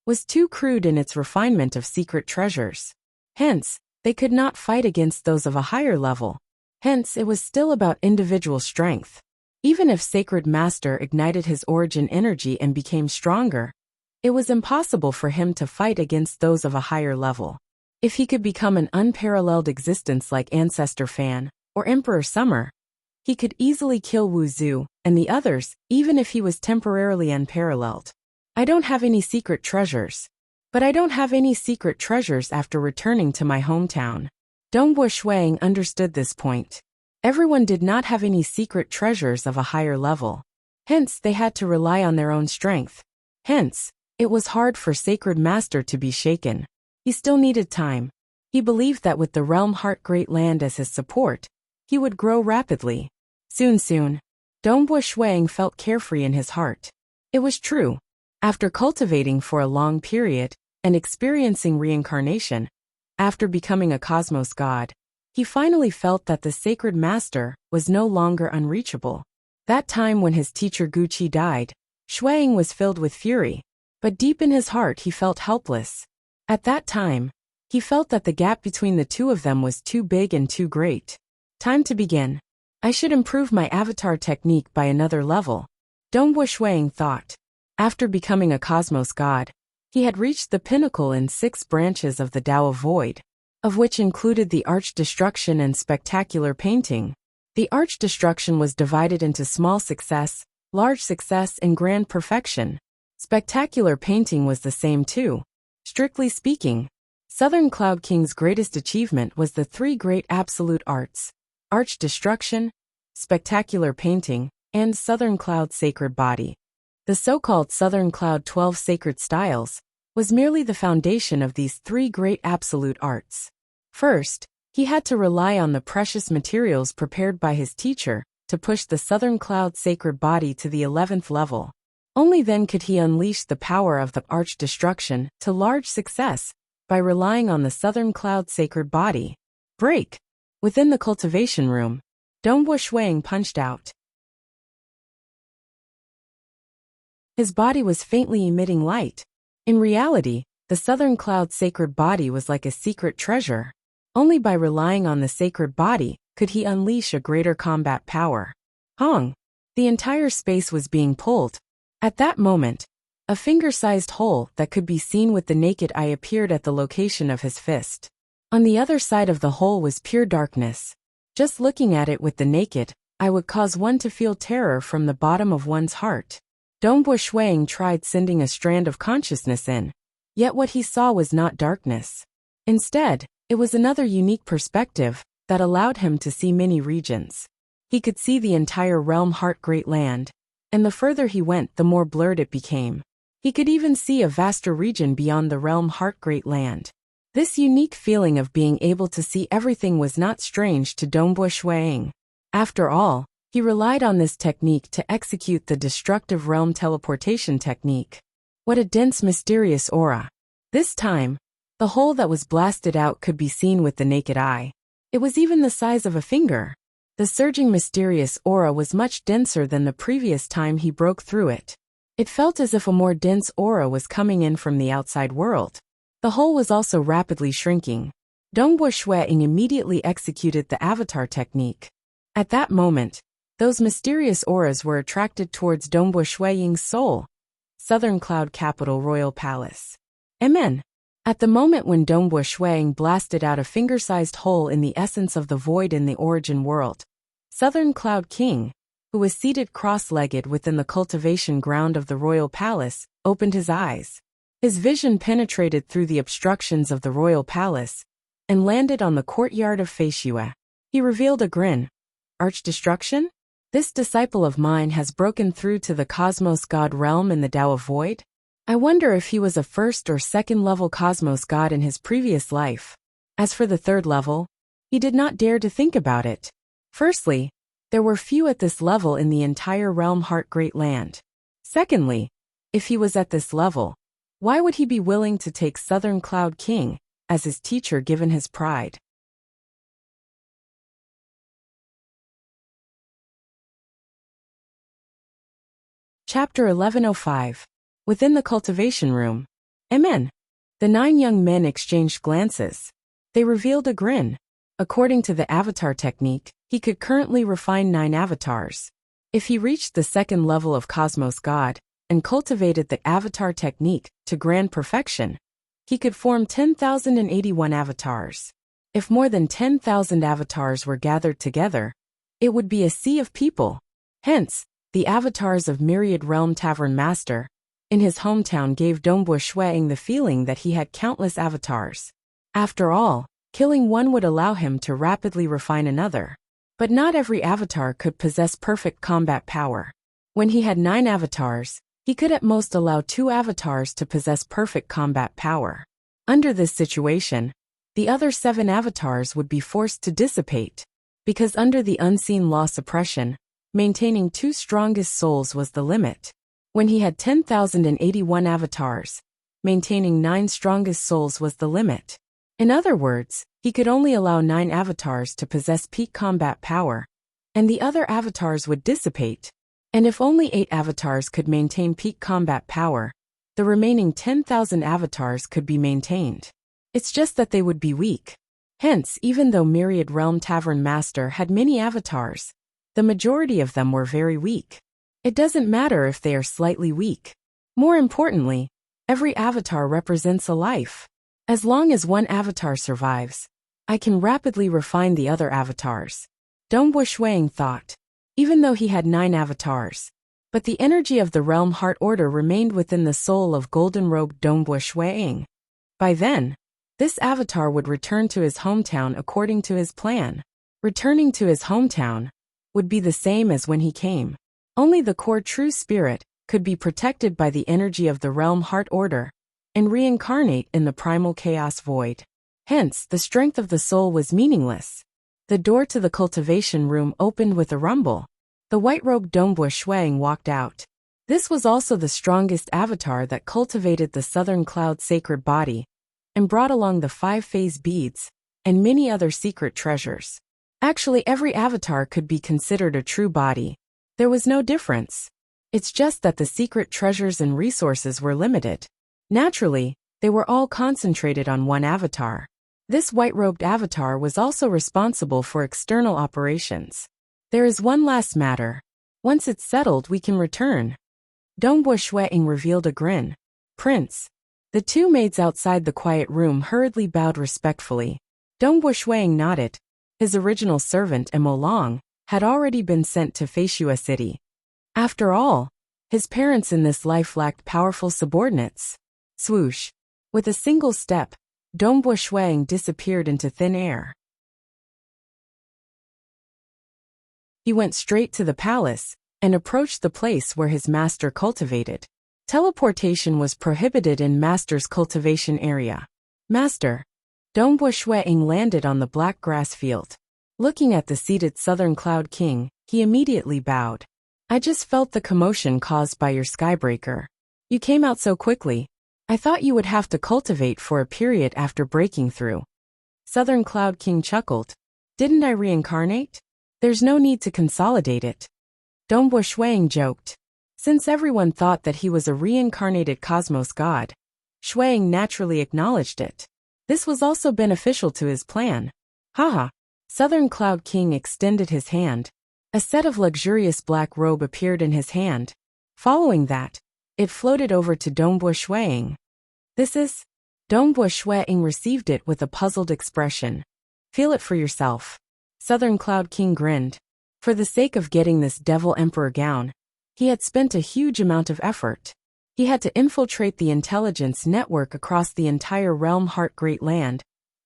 was too crude in its refinement of secret treasures. Hence, they could not fight against those of a higher level. Hence, it was still about individual strength. Even if Sacred Master ignited his origin energy and became stronger, it was impossible for him to fight against those of a higher level. If he could become an unparalleled existence like Ancestor Fan or Emperor Summer, he could easily kill Wu Zhu and the others, even if he was temporarily unparalleled. I don't have any secret treasures. But I don't have any secret treasures after returning to my hometown. Dongbo Shuang understood this point. Everyone did not have any secret treasures of a higher level. Hence, they had to rely on their own strength. Hence, it was hard for Sacred Master to be shaken. He still needed time. He believed that with the realm Heart Great Land as his support, he would grow rapidly. Soon. Dongbo Shuang felt carefree in his heart. It was true. After cultivating for a long period, and experiencing reincarnation, after becoming a Cosmos God, he finally felt that the Sacred Master was no longer unreachable. That time when his teacher Guqi died, Shuang was filled with fury, but deep in his heart he felt helpless. At that time, he felt that the gap between the two of them was too big and too great. Time to begin. I should improve my avatar technique by another level, Dongbo Shuang thought. After becoming a Cosmos God, he had reached the pinnacle in 6 branches of the Tao of Void, of which included the Arch Destruction and Spectacular Painting. The Arch Destruction was divided into Small Success, Large Success, and Grand Perfection. Spectacular Painting was the same too. Strictly speaking, Southern Cloud King's greatest achievement was the 3 great absolute arts: Arch Destruction, Spectacular Painting, and Southern Cloud Sacred Body. The so-called Southern Cloud 12 Sacred Styles was merely the foundation of these 3 great absolute arts. First, he had to rely on the precious materials prepared by his teacher to push the Southern Cloud Sacred Body to the 11th level. Only then could he unleash the power of the Arch Destruction to large success by relying on the Southern Cloud Sacred Body. Break! Within the cultivation room, Dongbo Shuang punched out. His body was faintly emitting light. In reality, the Southern Cloud Sacred Body was like a secret treasure. Only by relying on the Sacred Body could he unleash a greater combat power. Hong! The entire space was being pulled. At that moment, a finger-sized hole that could be seen with the naked eye appeared at the location of his fist. On the other side of the hole was pure darkness. Just looking at it with the naked eye would cause one to feel terror from the bottom of one's heart. Dongbo Shuang tried sending a strand of consciousness in, yet what he saw was not darkness. Instead, it was another unique perspective that allowed him to see many regions. He could see the entire realm Heart Great Land, and the further he went, the more blurred it became. He could even see a vaster region beyond the realm Heart Great Land. This unique feeling of being able to see everything was not strange to Dongbo Shuiying. After all, he relied on this technique to execute the destructive realm teleportation technique. What a dense, mysterious aura. This time, the hole that was blasted out could be seen with the naked eye. It was even the size of a finger. The surging mysterious aura was much denser than the previous time he broke through it. It felt as if a more dense aura was coming in from the outside world. The hole was also rapidly shrinking. Dongbo Shuiying immediately executed the avatar technique. At that moment, those mysterious auras were attracted towards Dongbo Shuiying's soul. Southern Cloud Capital Royal Palace. Amen. At the moment when Dongbo Shuiying blasted out a finger-sized hole in the essence of the void in the origin world, Southern Cloud King, who was seated cross-legged within the cultivation ground of the royal palace, opened his eyes. His vision penetrated through the obstructions of the royal palace and landed on the courtyard of Feishue. He revealed a grin. Arch-destruction? This disciple of mine has broken through to the Cosmos God realm in the Tao of Void? I wonder if he was a first or second level Cosmos God in his previous life. As for the third level, he did not dare to think about it. Firstly, there were few at this level in the entire realm Heart Great Land. Secondly, if he was at this level, why would he be willing to take Southern Cloud King as his teacher given his pride? Chapter 1105. Within the cultivation room. Amen. The 9 young men exchanged glances. They revealed a grin. According to the avatar technique, he could currently refine 9 avatars. If he reached the second level of Cosmos God and cultivated the avatar technique to grand perfection, he could form 10,081 avatars. If more than 10,000 avatars were gathered together, it would be a sea of people. Hence, the avatars of Myriad Realm Tavern Master in his hometown gave Dongbo Shuiying the feeling that he had countless avatars. After all, killing one would allow him to rapidly refine another. But not every avatar could possess perfect combat power. When he had 9 avatars, he could at most allow 2 avatars to possess perfect combat power. Under this situation, the other 7 avatars would be forced to dissipate. Because under the unseen law suppression, maintaining 2 strongest souls was the limit. When he had 10,081 avatars, maintaining 9 strongest souls was the limit. In other words, he could only allow 9 avatars to possess peak combat power, and the other avatars would dissipate. And if only 8 avatars could maintain peak combat power, the remaining 10,000 avatars could be maintained. It's just that they would be weak. Hence, even though Myriad Realm Tavern Master had many avatars, the majority of them were very weak. It doesn't matter if they are slightly weak. More importantly, every avatar represents a life. As long as one avatar survives, I can rapidly refine the other avatars. Dongbo Shuiying thought. Even though he had 9 avatars, but the energy of the realm heart order remained within the soul of golden-robed Dongbo Shuiying. By then, this avatar would return to his hometown according to his plan. Returning to his hometown would be the same as when he came. Only the core true spirit could be protected by the energy of the realm heart order and reincarnate in the primal chaos void. Hence, the strength of the soul was meaningless. The door to the cultivation room opened with a rumble. The white-robed Dongbo Shuiying walked out. This was also the strongest avatar that cultivated the Southern Cloud sacred body and brought along the 5 phase beads and many other secret treasures. Actually, every avatar could be considered a true body. There was no difference. It's just that the secret treasures and resources were limited. Naturally, they were all concentrated on one avatar. This white-robed avatar was also responsible for external operations. There is one last matter. Once it's settled, we can return. Dongbo Shuiying revealed a grin. Prince. The 2 maids outside the quiet room hurriedly bowed respectfully. Dongbo Shuiying nodded. His original servant, Mo Long, had already been sent to Feishue City. After all, his parents in this life lacked powerful subordinates. Swoosh. With a single step, Dongbo Shuiying disappeared into thin air. He went straight to the palace and approached the place where his master cultivated. Teleportation was prohibited in master's cultivation area. Master, Dongbo Shuang landed on the black grass field. Looking at the seated Southern Cloud King, he immediately bowed. I just felt the commotion caused by your skybreaker. You came out so quickly. I thought you would have to cultivate for a period after breaking through. Southern Cloud King chuckled. Didn't I reincarnate? There's no need to consolidate it. Dongbo Shuang joked. Since everyone thought that he was a reincarnated cosmos god, Shuang naturally acknowledged it. This was also beneficial to his plan. Haha. Southern Cloud King extended his hand. A set of luxurious black robe appeared in his hand. Following that, it floated over to Dongbo Shuang. This is? Dongbo Shuang received it with a puzzled expression. Feel it for yourself. Southern Cloud King grinned. For the sake of getting this Devil Emperor gown, he had spent a huge amount of effort. He had to infiltrate the intelligence network across the entire realm Heart Great Land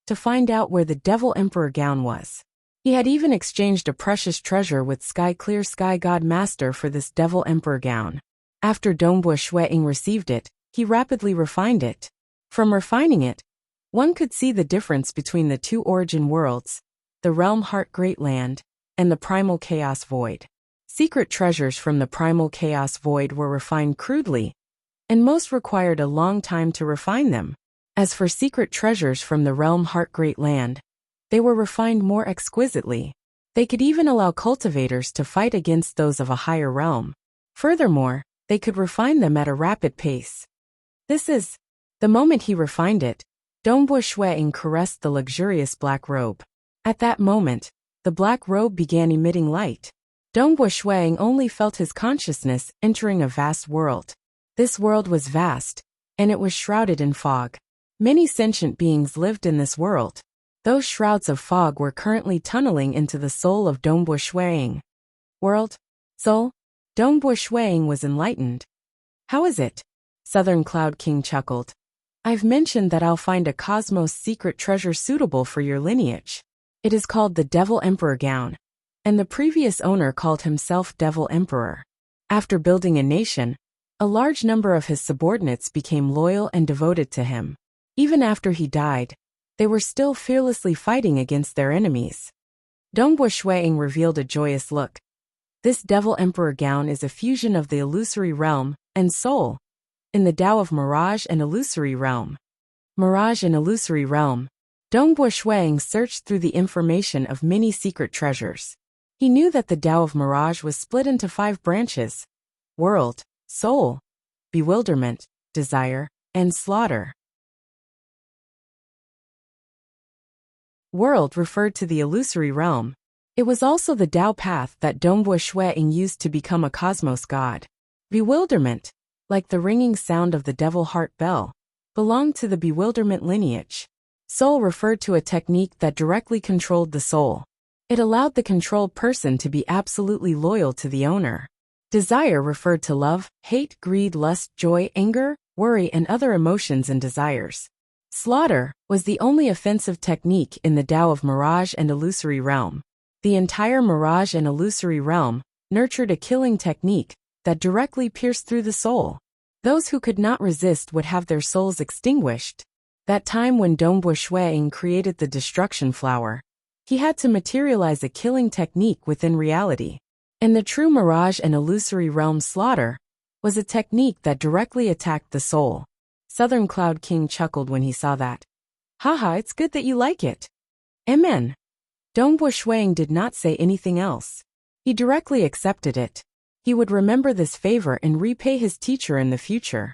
to find out where the Devil Emperor gown was. He had even exchanged a precious treasure with Sky Clear Sky God Master for this Devil Emperor gown. After Dongbo Shuang received it, he rapidly refined it. From refining it, one could see the difference between the two origin worlds, the realm Heart Great Land, and the Primal Chaos Void. Secret treasures from the Primal Chaos Void were refined crudely, and most required a long time to refine them. As for secret treasures from the realm Heart Great Land, they were refined more exquisitely. They could even allow cultivators to fight against those of a higher realm. Furthermore, they could refine them at a rapid pace. This is. The moment he refined it, Dongbo Shuang caressed the luxurious black robe. At that moment, the black robe began emitting light. Dongbo Shuang only felt his consciousness entering a vast world. This world was vast, and it was shrouded in fog. Many sentient beings lived in this world. Those shrouds of fog were currently tunneling into the soul of Dongbo Shuang. World? Soul? Dongbo Shuang was enlightened. How is it? Southern Cloud King chuckled. I've mentioned that I'll find a cosmos secret treasure suitable for your lineage. It is called the Devil Emperor gown, and the previous owner called himself Devil Emperor. After building a nation, a large number of his subordinates became loyal and devoted to him. Even after he died, they were still fearlessly fighting against their enemies. Dongbo Shuang revealed a joyous look. This Devil Emperor gown is a fusion of the illusory realm and soul, in the Tao of Mirage and Illusory Realm. Mirage and Illusory Realm. Dongbo Shuang searched through the information of many secret treasures. He knew that the Tao of Mirage was split into 5 branches: world, soul, bewilderment, desire, and slaughter. World referred to the illusory realm. It was also the Tao path that Dongbo Shuang used to become a cosmos god. Bewilderment, like the ringing sound of the devil heart bell, belonged to the bewilderment lineage. Soul referred to a technique that directly controlled the soul. It allowed the controlled person to be absolutely loyal to the owner. Desire referred to love, hate, greed, lust, joy, anger, worry, and other emotions and desires. Slaughter was the only offensive technique in the Tao of Mirage and Illusory Realm. The entire Mirage and Illusory Realm nurtured a killing technique that directly pierced through the soul. Those who could not resist would have their souls extinguished. That time when Dongbo Shuang created the destruction flower, he had to materialize a killing technique within reality. And the true Mirage and Illusory Realm slaughter was a technique that directly attacked the soul. Southern Cloud King chuckled when he saw that. Haha, it's good that you like it. Amen. Dongbo Shuang did not say anything else. He directly accepted it. He would remember this favor and repay his teacher in the future.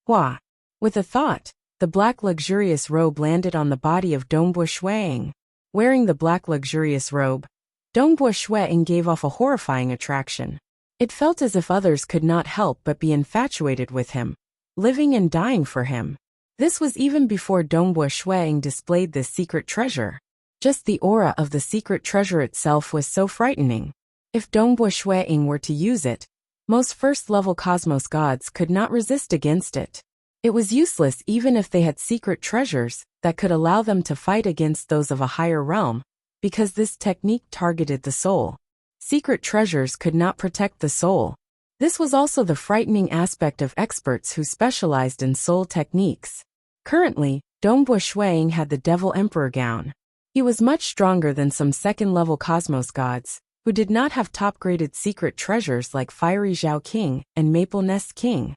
Hua. With a thought, the black luxurious robe landed on the body of Dongbo Shuang. Wearing the black luxurious robe, Dongbo Shuang gave off a horrifying attraction. It felt as if others could not help but be infatuated with him, living and dying for him. This was even before Dongbo Shuang displayed this secret treasure. Just the aura of the secret treasure itself was so frightening. If Dongbo Shuang were to use it, most first-level cosmos gods could not resist against it. It was useless even if they had secret treasures that could allow them to fight against those of a higher realm, because this technique targeted the soul. Secret treasures could not protect the soul. This was also the frightening aspect of experts who specialized in soul techniques. Currently, Dongbo Shuang had the Devil Emperor gown. He was much stronger than some second-level cosmos gods, who did not have top-graded secret treasures like Fiery Zhao King and Maple Nest King.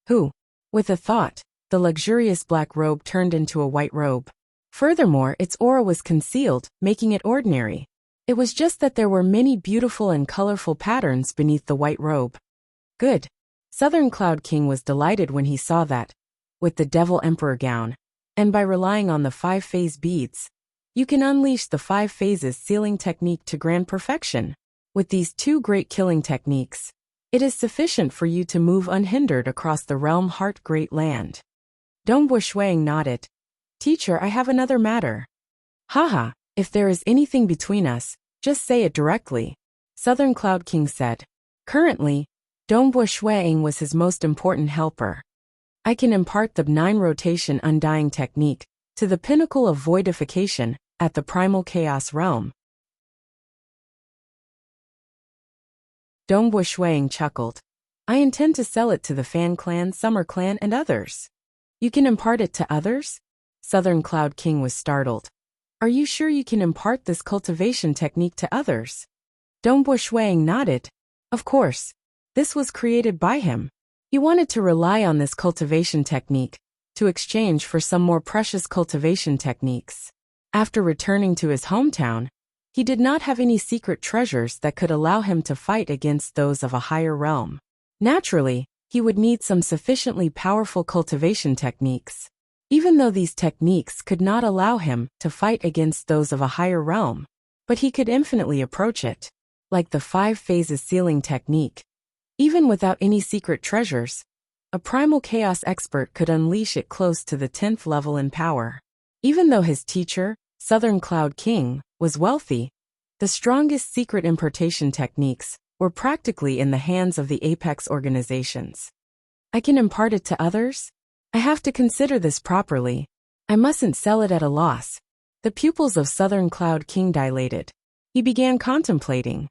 Who? With a thought, the luxurious black robe turned into a white robe. Furthermore, its aura was concealed, making it ordinary. It was just that there were many beautiful and colorful patterns beneath the white robe. Good. Southern Cloud King was delighted when he saw that. With the Devil Emperor gown, and by relying on the 5-phase beads, you can unleash the 5 phases sealing technique to grand perfection. With these 2 great killing techniques, it is sufficient for you to move unhindered across the realm Heart Great Land. Dongbo Shuang nodded. Teacher, I have another matter. Haha, if there is anything between us, just say it directly, Southern Cloud King said. Currently, Dongbo Shuang was his most important helper. I can impart the 9 rotation undying technique to the pinnacle of voidification at the primal chaos realm. Dongbo Shuang chuckled. I intend to sell it to the Fan Clan, Summer Clan, and others. You can impart it to others? Southern Cloud King was startled. Are you sure you can impart this cultivation technique to others? Dongbo Shuang nodded. Of course. This was created by him. He wanted to rely on this cultivation technique to exchange for some more precious cultivation techniques. After returning to his hometown, he did not have any secret treasures that could allow him to fight against those of a higher realm. Naturally, he would need some sufficiently powerful cultivation techniques. Even though these techniques could not allow him to fight against those of a higher realm, but he could infinitely approach it. Like the 5 phases sealing technique. Even without any secret treasures, a primal chaos expert could unleash it close to the 10th level in power. Even though his teacher, Southern Cloud King, was wealthy, the strongest secret importation techniques were practically in the hands of the apex organizations. I can impart it to others? I have to consider this properly. I mustn't sell it at a loss. The pupils of Southern Cloud King dilated. He began contemplating.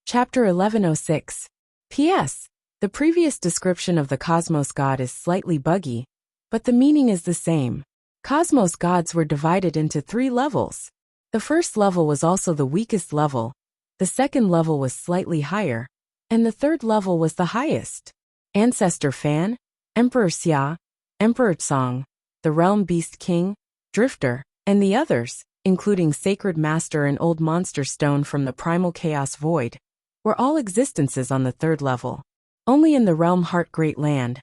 Chapter 1106. P.S. The previous description of the Cosmos God is slightly buggy, but the meaning is the same. Cosmos gods were divided into 3 levels. The first level was also the weakest level, the second level was slightly higher, and the third level was the highest. Ancestor Fan, Emperor Xia, Emperor Tsong, the Realm Beast King, Drifter, and the others, including Sacred Master and Old Monster Stone from the Primal Chaos Void, were all existences on the third level. Only in the realm Heart Great Land,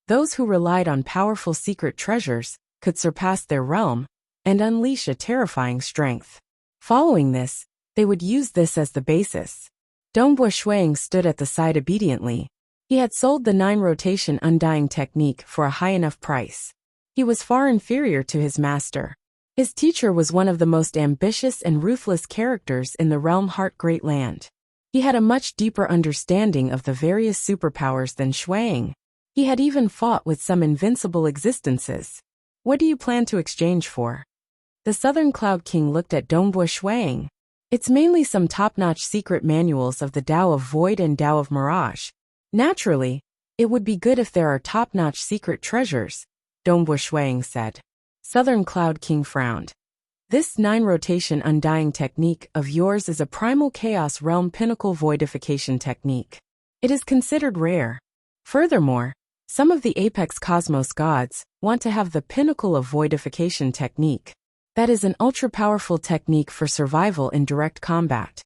those who relied on powerful secret treasures could surpass their realm and unleash a terrifying strength. Following this, they would use this as the basis. Dongbo Shuang stood at the side obediently. He had sold the 9 rotation undying technique for a high enough price. He was far inferior to his master. His teacher was one of the most ambitious and ruthless characters in the realm Heart Great Land. He had a much deeper understanding of the various superpowers than Shuang. He had even fought with some invincible existences. What do you plan to exchange for? The Southern Cloud King looked at Dongbo Shuang. It's mainly some top-notch secret manuals of the Tao of Void and Tao of Mirage. Naturally, it would be good if there are top-notch secret treasures, Dongbo Shuang said. Southern Cloud King frowned. This 9 rotation undying technique of yours is a primal chaos realm pinnacle voidification technique. It is considered rare. Furthermore, some of the apex cosmos gods want to have the pinnacle of voidification technique. That is an ultra-powerful technique for survival in direct combat.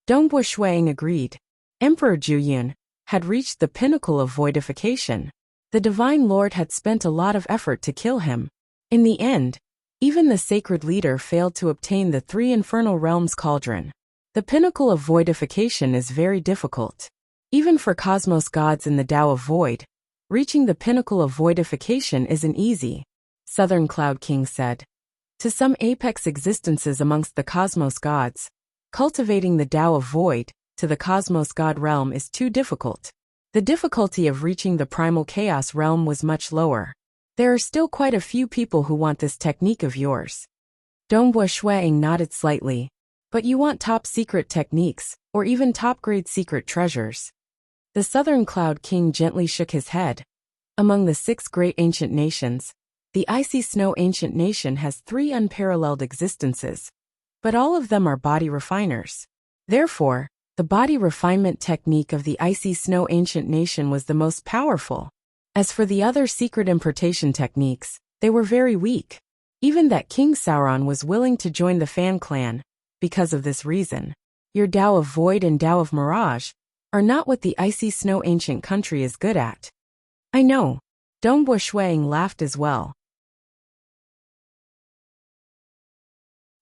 Dongbo Shuang agreed. Emperor Juyun had reached the pinnacle of voidification. The Divine Lord had spent a lot of effort to kill him. In the end, even the sacred leader failed to obtain the 3 infernal realms cauldron. The pinnacle of voidification is very difficult. Even for cosmos gods in the Tao of Void, reaching the pinnacle of voidification isn't easy, Southern Cloud King said. To some apex existences amongst the cosmos gods, cultivating the Tao of Void to the cosmos god realm is too difficult. The difficulty of reaching the primal chaos realm was much lower. There are still quite a few people who want this technique of yours. Dongbo Shuang nodded slightly. But you want top secret techniques, or even top grade secret treasures. The Southern Cloud King gently shook his head. Among the 6 great ancient nations, the icy snow ancient nation has 3 unparalleled existences, but all of them are body refiners. Therefore, the body refinement technique of the icy snow ancient nation was the most powerful. As for the other secret importation techniques, they were very weak. Even that King Sauron was willing to join the Fan clan, because of this reason. Your Tao of Void and Tao of Mirage are not what the icy snow ancient country is good at. I know. Dongbo Shuang laughed as well.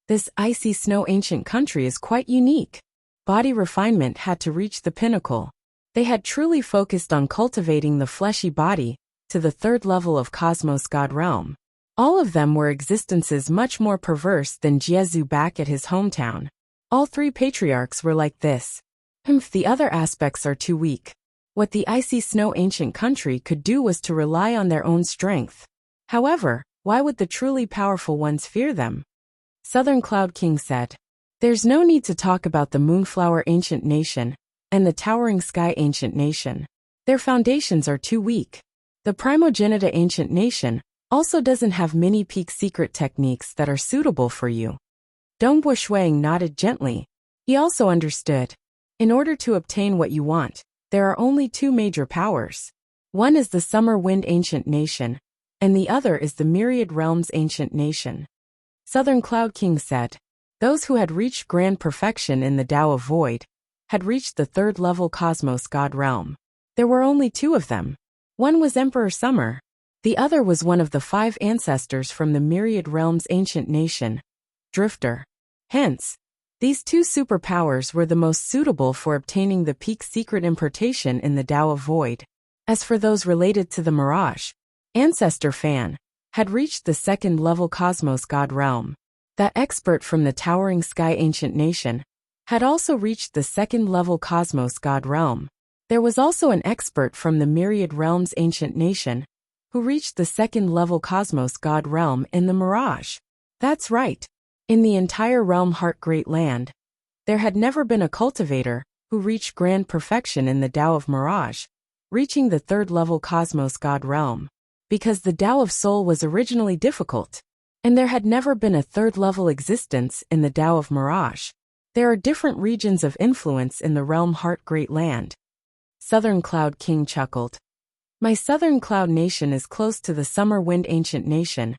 This icy snow ancient country is quite unique. Body refinement had to reach the pinnacle. They had truly focused on cultivating the fleshy body to the 3rd level of Cosmos God Realm. All of them were existences much more perverse than Jiezu back at his hometown. All 3 patriarchs were like this. The other aspects are too weak. What the icy snow ancient country could do was to rely on their own strength. However, why would the truly powerful ones fear them? Southern Cloud King said. There's no need to talk about the Moonflower Ancient Nation and the Towering Sky Ancient Nation. Their foundations are too weak. The Primogenita Ancient Nation also doesn't have many peak secret techniques that are suitable for you. Dongbo Shuang nodded gently. He also understood. In order to obtain what you want, there are only 2 major powers. One is the Summer Wind Ancient Nation, and the other is the Myriad Realms Ancient Nation. Southern Cloud King said. Those who had reached grand perfection in the Tao of Void had reached the 3rd level Cosmos God Realm. There were only 2 of them. One was Emperor Summer. The other was one of the 5 ancestors from the Myriad Realms Ancient Nation, Drifter. Hence, these 2 superpowers were the most suitable for obtaining the peak secret importation in the Tao of Void. As for those related to the Mirage, Ancestor Fan had reached the 2nd level Cosmos God Realm. That expert from the Towering Sky Ancient Nation had also reached the 2nd level Cosmos God Realm. There was also an expert from the Myriad Realms Ancient Nation who reached the 2nd level Cosmos God Realm in the Mirage. That's right. In the entire Realm Heart Great Land, there had never been a cultivator who reached grand perfection in the Tao of Mirage, reaching the 3rd level Cosmos God Realm. Because the Tao of Soul was originally difficult, and there had never been a 3rd level existence in the Tao of Mirage. There are different regions of influence in the Realm Heart Great Land. Southern Cloud King chuckled. My Southern Cloud Nation is close to the Summer Wind Ancient Nation,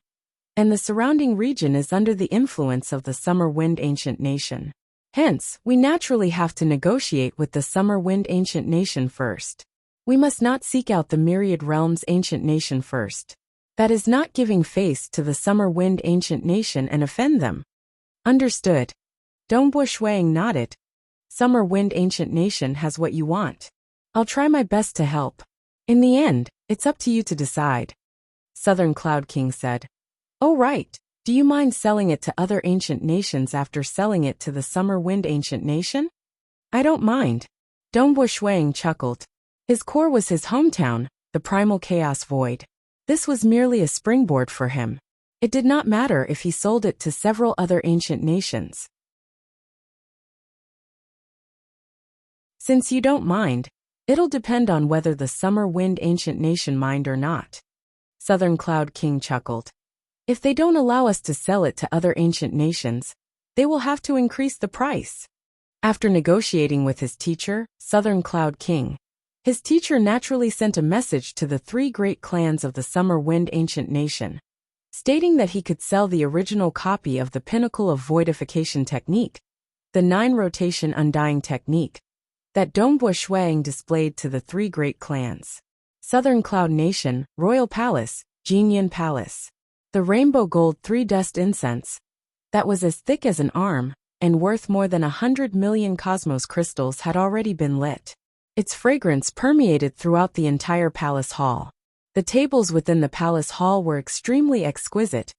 and the surrounding region is under the influence of the Summer Wind Ancient Nation. Hence, we naturally have to negotiate with the Summer Wind Ancient Nation first. We must not seek out the Myriad Realms Ancient Nation first. That is not giving face to the Summer Wind Ancient Nation and offend them. Understood. Dongbo Shuang nodded. Summer Wind Ancient Nation has what you want. I'll try my best to help. In the end, it's up to you to decide. Southern Cloud King said. Oh right, do you mind selling it to other ancient nations after selling it to the Summer Wind Ancient Nation? I don't mind. Dongbo Shuang chuckled. His core was his hometown, the Primal Chaos Void. This was merely a springboard for him. It did not matter if he sold it to several other ancient nations. Since you don't mind, it'll depend on whether the Summer Wind Ancient Nation mind or not. Southern Cloud King chuckled. If they don't allow us to sell it to other ancient nations, they will have to increase the price. After negotiating with his teacher, Southern Cloud King, his teacher naturally sent a message to the 3 great clans of the Summer Wind Ancient Nation, stating that he could sell the original copy of the Pinnacle of Voidification Technique, the 9-rotation Undying Technique, that Dongbo Shuang displayed to the 3 great clans. Southern Cloud Nation, Royal Palace, Jinyan Palace. The rainbow gold 3-dust incense, that was as thick as an arm, and worth more than 100 million cosmos crystals had already been lit. Its fragrance permeated throughout the entire palace hall. The tables within the palace hall were extremely exquisite,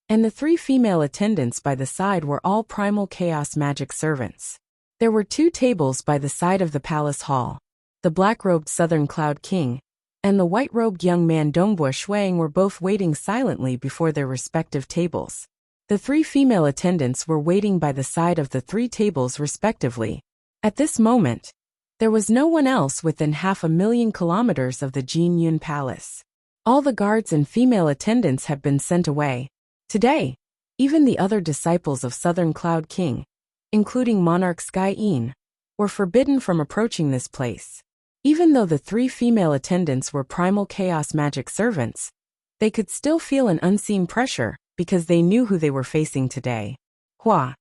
and the 3 female attendants by the side were all primal chaos magic servants. There were 2 tables by the side of the palace hall. The black-robed Southern Cloud King and the white-robed young man Dongbo Shuang were both waiting silently before their respective tables. The 3 female attendants were waiting by the side of the 3 tables respectively. At this moment, There was no one else within 500,000 kilometers of the Jin Yun Palace. All the guards and female attendants had been sent away. Today, even the other disciples of Southern Cloud King, including Monarch Sky Yin, were forbidden from approaching this place. Even though the 3 female attendants were primal chaos magic servants, they could still feel an unseen pressure because they knew who they were facing today. Hua.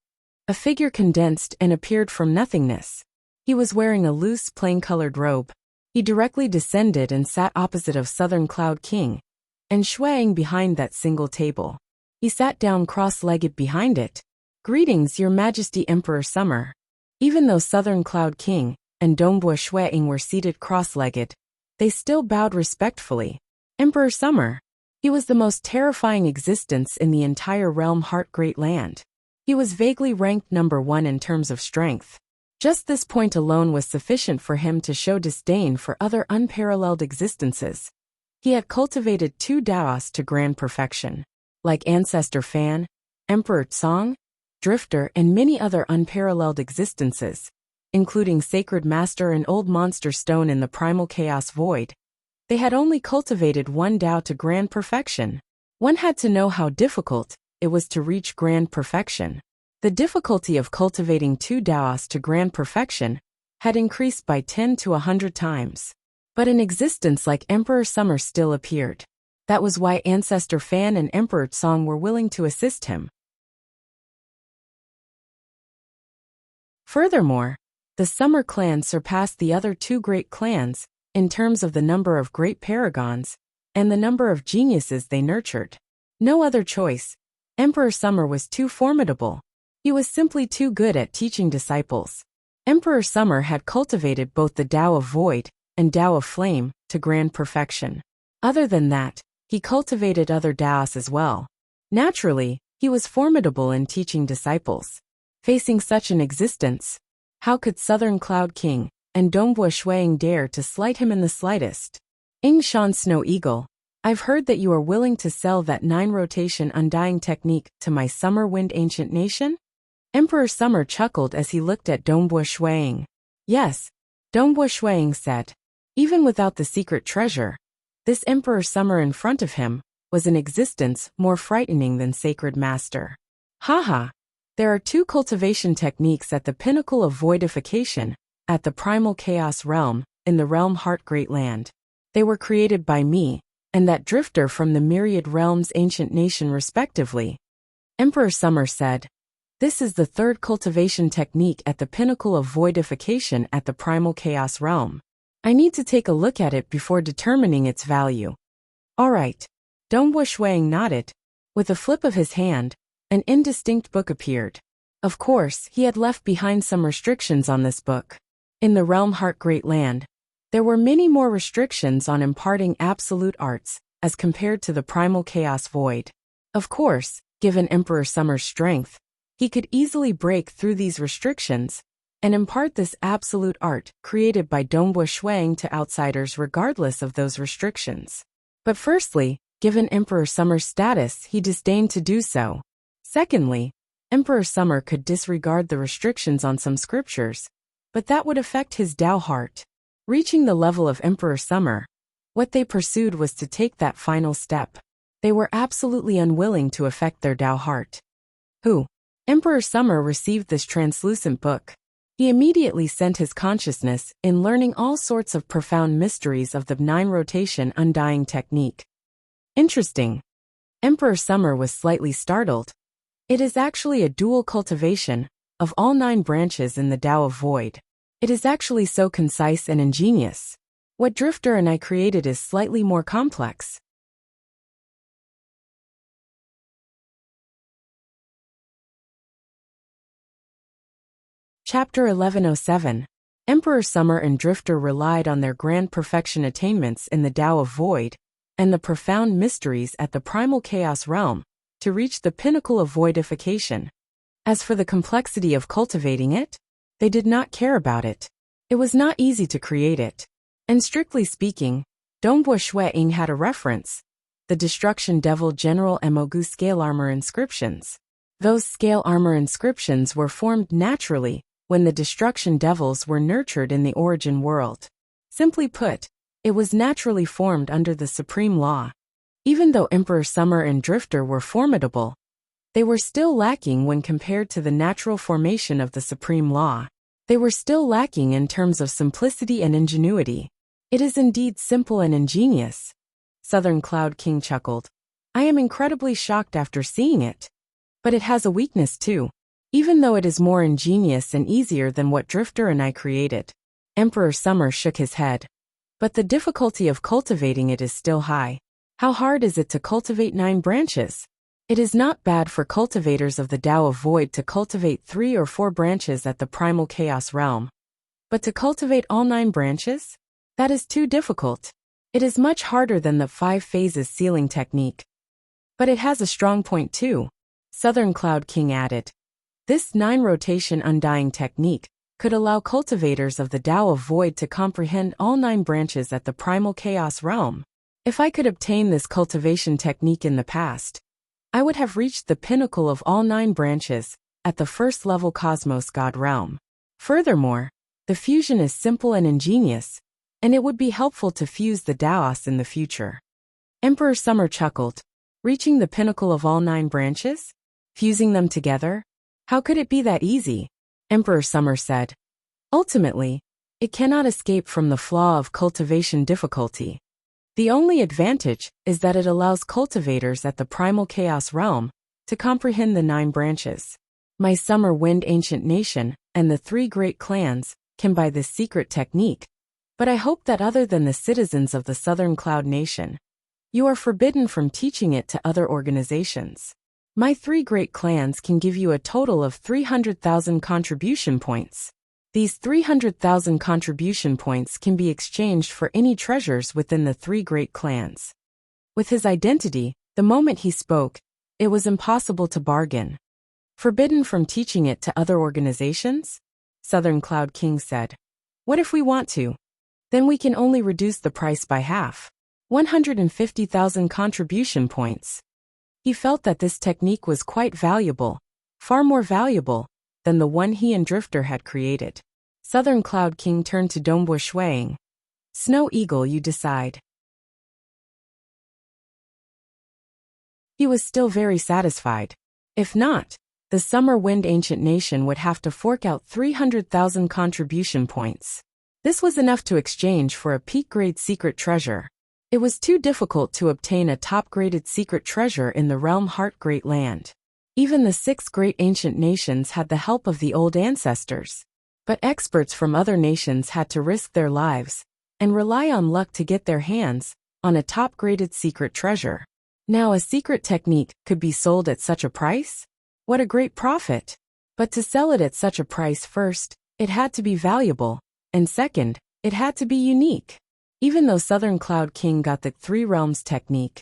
A figure condensed and appeared from nothingness. He was wearing a loose, plain-colored robe. He directly descended and sat opposite of Southern Cloud King, and Shuang behind that single table. He sat down cross-legged behind it. "Greetings, Your Majesty Emperor Summer." Even though Southern Cloud King and Dongbua Shuang were seated cross-legged, they still bowed respectfully. Emperor Summer. He was the most terrifying existence in the entire realm Heart Great Land. He was vaguely ranked number 1 in terms of strength. Just this point alone was sufficient for him to show disdain for other unparalleled existences. He had cultivated 2 Daos to grand perfection, like Ancestor Fan, Emperor Tsong, Drifter, and many other unparalleled existences, including Sacred Master and Old Monster Stone in the Primal Chaos Void. They had only cultivated 1 Dao to grand perfection. One had to know how difficult it was to reach grand perfection. The difficulty of cultivating 2 Daos to grand perfection had increased by 10 to 100 times. But an existence like Emperor Summer still appeared. That was why Ancestor Fan and Emperor Tsong were willing to assist him. Furthermore, the Summer clan surpassed the other 2 great clans in terms of the number of great paragons and the number of geniuses they nurtured. No other choice. Emperor Summer was too formidable. He was simply too good at teaching disciples. Emperor Summer had cultivated both the Tao of Void and Tao of Flame to grand perfection. Other than that, he cultivated other Daos as well. Naturally, he was formidable in teaching disciples. Facing such an existence, how could Southern Cloud King and Dongbua Shuang dare to slight him in the slightest? Ying Shan Snow Eagle, I've heard that you are willing to sell that 9-rotation undying technique to my Summer Wind Ancient Nation? Emperor Summer chuckled as he looked at Dongbua Shuang. Yes, Dongbua Shuang said. Even without the secret treasure, this Emperor Summer in front of him was an existence more frightening than Sacred Master. Haha. There are 2 cultivation techniques at the pinnacle of voidification, at the primal chaos realm, in the realm Heart Great Land. They were created by me, and that drifter from the myriad realms ancient nation respectively. Emperor Summer said, "This is the 3rd cultivation technique at the pinnacle of voidification at the primal chaos realm. I need to take a look at it before determining its value." Alright. Dongbua Shuang nodded. With a flip of his hand, an indistinct book appeared. Of course, he had left behind some restrictions on this book. In the realm Heart Great Land, there were many more restrictions on imparting absolute arts as compared to the primal chaos void. Of course, given Emperor Summer's strength, he could easily break through these restrictions and impart this absolute art created by Dongbua Shuang to outsiders regardless of those restrictions. But firstly, given Emperor Summer's status, he disdained to do so. Secondly, Emperor Summer could disregard the restrictions on some scriptures, but that would affect his Tao heart. Reaching the level of Emperor Summer, what they pursued was to take that final step. They were absolutely unwilling to affect their Tao heart. Who? Emperor Summer received this translucent book. He immediately sent his consciousness in learning all sorts of profound mysteries of the 9-rotation undying technique. Interesting. Emperor Summer was slightly startled. It is actually a dual cultivation of all 9 branches in the Tao of Void. It is actually so concise and ingenious. What Drifter and I created is slightly more complex. Chapter 1107. Emperor Summer and Drifter relied on their grand perfection attainments in the Tao of Void and the profound mysteries at the primal chaos realm to reach the pinnacle of voidification. As for the complexity of cultivating it, they did not care about it. It was not easy to create it. And strictly speaking, Dongbua Shuang had a reference, the Destruction Devil General Emogu scale armor inscriptions. Those scale armor inscriptions were formed naturally when the destruction devils were nurtured in the origin world. Simply put, it was naturally formed under the supreme law. Even though Emperor Summer and Drifter were formidable, they were still lacking when compared to the natural formation of the supreme law. They were still lacking in terms of simplicity and ingenuity. It is indeed simple and ingenious. Southern Cloud King chuckled. I am incredibly shocked after seeing it. But it has a weakness too, even though it is more ingenious and easier than what Drifter and I created. Emperor Summer shook his head. But the difficulty of cultivating it is still high. How hard is it to cultivate 9 branches? It is not bad for cultivators of the Tao of Void to cultivate 3 or 4 branches at the primal chaos realm. But to cultivate all 9 branches? That is too difficult. It is much harder than the 5 phases sealing technique. But it has a strong point too, Southern Cloud King added. This 9 rotation undying technique could allow cultivators of the Tao of Void to comprehend all 9 branches at the primal chaos realm. If I could obtain this cultivation technique in the past, I would have reached the pinnacle of all 9 branches at the first level Cosmos God realm. Furthermore, the fusion is simple and ingenious, and it would be helpful to fuse the Taos in the future. Emperor Summer chuckled. Reaching the pinnacle of all 9 branches? Fusing them together? How could it be that easy? Emperor Summer said. Ultimately, it cannot escape from the flaw of cultivation difficulty. The only advantage is that it allows cultivators at the primal chaos realm to comprehend the 9 branches. My Summer Wind Ancient Nation and the 3 great clans can buy this secret technique, but I hope that other than the citizens of the Southern Cloud Nation, you are forbidden from teaching it to other organizations. My 3 great clans can give you a total of 300,000 contribution points. These 300,000 contribution points can be exchanged for any treasures within the 3 great clans. With his identity, the moment he spoke, it was impossible to bargain. Forbidden from teaching it to other organizations? Southern Cloud King said. What if we want to? Then we can only reduce the price by half. 150,000 contribution points. He felt that this technique was quite valuable, far more valuable than the one he and Drifter had created. Southern Cloud King turned to Dongbua Shuang. Snow Eagle, you decide. He was still very satisfied. If not, the Summer Wind Ancient Nation would have to fork out 300,000 contribution points. This was enough to exchange for a peak-grade secret treasure. It was too difficult to obtain a top-graded secret treasure in the Realm Heart Great Land. Even the 6 great ancient nations had the help of the old ancestors. But experts from other nations had to risk their lives and rely on luck to get their hands on a top-graded secret treasure. Now a secret technique could be sold at such a price? What a great profit! But to sell it at such a price, first, it had to be valuable, and second, it had to be unique. Even though Southern Cloud King got the 3 realms technique,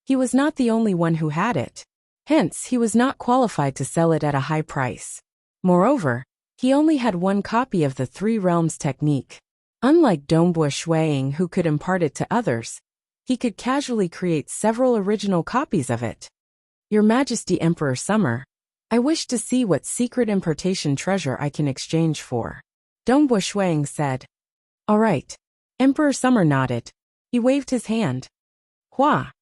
he was not the only one who had it. Hence, he was not qualified to sell it at a high price. Moreover, he only had 1 copy of the 3 realms technique. Unlike Dongbua Shuang, who could impart it to others, he could casually create several original copies of it. Your Majesty Emperor Summer, I wish to see what secret importation treasure I can exchange for. Dongbua Shuang said. All right. Emperor Summer nodded. He waved his hand. Hua!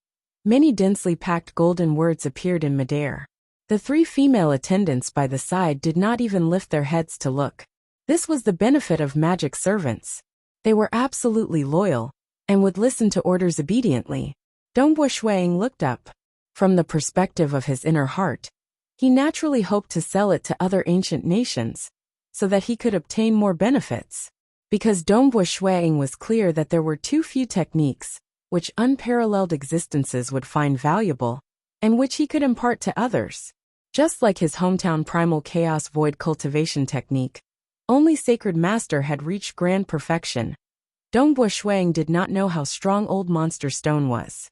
Many densely packed golden words appeared in midair. The 3 female attendants by the side did not even lift their heads to look. This was the benefit of magic servants. They were absolutely loyal and would listen to orders obediently. Dongbua Shuang looked up. From the perspective of his inner heart, he naturally hoped to sell it to other ancient nations so that he could obtain more benefits. Because Dongbua Shuang was clear that there were too few techniques which unparalleled existences would find valuable, and which he could impart to others. Just like his hometown primal chaos void cultivation technique, only Sacred Master had reached grand perfection. Dongbua Shuang did not know how strong Old Monster Stone was.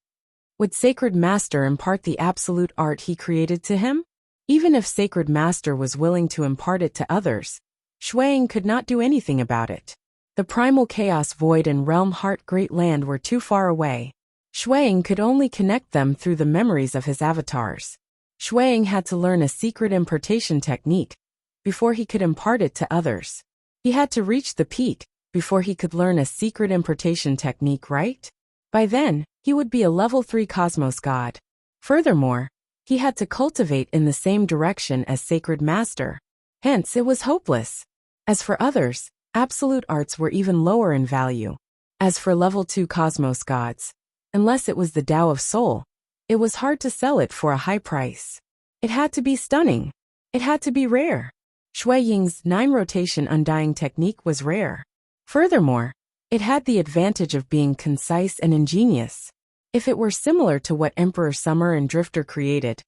Would Sacred Master impart the absolute art he created to him? Even if Sacred Master was willing to impart it to others, Shuang could not do anything about it. The primal chaos void and Realm Heart Great Land were too far away. Shuang could only connect them through the memories of his avatars. Shuang had to learn a secret importation technique before he could impart it to others. He had to reach the peak before he could learn a secret impartation technique, right? By then, he would be a level 3 cosmos god. Furthermore, he had to cultivate in the same direction as Sacred Master. Hence, it was hopeless. As for others, absolute arts were even lower in value. As for level 2 cosmos gods, unless it was the Tao of Soul, it was hard to sell it for a high price. It had to be stunning. It had to be rare. Shui Ying's 9-rotation undying technique was rare. Furthermore, it had the advantage of being concise and ingenious. If it were similar to what Emperor Summer and Drifter created,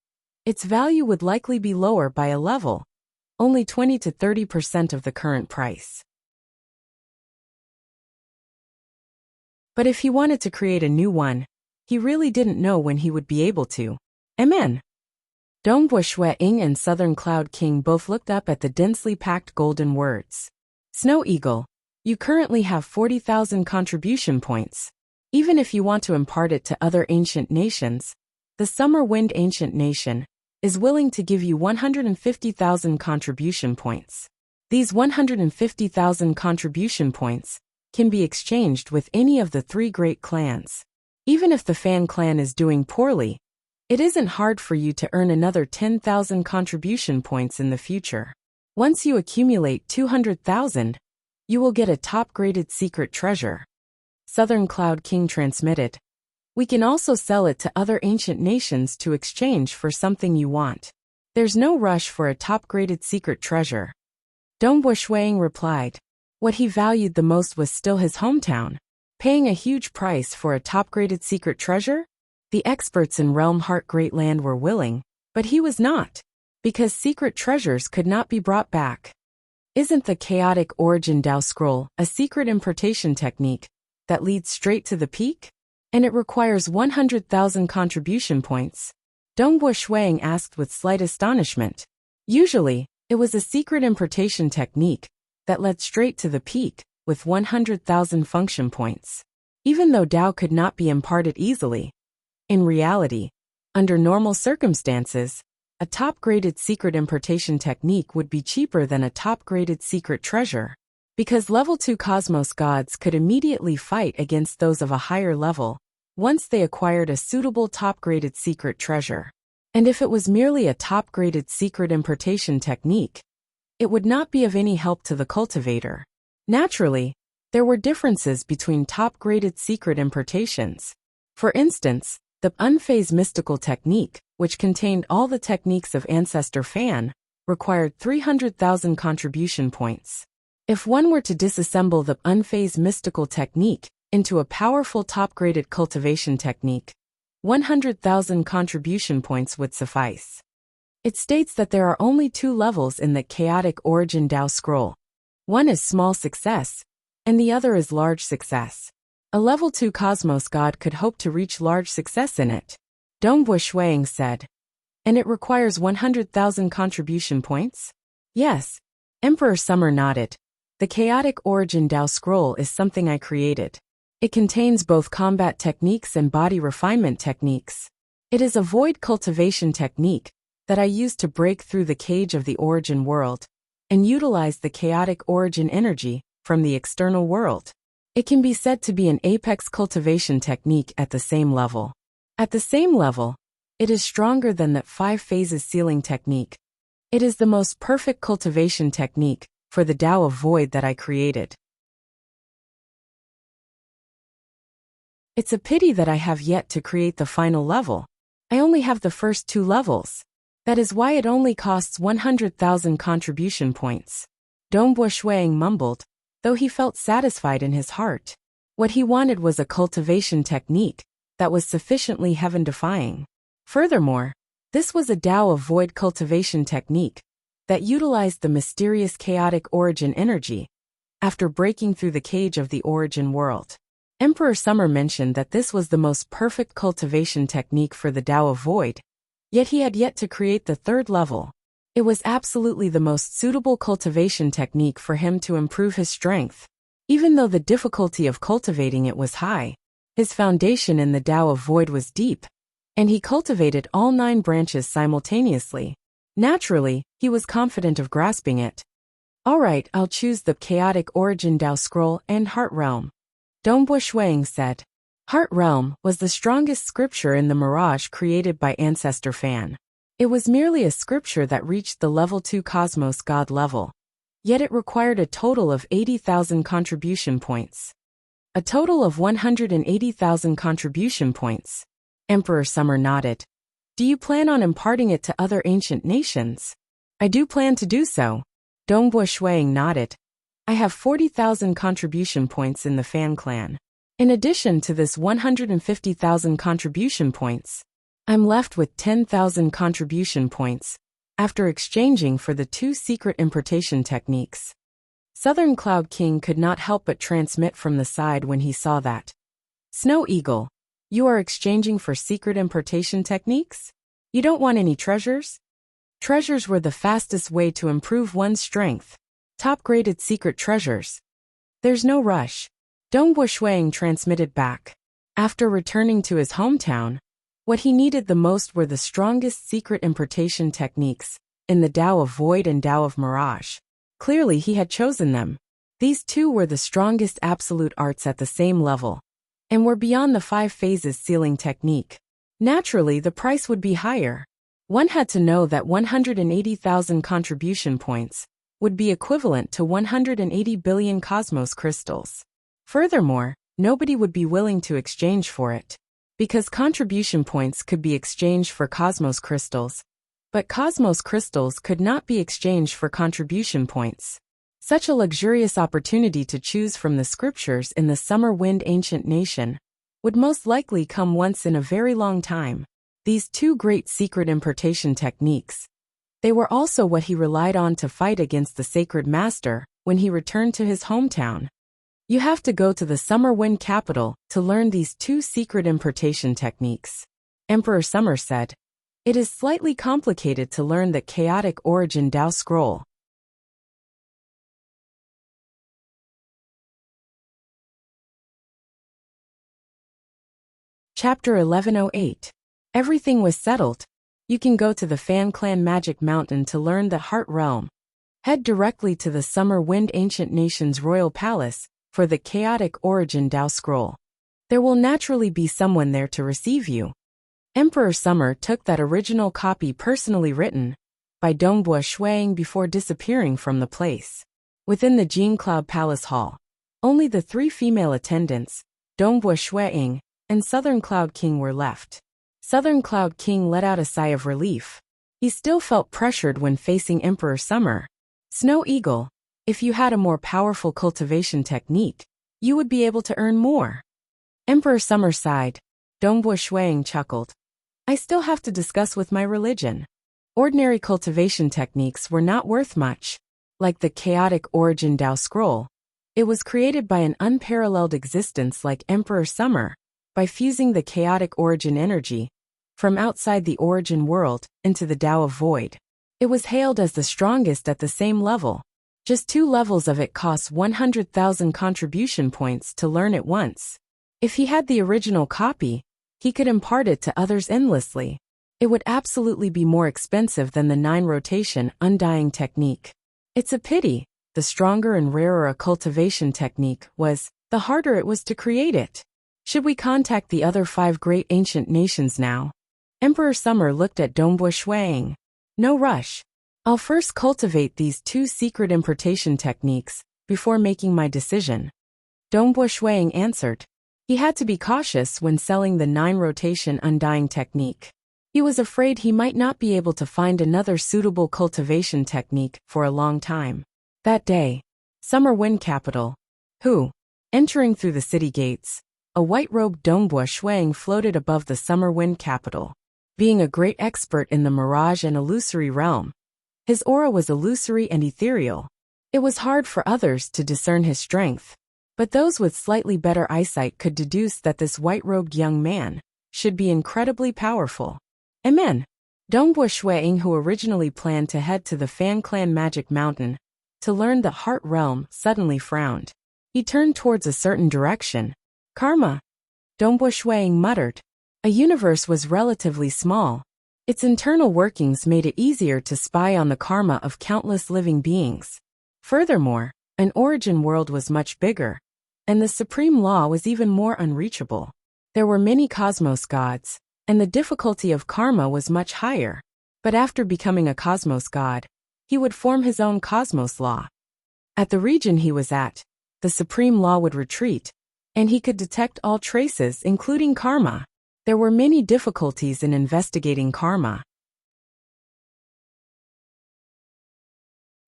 its value would likely be lower by a level, only 20 to 30% of the current price. But if he wanted to create a new one, he really didn't know when he would be able to. Amen. Dongbui Shui Ying and Southern Cloud King both looked up at the densely packed golden words. Snow Eagle, you currently have 40,000 contribution points. Even if you want to impart it to other ancient nations, the Summer Wind Ancient Nation is willing to give you 150,000 contribution points. These 150,000 contribution points can be exchanged with any of the 3 great clans. Even if the Fan clan is doing poorly, it isn't hard for you to earn another 10,000 contribution points in the future. Once you accumulate 200,000, you will get a top-graded secret treasure. Southern Cloud King transmitted. We can also sell it to other ancient nations to exchange for something you want. There's no rush for a top-graded secret treasure. Dongbui Shuiying replied. What he valued the most was still his hometown. Paying a huge price for a top-graded secret treasure? The experts in Realm Heart Great Land were willing, but he was not, because secret treasures could not be brought back. Isn't the Chaotic Origin Dao Scroll a secret impartation technique that leads straight to the peak? And it requires 100,000 contribution points. Dongbui Shuiying asked with slight astonishment. Usually, it was a secret impartation technique that led straight to the peak with 100,000 function points. Even though Dao could not be imparted easily, in reality, under normal circumstances, a top-graded secret impartation technique would be cheaper than a top-graded secret treasure, because level 2 cosmos gods could immediately fight against those of a higher level once they acquired a suitable top-graded secret treasure. And if it was merely a top-graded secret impartation technique, it would not be of any help to the cultivator. Naturally, there were differences between top-graded secret impartations. For instance, the unphased mystical technique, which contained all the techniques of Ancestor Fan, required 300,000 contribution points. If one were to disassemble the unphased mystical technique into a powerful top-graded cultivation technique, 100,000 contribution points would suffice. It states that there are only 2 levels in the Chaotic Origin Dao Scroll. One is small success, and the other is large success. A level 2 cosmos god could hope to reach large success in it. Dongbui Shuiying said. And it requires 100,000 contribution points? Yes. Emperor Summer nodded. The Chaotic Origin Dao Scroll is something I created. It contains both combat techniques and body refinement techniques. It is a void cultivation technique that I used to break through the cage of the origin world and utilize the chaotic origin energy from the external world. It can be said to be an apex cultivation technique at the same level. At the same level, it is stronger than the 5 phases sealing technique. It is the most perfect cultivation technique for the Tao of Void that I created. It's a pity that I have yet to create the final level. I only have the first 2 levels. That is why it only costs 100,000 contribution points. Dongbui Shuiying mumbled, though he felt satisfied in his heart. What he wanted was a cultivation technique that was sufficiently heaven-defying. Furthermore, this was a Tao of Void cultivation technique that utilized the mysterious chaotic origin energy after breaking through the cage of the origin world. Emperor Summer mentioned that this was the most perfect cultivation technique for the Tao of Void, yet he had yet to create the 3rd level. It was absolutely the most suitable cultivation technique for him to improve his strength. Even though the difficulty of cultivating it was high, his foundation in the Tao of Void was deep, and he cultivated all 9 branches simultaneously. Naturally, he was confident of grasping it. All right, I'll choose the Chaotic Origin Dao Scroll and Heart Realm, Dongbo Shuang said. Heart Realm was the strongest scripture in the Mirage created by Ancestor Fan. It was merely a scripture that reached the level 2 Cosmos God level. Yet it required a total of 80,000 contribution points. A total of 180,000 contribution points. Emperor Summer nodded. Do you plan on imparting it to other ancient nations? I do plan to do so. Dongbo Shuang nodded. I have 40,000 contribution points in the Fan clan. In addition to this 150,000 contribution points, I'm left with 10,000 contribution points, after exchanging for the 2 secret importation techniques. Southern Cloud King could not help but transmit from the side when he saw that. Snow Eagle, you are exchanging for secret importation techniques? You don't want any treasures? Treasures were the fastest way to improve one's strength. Top-graded secret treasures. There's no rush. Dongbo Shuang transmitted back. After returning to his hometown, what he needed the most were the strongest secret importation techniques, in the Tao of Void and Tao of Mirage. Clearly he had chosen them. These two were the strongest absolute arts at the same level, and were beyond the 5 phases sealing technique. Naturally, the price would be higher. One had to know that 180,000 contribution points would be equivalent to 180 billion cosmos crystals. Furthermore, nobody would be willing to exchange for it, because contribution points could be exchanged for cosmos crystals, but cosmos crystals could not be exchanged for contribution points. Such a luxurious opportunity to choose from the scriptures in the Summer Wind Ancient Nation would most likely come once in a very long time. These 2 great secret importation techniques. They were also what he relied on to fight against the Sacred Master when he returned to his hometown. You have to go to the Summer Wind capital to learn these 2 secret importation techniques. Emperor Summer said. It is slightly complicated to learn the Chaotic Origin Dao Scroll. Chapter 1108. Everything was settled. You can go to the Fan Clan Magic Mountain to learn the Heart Realm. Head directly to the Summer Wind Ancient Nation's Royal Palace for the Chaotic Origin Dao Scroll. There will naturally be someone there to receive you. Emperor Summer took that original copy personally written by Dongbo Shuang before disappearing from the place. Within the Jing Cloud Palace Hall, only the 3 female attendants, Dongbo Shuang and Southern Cloud King, were left. Southern Cloud King let out a sigh of relief. He still felt pressured when facing Emperor Summer. Snow Eagle, if you had a more powerful cultivation technique, you would be able to earn more. Emperor Summer sighed. Dongbo Shuang chuckled. I still have to discuss with my religion. Ordinary cultivation techniques were not worth much. Like the Chaotic Origin Dao Scroll, it was created by an unparalleled existence like Emperor Summer, by fusing the chaotic origin energy from outside the origin world into the Tao of Void. It was hailed as the strongest at the same level. Just 2 levels of it cost 100,000 contribution points to learn it once. If he had the original copy, he could impart it to others endlessly. It would absolutely be more expensive than the 9 rotation undying technique. It's a pity. The stronger and rarer a cultivation technique was, the harder it was to create it. Should we contact the other 5 great ancient nations now? Emperor Summer looked at Dongbo Shuang. No rush. I'll first cultivate these 2 secret importation techniques before making my decision. Dongbo Shuang answered. He had to be cautious when selling the 9 rotation undying technique. He was afraid he might not be able to find another suitable cultivation technique for a long time. That day, Summer Wind Capital. Entering through the city gates, a white-robed Dongbo Shuang floated above the Summer Wind capital. Being a great expert in the mirage and illusory realm, his aura was illusory and ethereal. It was hard for others to discern his strength, but those with slightly better eyesight could deduce that this white-robed young man should be incredibly powerful. Amen. Dongbo Shuang, who originally planned to head to the Fan Clan Magic Mountain to learn the Heart Realm, suddenly frowned. He turned towards a certain direction. Karma. Dongbo Shuang muttered. A universe was relatively small, Its internal workings made it easier to spy on the karma of countless living beings. Furthermore, an origin world was much bigger, and the supreme law was even more unreachable. There were many cosmos gods, and the difficulty of karma was much higher. But after becoming a cosmos god, he would form his own cosmos law. At the region he was at, the supreme law would retreat, and he could detect all traces, including karma. There were many difficulties in investigating karma.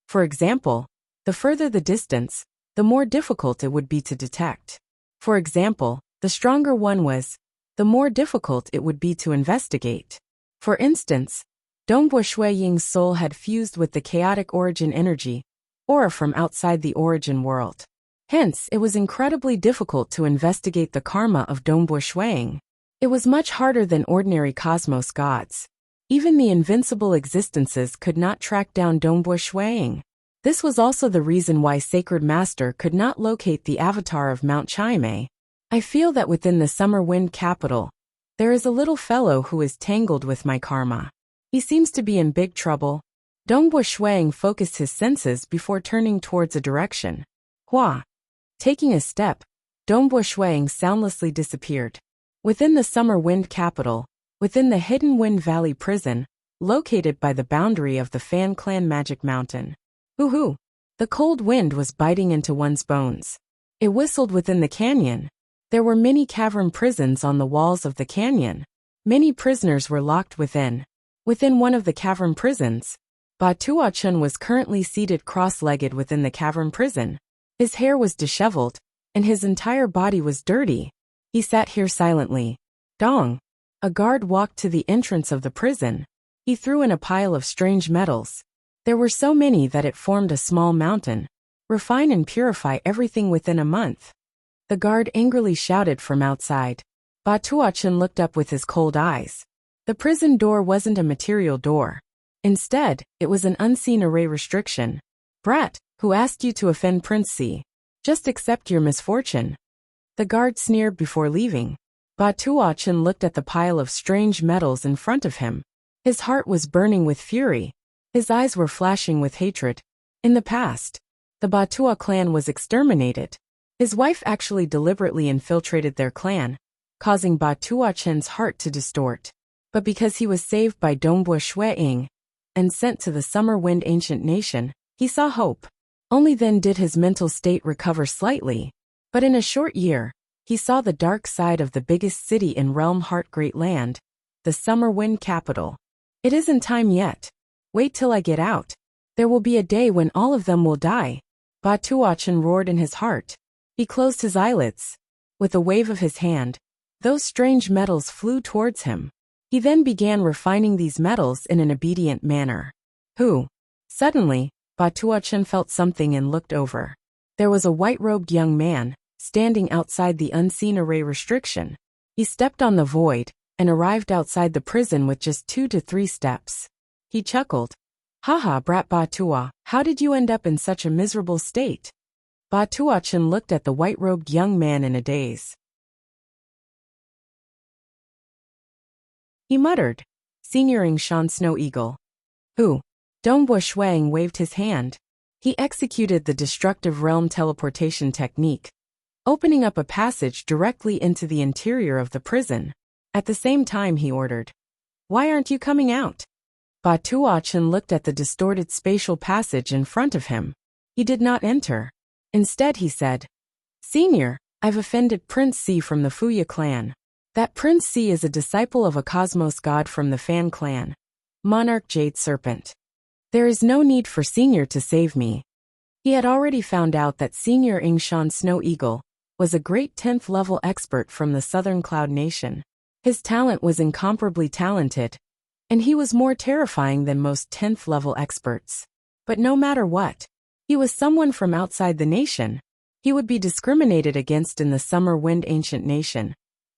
For example, the further the distance, the more difficult it would be to detect. For example, the stronger one was, the more difficult it would be to investigate. For instance, Dongbua Shui Ying's soul had fused with the chaotic origin energy, aura from outside the origin world. Hence, it was incredibly difficult to investigate the karma of Dongbua Shui Ying. It was much harder than ordinary cosmos gods. Even the invincible existences could not track down Dongbua Shui Ying. This was also the reason why Sacred Master could not locate the avatar of Mount Chime. I feel that within the Summer Wind capital, there is a little fellow who is tangled with my karma. He seems to be in big trouble. Dongbua Shui Ying focused his senses before turning towards a direction. Hua. Taking a step, Dongbua Shui Ying soundlessly disappeared. Within the Summer Wind capital, within the Hidden Wind Valley prison, located by the boundary of the Fan Clan Magic Mountain. Hoo-hoo! The cold wind was biting into one's bones. It whistled within the canyon. There were many cavern prisons on the walls of the canyon. Many prisoners were locked within. Within one of the cavern prisons, Ba Tuachun was currently seated cross-legged within the cavern prison. His hair was disheveled, and his entire body was dirty. He sat here silently. Dong! A guard walked to the entrance of the prison. He threw in a pile of strange metals. There were so many that it formed a small mountain. Refine and purify everything within a month. The guard angrily shouted from outside. Ba Tuachun looked up with his cold eyes. The prison door wasn't a material door. Instead, it was an unseen array restriction. Brat, who asked you to offend Prince C? Just accept your misfortune. The guard sneered before leaving. Ba Tuachun looked at the pile of strange metals in front of him. His heart was burning with fury. His eyes were flashing with hatred. In the past, the Ba Tua clan was exterminated. His wife actually deliberately infiltrated their clan, causing Ba Tuachun's heart to distort. But because he was saved by Dongbua Shui Ying and sent to the Summer Wind Ancient Nation, he saw hope. Only then did his mental state recover slightly. But in a short year, he saw the dark side of the biggest city in Realm Heart Great Land, the Summer Wind capital. It isn't time yet. Wait till I get out. There will be a day when all of them will die. Ba Tuachun roared in his heart. He closed his eyelids. With a wave of his hand, those strange metals flew towards him. He then began refining these metals in an obedient manner. Who? Suddenly, Ba Tuachun felt something and looked over. There was a white-robed young man, standing outside the unseen array restriction. He stepped on the void, and arrived outside the prison with just 2 to 3 steps. He chuckled. Haha, brat Ba Tua, how did you end up in such a miserable state? Ba Tuachun looked at the white-robed young man in a daze. He muttered, Senior Yingshan Snow Eagle. Who? Dongbua Shui Ying waved his hand. He executed the destructive realm teleportation technique, opening up a passage directly into the interior of the prison. At the same time he ordered, Why aren't you coming out? Ba Tuachun looked at the distorted spatial passage in front of him. He did not enter. Instead he said, Senior, I've offended Prince C from the Fuya clan. That Prince C is a disciple of a cosmos god from the Fan clan, Monarch Jade Serpent. There is no need for Senior to save me. He had already found out that Senior Yingshan Snow Eagle was a great 10th level expert from the Southern Cloud Nation. His talent was incomparably talented, and he was more terrifying than most 10th level experts. But no matter what, he was someone from outside the nation. He would be discriminated against in the Summer Wind Ancient Nation,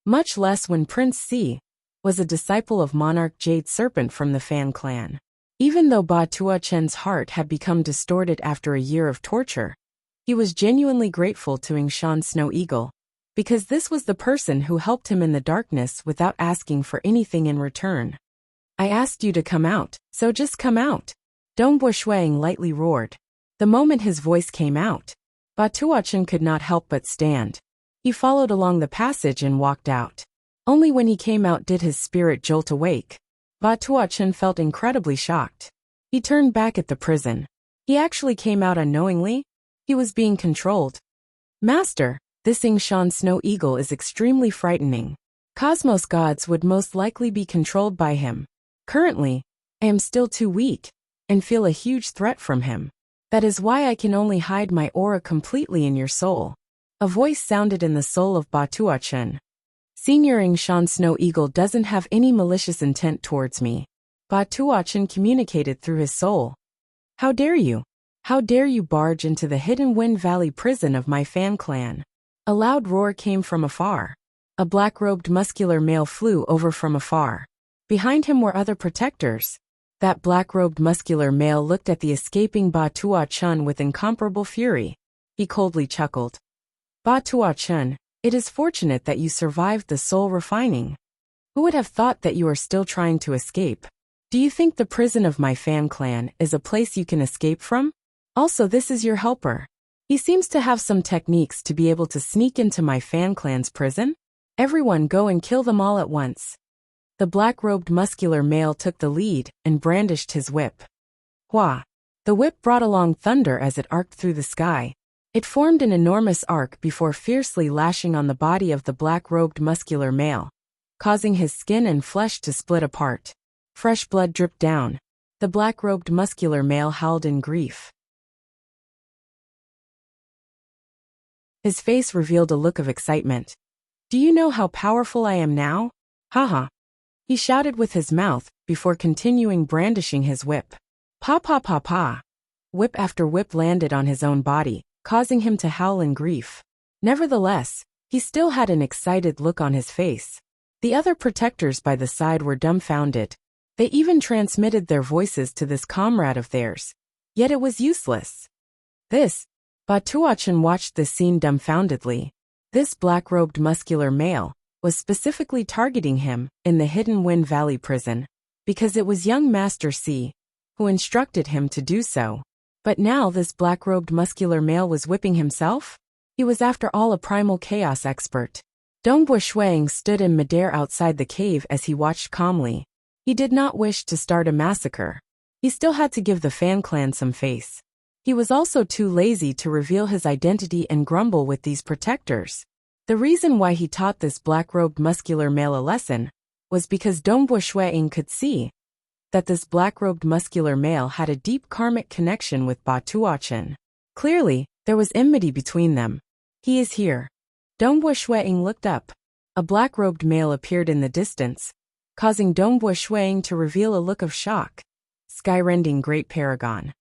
much less when Prince C was a disciple of Monarch Jade Serpent from the Fan clan. Even though Ba Tuachun's heart had become distorted after a year of torture, he was genuinely grateful to Yingshan Snow Eagle, because this was the person who helped him in the darkness without asking for anything in return. I asked you to come out, so just come out. Dong Buishuang lightly roared. The moment his voice came out, Ba Tuochen could not help but stand. He followed along the passage and walked out. Only when he came out did his spirit jolt awake. Ba Tuochen felt incredibly shocked. He turned back at the prison. He actually came out unknowingly. He was being controlled. Master, this Yingshan snow eagle is extremely frightening. Cosmos gods would most likely be controlled by him. Currently, I am still too weak and feel a huge threat from him. That is why I can only hide my aura completely in your soul. A voice sounded in the soul of Ba Tuochen. Senior Yingshan Snow Eagle doesn't have any malicious intent towards me. Ba Tuochen communicated through his soul. How dare you? How dare you barge into the hidden Wind Valley prison of my fan clan? A loud roar came from afar. A black-robed muscular male flew over from afar. Behind him were other protectors. That black-robed muscular male looked at the escaping Ba Tuochen with incomparable fury. He coldly chuckled. Ba Tuochen, it is fortunate that you survived the soul refining. Who would have thought that you are still trying to escape? Do you think the prison of my fan clan is a place you can escape from? Also, this is your helper. He seems to have some techniques to be able to sneak into my fan clan's prison. Everyone go and kill them all at once. The black-robed muscular male took the lead and brandished his whip. Hua! The whip brought along thunder as it arced through the sky. It formed an enormous arc before fiercely lashing on the body of the black-robed muscular male, causing his skin and flesh to split apart. Fresh blood dripped down. The black-robed muscular male howled in grief. His face revealed a look of excitement. Do you know how powerful I am now? Haha. He shouted with his mouth, before continuing brandishing his whip. Pa pa pa pa. Whip after whip landed on his own body, causing him to howl in grief. Nevertheless, he still had an excited look on his face. The other protectors by the side were dumbfounded. They even transmitted their voices to this comrade of theirs. Yet it was useless. Ba Tuochen watched this scene dumbfoundedly. This black-robed muscular male was specifically targeting him in the hidden Wind Valley prison, because it was young Master C who instructed him to do so. But now this black-robed muscular male was whipping himself? He was after all a primal chaos expert. Dong Buishuang stood in midair outside the cave as he watched calmly. He did not wish to start a massacre. He still had to give the fan clan some face. He was also too lazy to reveal his identity and grumble with these protectors. The reason why he taught this black-robed muscular male a lesson was because Dong Buishuang could see that this black-robed muscular male had a deep karmic connection with Ba Tuochen. Clearly, there was enmity between them. He is here. Dong Buishuang looked up. A black-robed male appeared in the distance, causing Dong Buishuang to reveal a look of shock. Skyrending Great Paragon.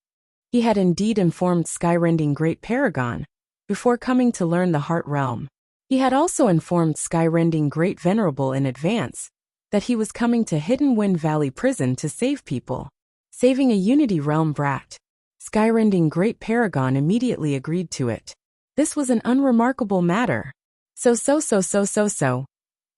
He had indeed informed Skyrending Great Paragon before coming to learn the Heart Realm. He had also informed Skyrending Great Venerable in advance that he was coming to Hidden Wind Valley Prison to save people. Saving a Unity Realm brat. Skyrending Great Paragon immediately agreed to it. This was an unremarkable matter. So.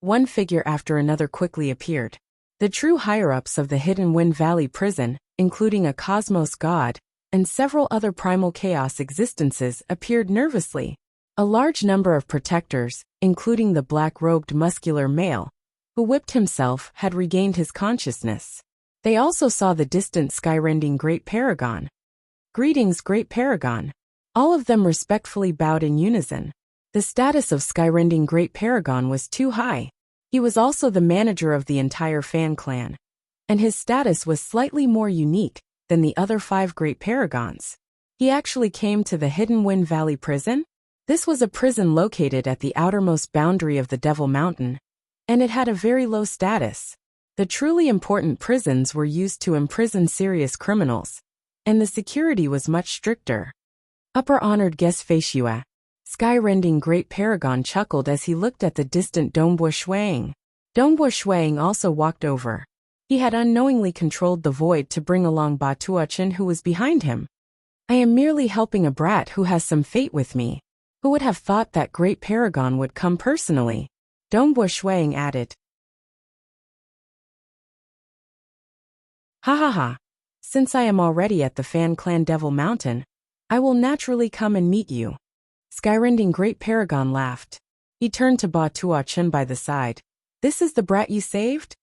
One figure after another quickly appeared. The true higher-ups of the Hidden Wind Valley Prison, including a cosmos god and several other primal chaos existences, appeared nervously. A large number of protectors, including the black-robed muscular male, who whipped himself, had regained his consciousness. They also saw the distant Skyrending Great Paragon. Greetings, Great Paragon. All of them respectfully bowed in unison. The status of Skyrending Great Paragon was too high. He was also the manager of the entire fan clan, and his status was slightly more unique than the other 5 Great Paragons. He actually came to the Hidden Wind Valley Prison. This was a prison located at the outermost boundary of the Devil Mountain, and it had a very low status. The truly important prisons were used to imprison serious criminals, and the security was much stricter. Upper honored guest Feishua. Skyrending Great Paragon chuckled as he looked at the distant Dong Buishuang. Dong Buishuang also walked over. He had unknowingly controlled the void to bring along Ba Tuochen, who was behind him. I am merely helping a brat who has some fate with me. Who would have thought that Great Paragon would come personally? Dong Buishuang added. Ha ha ha. Since I am already at the Fan Clan Devil Mountain, I will naturally come and meet you. Skyrending Great Paragon laughed. He turned to Ba Tuo-Chun by the side. This is the brat you saved?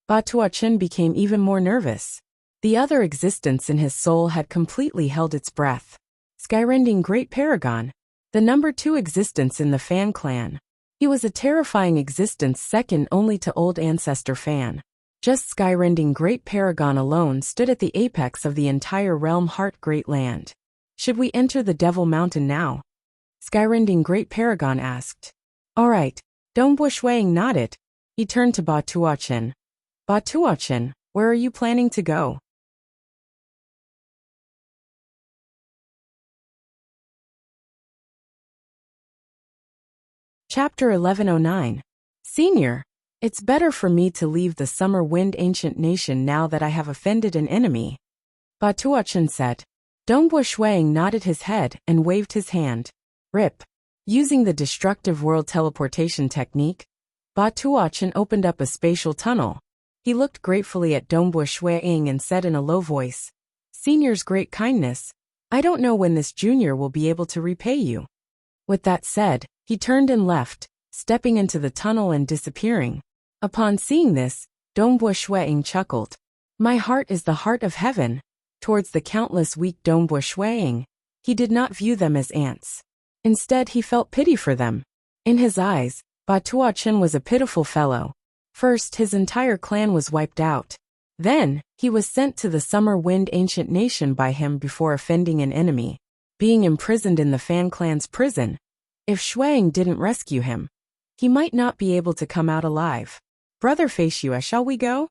Ba Tuo-Chun became even more nervous. The other existence in his soul had completely held its breath. Skyrending Great Paragon, the number 2 existence in the Fan Clan. He was a terrifying existence second only to Old Ancestor Fan. Just Skyrending Great Paragon alone stood at the apex of the entire realm Heart Great Land. Should we enter the Devil Mountain now? Skyrending Great Paragon asked. All right. Dongbo Shuang nodded. He turned to Ba Tuo-Chun. Ba Tuo-Chun, where are you planning to go? Chapter 1109. Senior, it's better for me to leave the Summer Wind Ancient Nation now that I have offended an enemy. Ba Tuo-Chun said. Dongbo Shuang nodded his head and waved his hand. Rip. Using the destructive world teleportation technique, Ba Tuo-Chun opened up a spatial tunnel. He looked gratefully at Dongbo Shuang and said in a low voice, Senior's great kindness, I don't know when this junior will be able to repay you. With that said, he turned and left, stepping into the tunnel and disappearing. Upon seeing this, Dongbo Shuang chuckled. My heart is the heart of heaven. Towards the countless weak Dongbo Shuang, he did not view them as ants. Instead, he felt pity for them. In his eyes, Ba Tuo-Chun was a pitiful fellow. First, his entire clan was wiped out. Then, he was sent to the Summer Wind Ancient Nation by him before offending an enemy. Being imprisoned in the Fan Clan's prison. If Shuang didn't rescue him, he might not be able to come out alive. Brother Feishua, shall we go?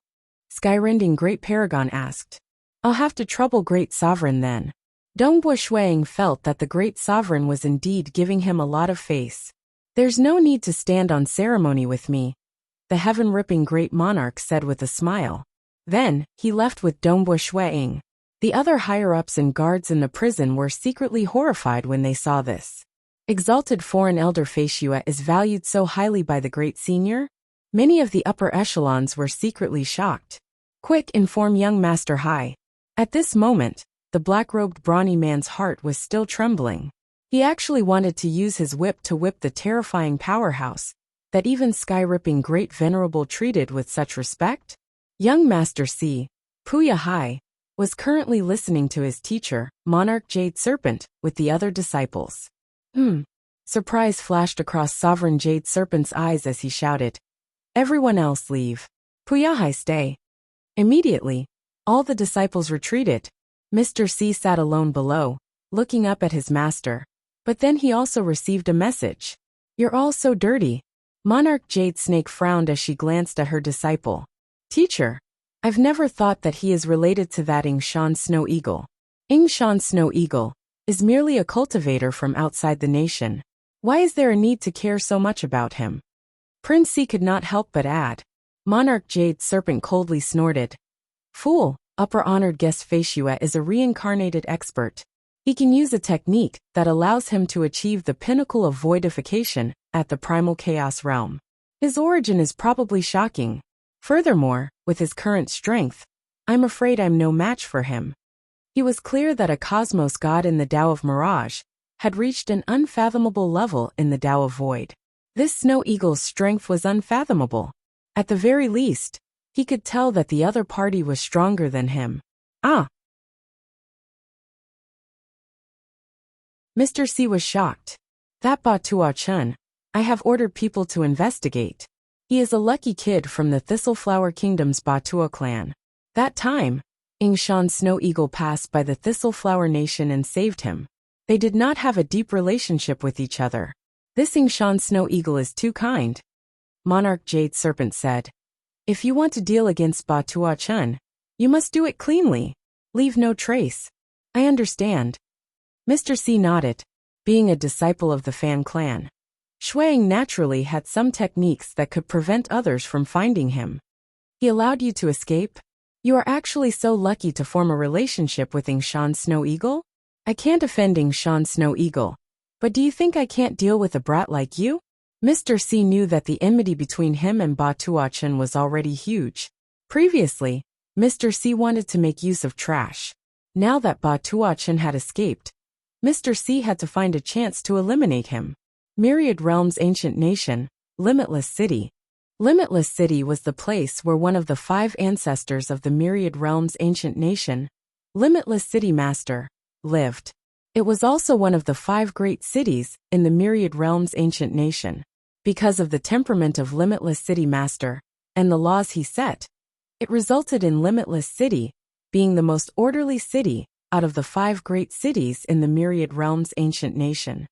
Skyrending Great Paragon asked. I'll have to trouble Great Sovereign then. Dongbo Shuang felt that the Great Sovereign was indeed giving him a lot of face. There's no need to stand on ceremony with me, the heaven-ripping Great Monarch said with a smile. Then, he left with Dongbo Shuang. The other higher-ups and guards in the prison were secretly horrified when they saw this. Exalted foreign elder Feishua is valued so highly by the Great Senior? Many of the upper echelons were secretly shocked. Quick, inform young Master Hai. At this moment, the black-robed brawny man's heart was still trembling. He actually wanted to use his whip to whip the terrifying powerhouse that even sky-ripping Great Venerable treated with such respect. Young Master C. Puya Hai was currently listening to his teacher, Monarch Jade Serpent, with the other disciples. Surprise flashed across Sovereign Jade Serpent's eyes as he shouted, Everyone else leave. Puya Hai stay. Immediately, all the disciples retreated. Mr. C sat alone below, looking up at his master. But then he also received a message. You're all so dirty. Monarch Jade Snake frowned as she glanced at her disciple. Teacher, I've never thought that he is related to that Ying Shan Snow Eagle. Ying Shan Snow Eagle is merely a cultivator from outside the nation. Why is there a need to care so much about him? Prince C could not help but add. Monarch Jade Serpent coldly snorted. Fool, upper honored guest Feishua is a reincarnated expert. He can use a technique that allows him to achieve the pinnacle of voidification at the primal chaos realm. His origin is probably shocking. Furthermore, with his current strength, I'm afraid I'm no match for him. He was clear that a cosmos god in the Tao of Mirage had reached an unfathomable level in the Tao of Void. This snow eagle's strength was unfathomable. At the very least, he could tell that the other party was stronger than him. Mr. C was shocked. That Ba Tuo-Chun, I have ordered people to investigate. He is a lucky kid from the Thistleflower Kingdom's Ba Tuo clan. That time, Ying Shan Snow Eagle passed by the Thistleflower Nation and saved him. They did not have a deep relationship with each other. This Ying Shan Snow Eagle is too kind. Monarch Jade Serpent said. If you want to deal against Ba Tuo-Chun, you must do it cleanly. Leave no trace. I understand. Mr. C nodded. Being a disciple of the Fan clan, Shuang naturally had some techniques that could prevent others from finding him. He allowed you to escape? You are actually so lucky to form a relationship with Ying Shan Snow Eagle? I can't offend Ying Shan Snow Eagle, but do you think I can't deal with a brat like you? Mr. C knew that the enmity between him and Ba Tuo-Chun was already huge. Previously, Mr. C wanted to make use of trash. Now that Ba Tuochen had escaped, Mr. C had to find a chance to eliminate him. Myriad Realms Ancient Nation, Limitless City. Limitless City was the place where one of the 5 ancestors of the Myriad Realms Ancient Nation, Limitless City Master, lived. It was also one of the 5 great cities in the Myriad Realms Ancient Nation. Because of the temperament of Limitless City Master and the laws he set, it resulted in Limitless City being the most orderly city out of the 5 great cities in the Myriad Realms Ancient Nation.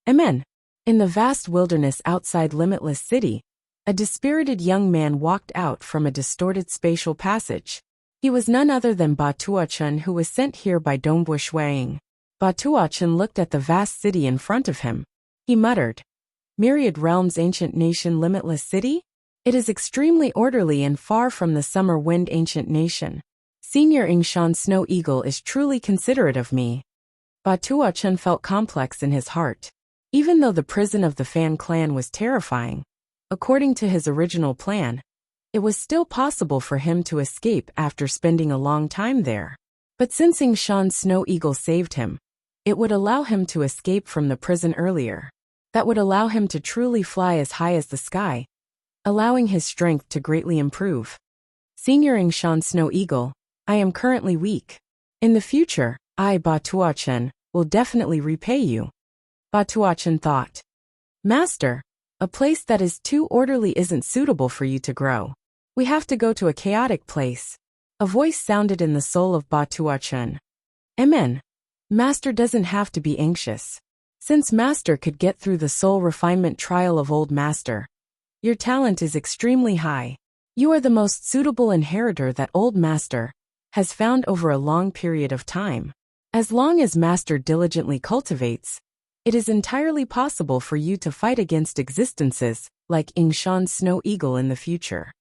Amen. In the vast wilderness outside Limitless City, a dispirited young man walked out from a distorted spatial passage. He was none other than Ba Tuochen, who was sent here by Dongbu Shuiying. Ba Tuochen looked at the vast city in front of him. He muttered, "Myriad Realms Ancient Nation, Limitless City? It is extremely orderly and far from the Summer Wind Ancient Nation. Senior Yingshan Snow Eagle is truly considerate of me." Ba Tuochen felt complex in his heart. Even though the prison of the Fan clan was terrifying, according to his original plan, it was still possible for him to escape after spending a long time there. But since Yingshan Snow Eagle saved him, it would allow him to escape from the prison earlier. That would allow him to truly fly as high as the sky, allowing his strength to greatly improve. Senior Yingshan Snow Eagle, I am currently weak. In the future, I, Ba Tuochen, will definitely repay you. Ba Tuochen thought. Master, a place that is too orderly isn't suitable for you to grow. We have to go to a chaotic place. A voice sounded in the soul of Ba Tuochen. Amen. Master doesn't have to be anxious. Since Master could get through the soul refinement trial of Old Master, your talent is extremely high. You are the most suitable inheritor that Old Master has found over a long period of time. As long as Master diligently cultivates, it is entirely possible for you to fight against existences like Yingshan Snow Eagle in the future.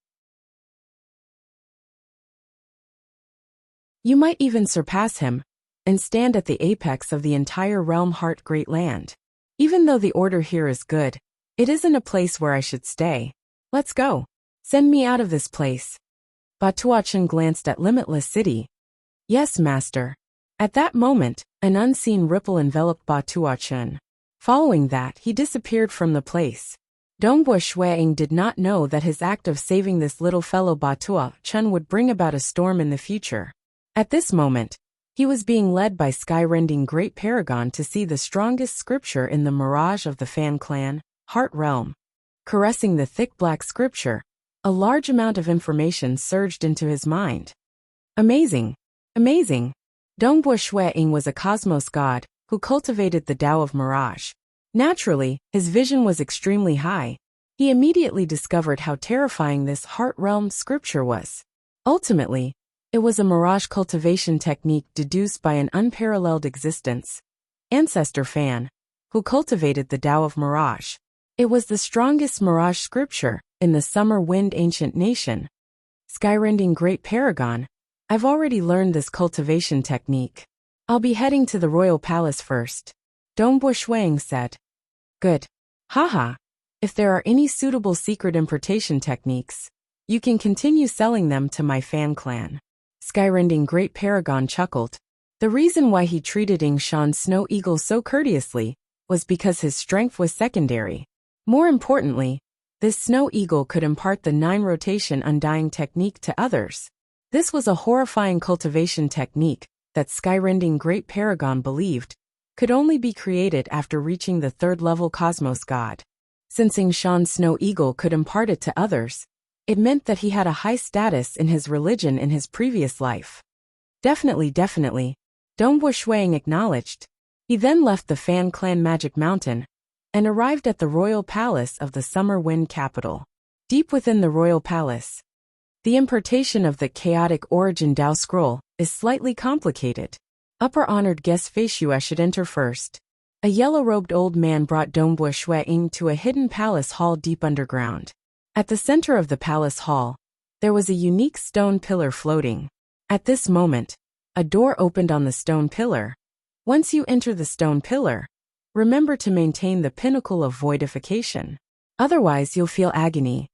You might even surpass him and stand at the apex of the entire Realm Heart Great Land. Even though the order here is good, it isn't a place where I should stay. Let's go. Send me out of this place. Ba Tuochen glanced at Limitless City. Yes, Master. At that moment, an unseen ripple enveloped Ba Tuochen. Following that, he disappeared from the place. Dongbu Shuiying did not know that his act of saving this little fellow Ba Tuochen would bring about a storm in the future. At this moment, he was being led by Skyrending Great Paragon to see the strongest scripture in the mirage of the Fan clan, Heart Realm. Caressing the thick black scripture, a large amount of information surged into his mind. Amazing! Amazing! Dongbu Shuiying was a cosmos god who cultivated the Tao of Mirage. Naturally, his vision was extremely high. He immediately discovered how terrifying this Heart Realm scripture was. Ultimately, it was a mirage cultivation technique deduced by an unparalleled existence, Ancestor Fan, who cultivated the Tao of Mirage. It was the strongest mirage scripture in the Summer Wind Ancient Nation. Skyrending Great Paragon, I've already learned this cultivation technique. I'll be heading to the Royal Palace first. Dongbu Shuiying said. Good. Haha. If there are any suitable secret importation techniques, you can continue selling them to my Fan clan. Skyrending Great Paragon chuckled. The reason why he treated Yingshan Snow Eagle so courteously was because his strength was secondary. More importantly, this Snow Eagle could impart the 9-rotation undying technique to others. This was a horrifying cultivation technique that Skyrending Great Paragon believed could only be created after reaching the 3rd-level Cosmos God. Since Yingshan Snow Eagle could impart it to others, it meant that he had a high status in his religion in his previous life. Definitely, Dongbu Shuiying acknowledged. He then left the Fan clan Magic Mountain and arrived at the Royal Palace of the Summer Wind capital. Deep within the Royal Palace, the importation of the chaotic origin Tao scroll is slightly complicated. Upper honored guest Feishue should enter first. A yellow-robed old man brought Dongbu Shuiying to a hidden palace hall deep underground. At the center of the palace hall, there was a unique stone pillar floating. At this moment, a door opened on the stone pillar. Once you enter the stone pillar, remember to maintain the pinnacle of voidification. Otherwise you'll feel agony.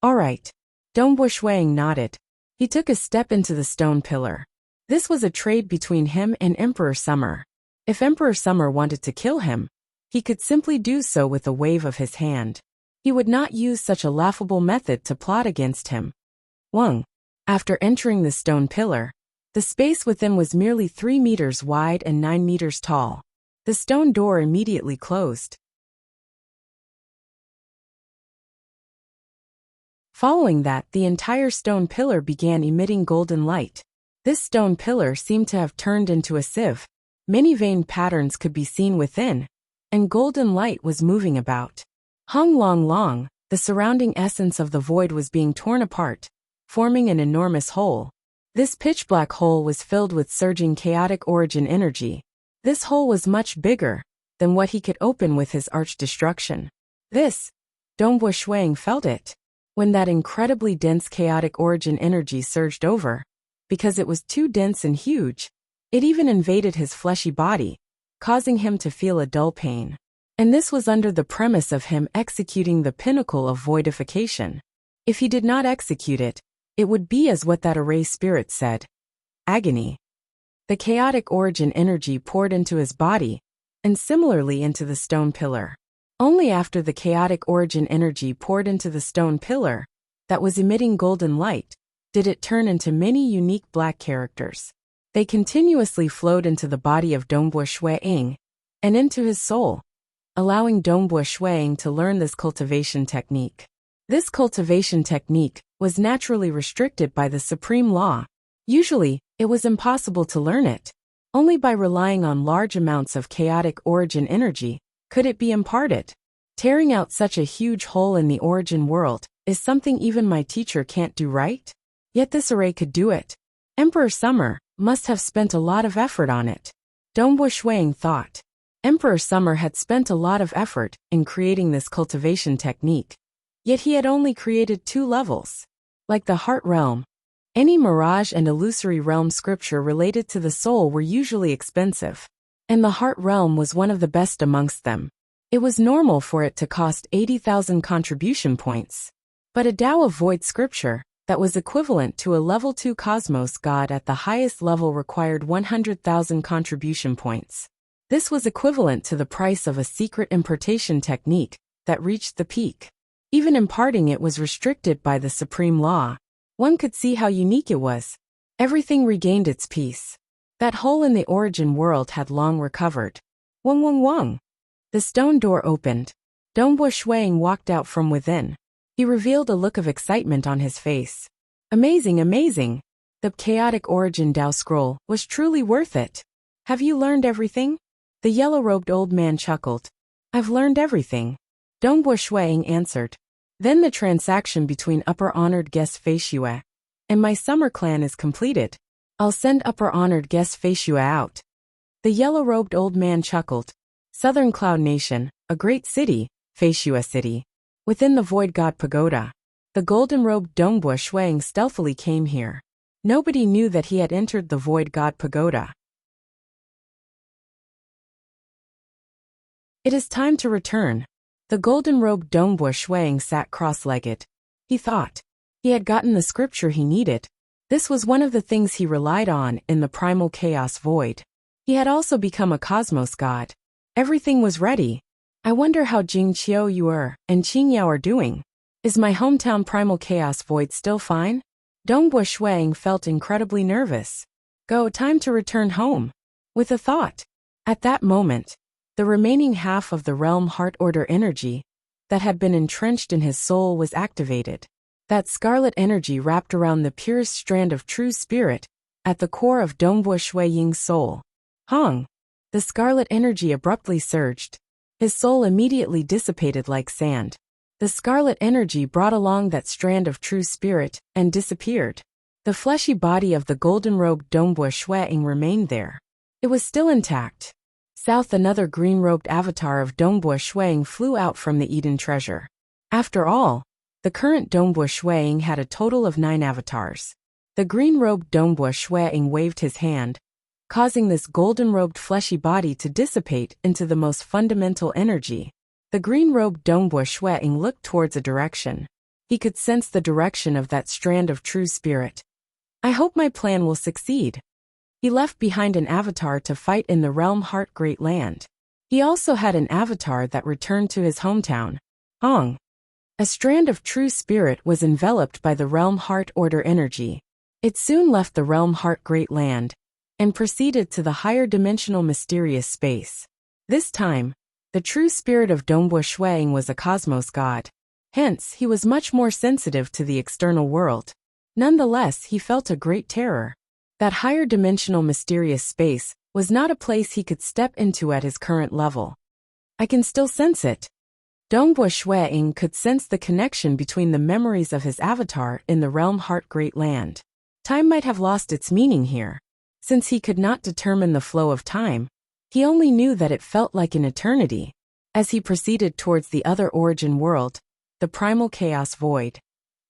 Alright. Dongbu Shuiying nodded. He took a step into the stone pillar. This was a trade between him and Emperor Summer. If Emperor Summer wanted to kill him, he could simply do so with a wave of his hand. He would not use such a laughable method to plot against him. Wang. After entering the stone pillar, the space within was merely 3 meters wide and 9 meters tall. The stone door immediately closed. Following that, the entire stone pillar began emitting golden light. This stone pillar seemed to have turned into a sieve. Many vein patterns could be seen within, and golden light was moving about. Hung long long, the surrounding essence of the void was being torn apart, forming an enormous hole. This pitch-black hole was filled with surging chaotic origin energy. This hole was much bigger than what he could open with his arch-destruction. Dongbo Shuang felt it. When that incredibly dense chaotic origin energy surged over, because it was too dense and huge, it even invaded his fleshy body, causing him to feel a dull pain. And this was under the premise of him executing the pinnacle of voidification. If he did not execute it, it would be as what that array spirit said. Agony. The chaotic origin energy poured into his body, and similarly into the stone pillar. Only after the chaotic origin energy poured into the stone pillar, that was emitting golden light, did it turn into many unique black characters. They continuously flowed into the body of Dongbo Shuang, and into his soul, allowing Dongbo Shuang to learn this cultivation technique. This cultivation technique was naturally restricted by the supreme law. Usually, it was impossible to learn it. Only by relying on large amounts of chaotic origin energy could it be imparted. Tearing out such a huge hole in the origin world is something even my teacher can't do, right? Yet this array could do it. Emperor Summer must have spent a lot of effort on it. Dongbo Shuang thought. Emperor Summer had spent a lot of effort in creating this cultivation technique. Yet he had only created 2 levels. Like the heart realm, any mirage and illusory realm scripture related to the soul were usually expensive. And the heart realm was one of the best amongst them. It was normal for it to cost 80,000 contribution points. But a Tao of Void scripture that was equivalent to a level 2 cosmos god at the highest level required 100,000 contribution points. This was equivalent to the price of a secret impartation technique that reached the peak. Even imparting it was restricted by the supreme law. One could see how unique it was. Everything regained its peace. That hole in the origin world had long recovered. Wang wang wang. The stone door opened. Dongbo Shuang walked out from within. He revealed a look of excitement on his face. Amazing, amazing. The chaotic origin Tao scroll was truly worth it. Have you learned everything? The yellow-robed old man chuckled. I've learned everything. Dongbo Shuang answered. Then the transaction between upper honored guest Fei Xue and my summer clan is completed. I'll send upper honored guest Fei Xue out. The yellow-robed old man chuckled. Southern Cloud Nation, a great city, Fei Xue City. Within the Void God Pagoda, the golden-robed Dongbo Shuang stealthily came here. Nobody knew that he had entered the Void God Pagoda. It is time to return. The golden-robed Dongbo Shuang sat cross-legged. He thought. He had gotten the scripture he needed. This was one of the things he relied on in the primal chaos void. He had also become a cosmos god. Everything was ready. I wonder how Jing Qiu Yuer and Qing Yao are doing. Is my hometown primal chaos void still fine? Dongbo Shuang felt incredibly nervous. Time to return home. With a thought. At that moment, the remaining half of the realm heart order energy that had been entrenched in his soul was activated. That scarlet energy wrapped around the purest strand of true spirit at the core of Dongbo Ying's soul. Hong! The scarlet energy abruptly surged. His soul immediately dissipated like sand. The scarlet energy brought along that strand of true spirit and disappeared. The fleshy body of the golden-robed Dongbo Shuang remained there. It was still intact. South, another green-robed avatar of Dongbo Shuang flew out from the Eden treasure. After all, the current Dongbo Shuang had a total of 9 avatars. The green-robed Dongbo Shuang waved his hand, causing this golden-robed fleshy body to dissipate into the most fundamental energy. The green-robed Dongbo Shuang looked towards a direction. He could sense the direction of that strand of true spirit. I hope my plan will succeed. He left behind an avatar to fight in the Realm Heart Great Land. He also had an avatar that returned to his hometown, Hong. A strand of true spirit was enveloped by the Realm Heart Order energy. It soon left the Realm Heart Great Land and proceeded to the higher dimensional mysterious space. This time, the true spirit of Dongbua Shuang was a cosmos god. Hence, he was much more sensitive to the external world. Nonetheless, he felt a great terror. That higher dimensional mysterious space was not a place he could step into at his current level. I can still sense it. Dongbua Shuang could sense the connection between the memories of his avatar in the Realm Heart Great Land. Time might have lost its meaning here. Since he could not determine the flow of time, he only knew that it felt like an eternity. As he proceeded towards the other origin world, the primal chaos void,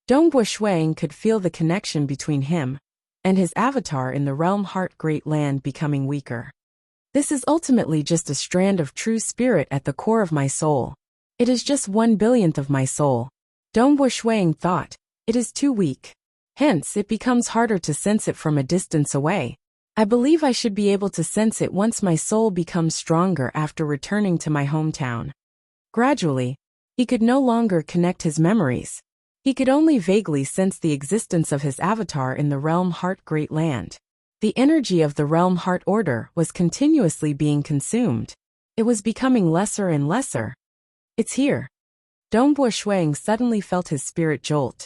Dongbua Shuang could feel the connection between him and his avatar in the Realm Heart Great Land becoming weaker. This is ultimately just a strand of true spirit at the core of my soul. It is just 1/1000th of my soul. Dongbua Shuang thought, it is too weak. Hence, it becomes harder to sense it from a distance away. I believe I should be able to sense it once my soul becomes stronger after returning to my hometown. Gradually, he could no longer connect his memories. He could only vaguely sense the existence of his avatar in the Realm Heart Great Land. The energy of the Realm Heart Order was continuously being consumed. It was becoming lesser and lesser. It's here. Dongbua Shuang suddenly felt his spirit jolt.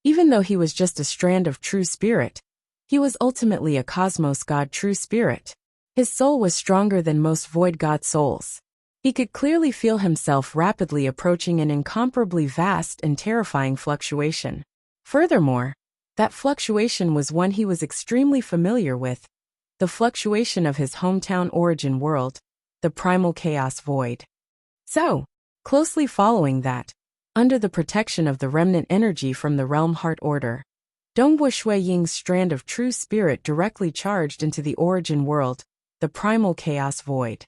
Even though he was just a strand of true spirit, he was ultimately a cosmos god true spirit. His soul was stronger than most void god souls. He could clearly feel himself rapidly approaching an incomparably vast and terrifying fluctuation. Furthermore, that fluctuation was one he was extremely familiar with, the fluctuation of his hometown origin world, the primal chaos void. So, closely following that, under the protection of the remnant energy from the Realm Heart Order, Dongbua Shuang's strand of true spirit directly charged into the origin world, the primal chaos void.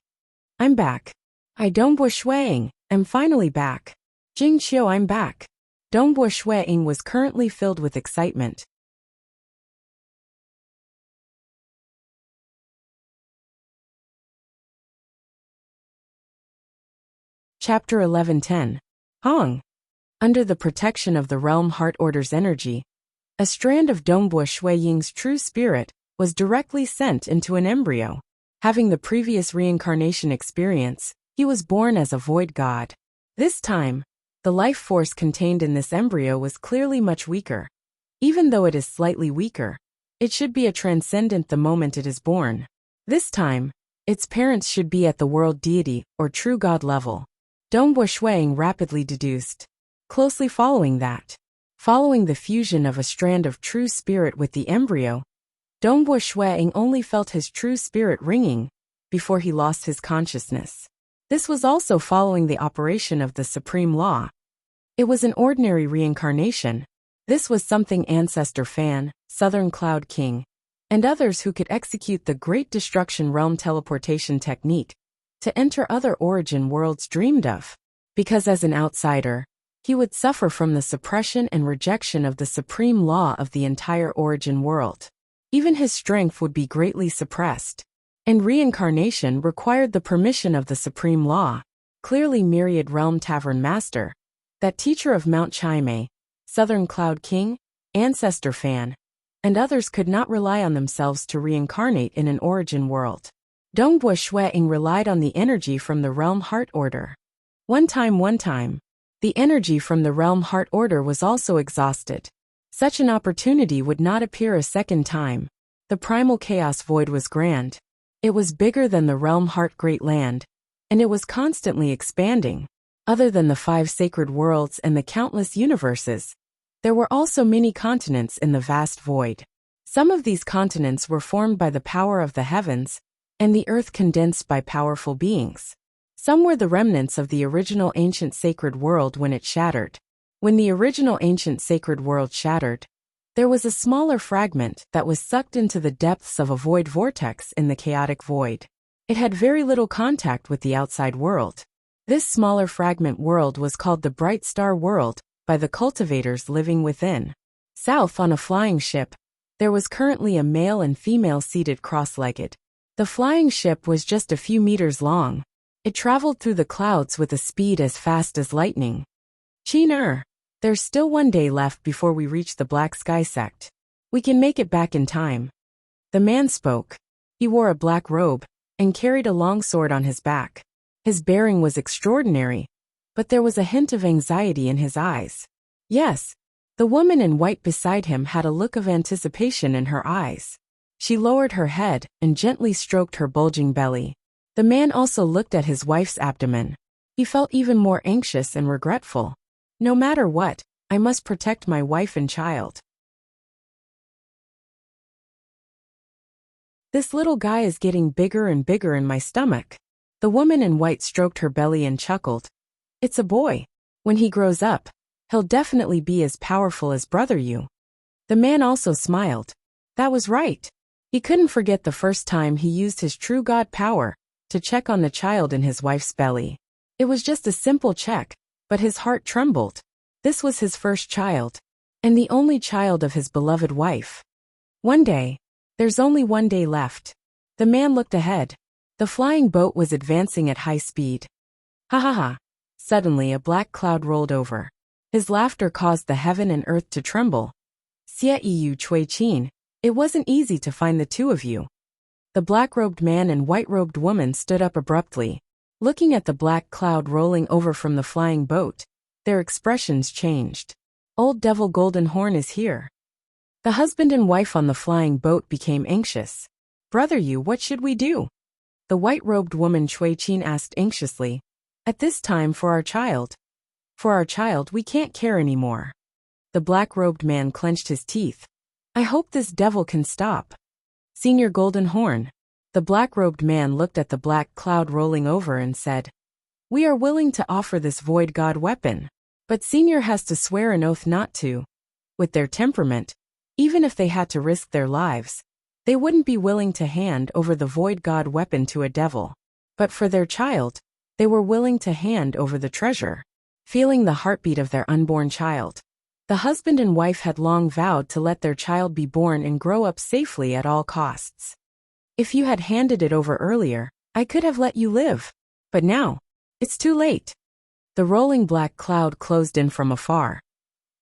I'm back. Dongbua Shuang, am finally back. Jing Qiu, I'm back. Dongbua Shuang was currently filled with excitement. Chapter 11:10. Hong. Under the protection of the Realm Heart Order's energy, a strand of Dongbua Shuang's true spirit was directly sent into an embryo. Having the previous reincarnation experience, he was born as a void god. This time, the life force contained in this embryo was clearly much weaker. Even though it is slightly weaker, it should be a transcendent the moment it is born. This time, its parents should be at the world deity or true god level. Dongbua Shuang rapidly deduced. Closely following that, following the fusion of a strand of true spirit with the embryo, Dongbua Shuang only felt his true spirit ringing before he lost his consciousness. This was also following the operation of the supreme law. It was an ordinary reincarnation. This was something Ancestor Fan, Southern Cloud King, and others who could execute the Great Destruction Realm teleportation technique to enter other origin worlds dreamed of. Because as an outsider, he would suffer from the suppression and rejection of the supreme law of the entire origin world. Even his strength would be greatly suppressed. And reincarnation required the permission of the supreme law. Clearly Myriad Realm Tavern Master, that teacher of Mount Chime, Southern Cloud King, Ancestor Fan, and others could not rely on themselves to reincarnate in an origin world. Dongbua Shuang relied on the energy from the Realm Heart Order. One time, the energy from the Realm Heart Order was also exhausted. Such an opportunity would not appear a second time. The primal chaos void was grand. It was bigger than the Realm Heart Great Land, and it was constantly expanding. Other than the 5 sacred worlds and the countless universes, there were also many continents in the vast void. Some of these continents were formed by the power of the heavens, and the earth condensed by powerful beings. Some were the remnants of the original ancient sacred world when it shattered. When the original ancient sacred world shattered, there was a smaller fragment that was sucked into the depths of a void vortex in the chaotic void. It had very little contact with the outside world. This smaller fragment world was called the Bright Star World by the cultivators living within. South on a flying ship, there was currently a male and female seated cross-legged. The flying ship was just a few meters long. It traveled through the clouds with a speed as fast as lightning. Qin, there's still one day left before we reach the Black Sky sect. We can make it back in time. The man spoke. He wore a black robe and carried a long sword on his back. His bearing was extraordinary, but there was a hint of anxiety in his eyes. Yes, the woman in white beside him had a look of anticipation in her eyes. She lowered her head and gently stroked her bulging belly. The man also looked at his wife's abdomen. He felt even more anxious and regretful. No matter what, I must protect my wife and child. This little guy is getting bigger and bigger in my stomach. The woman in white stroked her belly and chuckled. It's a boy. When he grows up, he'll definitely be as powerful as Brother Yu. The man also smiled. That was right. He couldn't forget the first time he used his true god power to check on the child in his wife's belly. It was just a simple check, but his heart trembled. This was his first child, and the only child of his beloved wife. One day. There's only one day left. The man looked ahead. The flying boat was advancing at high speed. Ha ha ha. Suddenly a black cloud rolled over. His laughter caused the heaven and earth to tremble. Xie Yu Cui Qin, it wasn't easy to find the two of you. The black-robed man and white-robed woman stood up abruptly. Looking at the black cloud rolling over from the flying boat, their expressions changed. Old Devil Golden Horn is here. The husband and wife on the flying boat became anxious. Brother Yu, what should we do? The white-robed woman Cui Qin asked anxiously. At this time for our child. For our child we can't care anymore. The black-robed man clenched his teeth. I hope this devil can stop. Senior Golden Horn. The black-robed man looked at the black cloud rolling over and said, we are willing to offer this void god weapon, but Senior has to swear an oath not to. With their temperament, even if they had to risk their lives, they wouldn't be willing to hand over the void god weapon to a devil. But for their child, they were willing to hand over the treasure. Feeling the heartbeat of their unborn child, the husband and wife had long vowed to let their child be born and grow up safely at all costs. If you had handed it over earlier, I could have let you live. But now, it's too late. The rolling black cloud closed in from afar.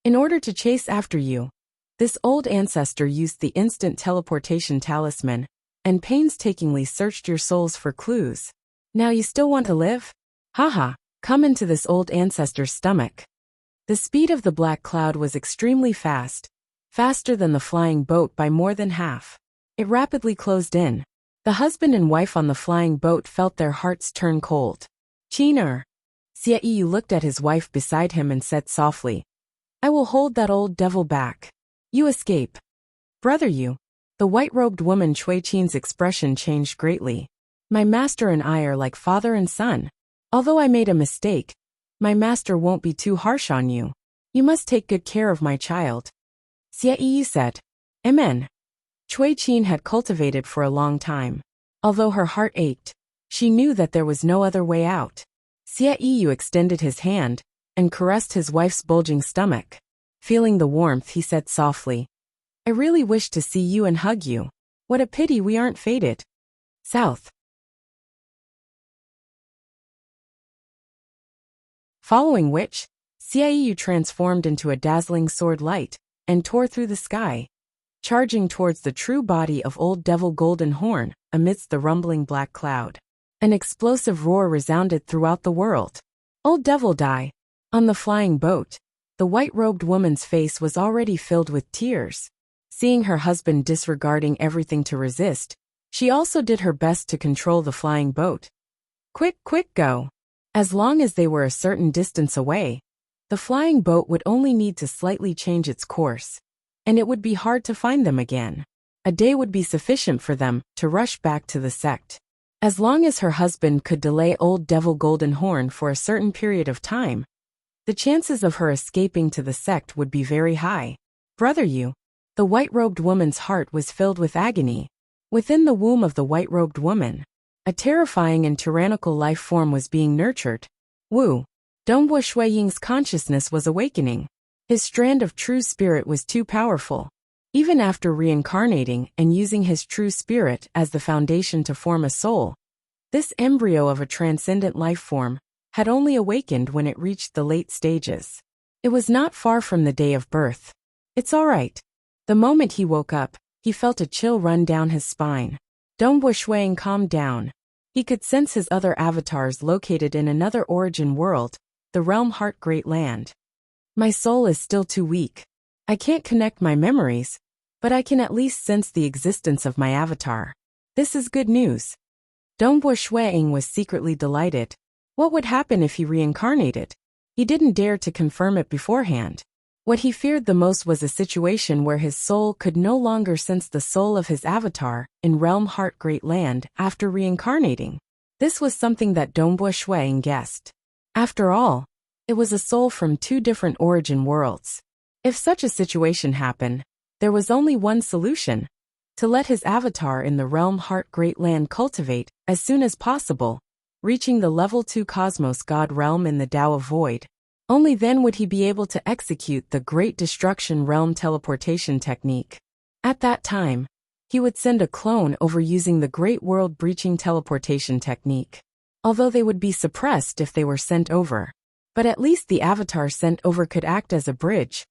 In order to chase after you, this old ancestor used the instant teleportation talisman and painstakingly searched your souls for clues. Now you still want to live? Haha, come into this old ancestor's stomach. The speed of the black cloud was extremely fast, faster than the flying boat by more than half. It rapidly closed in. The husband and wife on the flying boat felt their hearts turn cold. Qin, Xie Yu looked at his wife beside him and said softly, I will hold that old devil back. You escape. Brother Yu. The white-robed woman Cui Qin's expression changed greatly. My master and I are like father and son. Although I made a mistake, my master won't be too harsh on you. You must take good care of my child. Xie Yu said. Amen. Cui Qin had cultivated for a long time. Although her heart ached, she knew that there was no other way out. Xie Yu extended his hand and caressed his wife's bulging stomach. Feeling the warmth, he said softly, I really wish to see you and hug you. What a pity we aren't fated. South. Following which, Xie Yu transformed into a dazzling sword light and tore through the sky, charging towards the true body of Old Devil Golden Horn amidst the rumbling black cloud. An explosive roar resounded throughout the world. Old Devil die. On the flying boat, the white-robed woman's face was already filled with tears. Seeing her husband disregarding everything to resist, she also did her best to control the flying boat. Quick, quick, go. As long as they were a certain distance away, the flying boat would only need to slightly change its course, and it would be hard to find them again. A day would be sufficient for them to rush back to the sect. As long as her husband could delay Old Devil Golden Horn for a certain period of time, the chances of her escaping to the sect would be very high. Brother Yu. The white-robed woman's heart was filled with agony. Within the womb of the white-robed woman, a terrifying and tyrannical life form was being nurtured. Wu. Donghua Shui Ying's consciousness was awakening. His strand of true spirit was too powerful. Even after reincarnating and using his true spirit as the foundation to form a soul, this embryo of a transcendent life form had only awakened when it reached the late stages. It was not far from the day of birth. It's all right. The moment he woke up, he felt a chill run down his spine. Dongbo Shuang calmed down. He could sense his other avatars located in another origin world, the realm Heart Great Land. My soul is still too weak. I can't connect my memories, but I can at least sense the existence of my avatar. This is good news. Dongbo Shuang was secretly delighted. What would happen if he reincarnated? He didn't dare to confirm it beforehand. What he feared the most was a situation where his soul could no longer sense the soul of his avatar in realm Heart Great Land after reincarnating. This was something that Dongbo Shuang guessed. After all, it was a soul from two different origin worlds. If such a situation happened, there was only one solution: to let his avatar in the realm Heart Great Land cultivate as soon as possible, reaching the level 2 Cosmos God realm in the Tao of Void. Only then would he be able to execute the Great Destruction Realm teleportation technique. At that time, he would send a clone over using the Great World Breaching teleportation technique. Although they would be suppressed if they were sent over. But at least the avatar sent over could act as a bridge,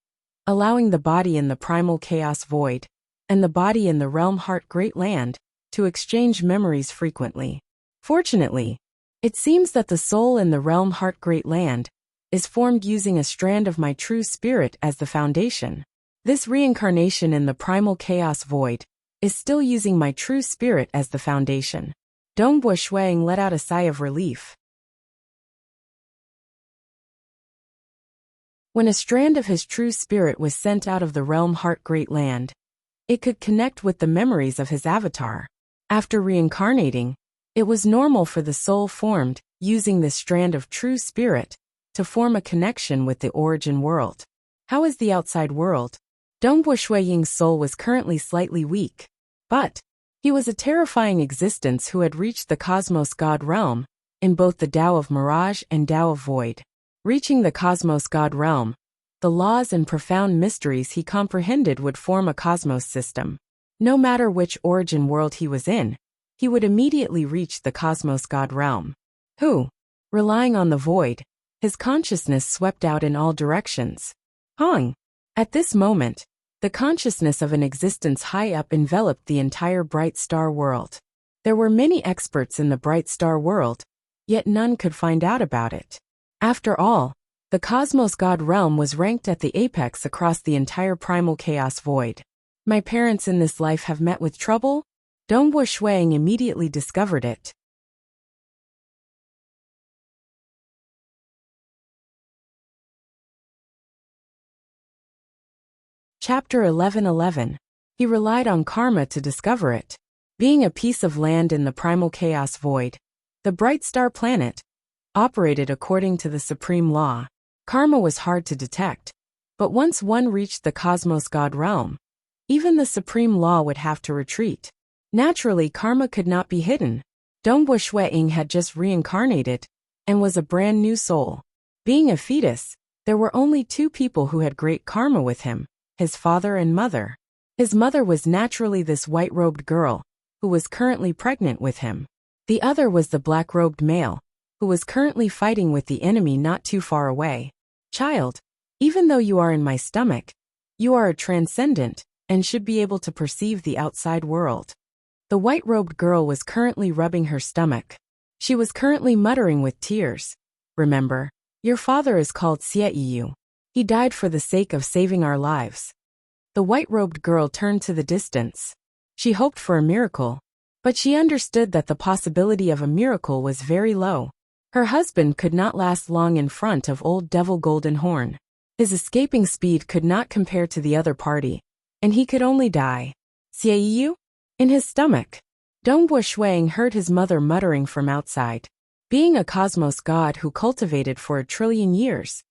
allowing the body in the Primal Chaos Void and the body in the realm Heart Great Land to exchange memories frequently. Fortunately, it seems that the soul in the realm Heart Great Land is formed using a strand of my true spirit as the foundation. This reincarnation in the Primal Chaos Void is still using my true spirit as the foundation. Dongbo Shuang let out a sigh of relief. When a strand of his true spirit was sent out of the realm Heart Great Land, it could connect with the memories of his avatar. After reincarnating, it was normal for the soul formed using this strand of true spirit to form a connection with the origin world. How is the outside world? Dongbo Shuang's soul was currently slightly weak, but he was a terrifying existence who had reached the Cosmos God realm in both the Tao of Mirage and Tao of Void. Reaching the Cosmos God realm, the laws and profound mysteries he comprehended would form a cosmos system. No matter which origin world he was in, he would immediately reach the Cosmos God realm. Relying on the void, his consciousness swept out in all directions. At this moment, the consciousness of an existence high up enveloped the entire bright star world. There were many experts in the bright star world, yet none could find out about it. After all, the Cosmos God realm was ranked at the apex across the entire Primal Chaos Void. My parents in this life have met with trouble? Dongbo Shuang immediately discovered it. Chapter 11:11. He relied on karma to discover it. Being a piece of land in the Primal Chaos Void, the bright star planet operated according to the supreme law. Karma was hard to detect, but once one reached the Cosmos God realm, even the supreme law would have to retreat. Naturally, karma could not be hidden. Dongbo Shuang had just reincarnated and was a brand new soul. Being a fetus, there were only two people who had great karma with him: his father and mother. His mother was naturally this white-robed girl, who was currently pregnant with him. The other was the black-robed male, who was currently fighting with the enemy not too far away. Child, even though you are in my stomach, you are a transcendent and should be able to perceive the outside world. The white-robed girl was currently rubbing her stomach. She was currently muttering with tears. Remember, your father is called Xieiyu. He died for the sake of saving our lives. The white-robed girl turned to the distance. She hoped for a miracle, but she understood that the possibility of a miracle was very low. Her husband could not last long in front of old Devil Golden Horn. His escaping speed could not compare to the other party, and he could only die. Xieiyu? In his stomach. Dongbo Shuang heard his mother muttering from outside. Being a cosmos god who cultivated for 1 trillion years,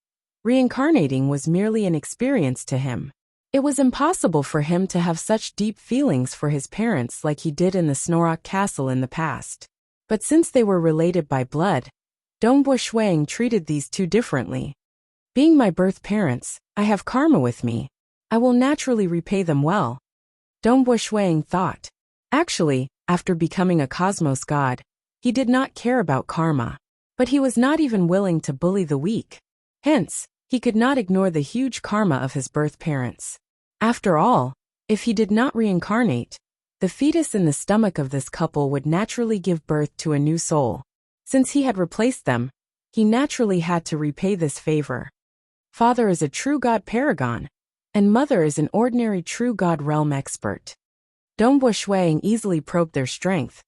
reincarnating was merely an experience to him. It was impossible for him to have such deep feelings for his parents like he did in the Snorok Castle in the past. But since they were related by blood, Dongbo Shuang treated these two differently. Being my birth parents, I have karma with me. I will naturally repay them well. Dongbo Shuang thought. Actually, after becoming a cosmos god, he did not care about karma. But he was not even willing to bully the weak. Hence, he could not ignore the huge karma of his birth parents. After all, if he did not reincarnate, the fetus in the stomach of this couple would naturally give birth to a new soul. Since he had replaced them, he naturally had to repay this favor. Father is a true god paragon, and mother is an ordinary true god realm expert. Dongbo Shuang easily probed their strength.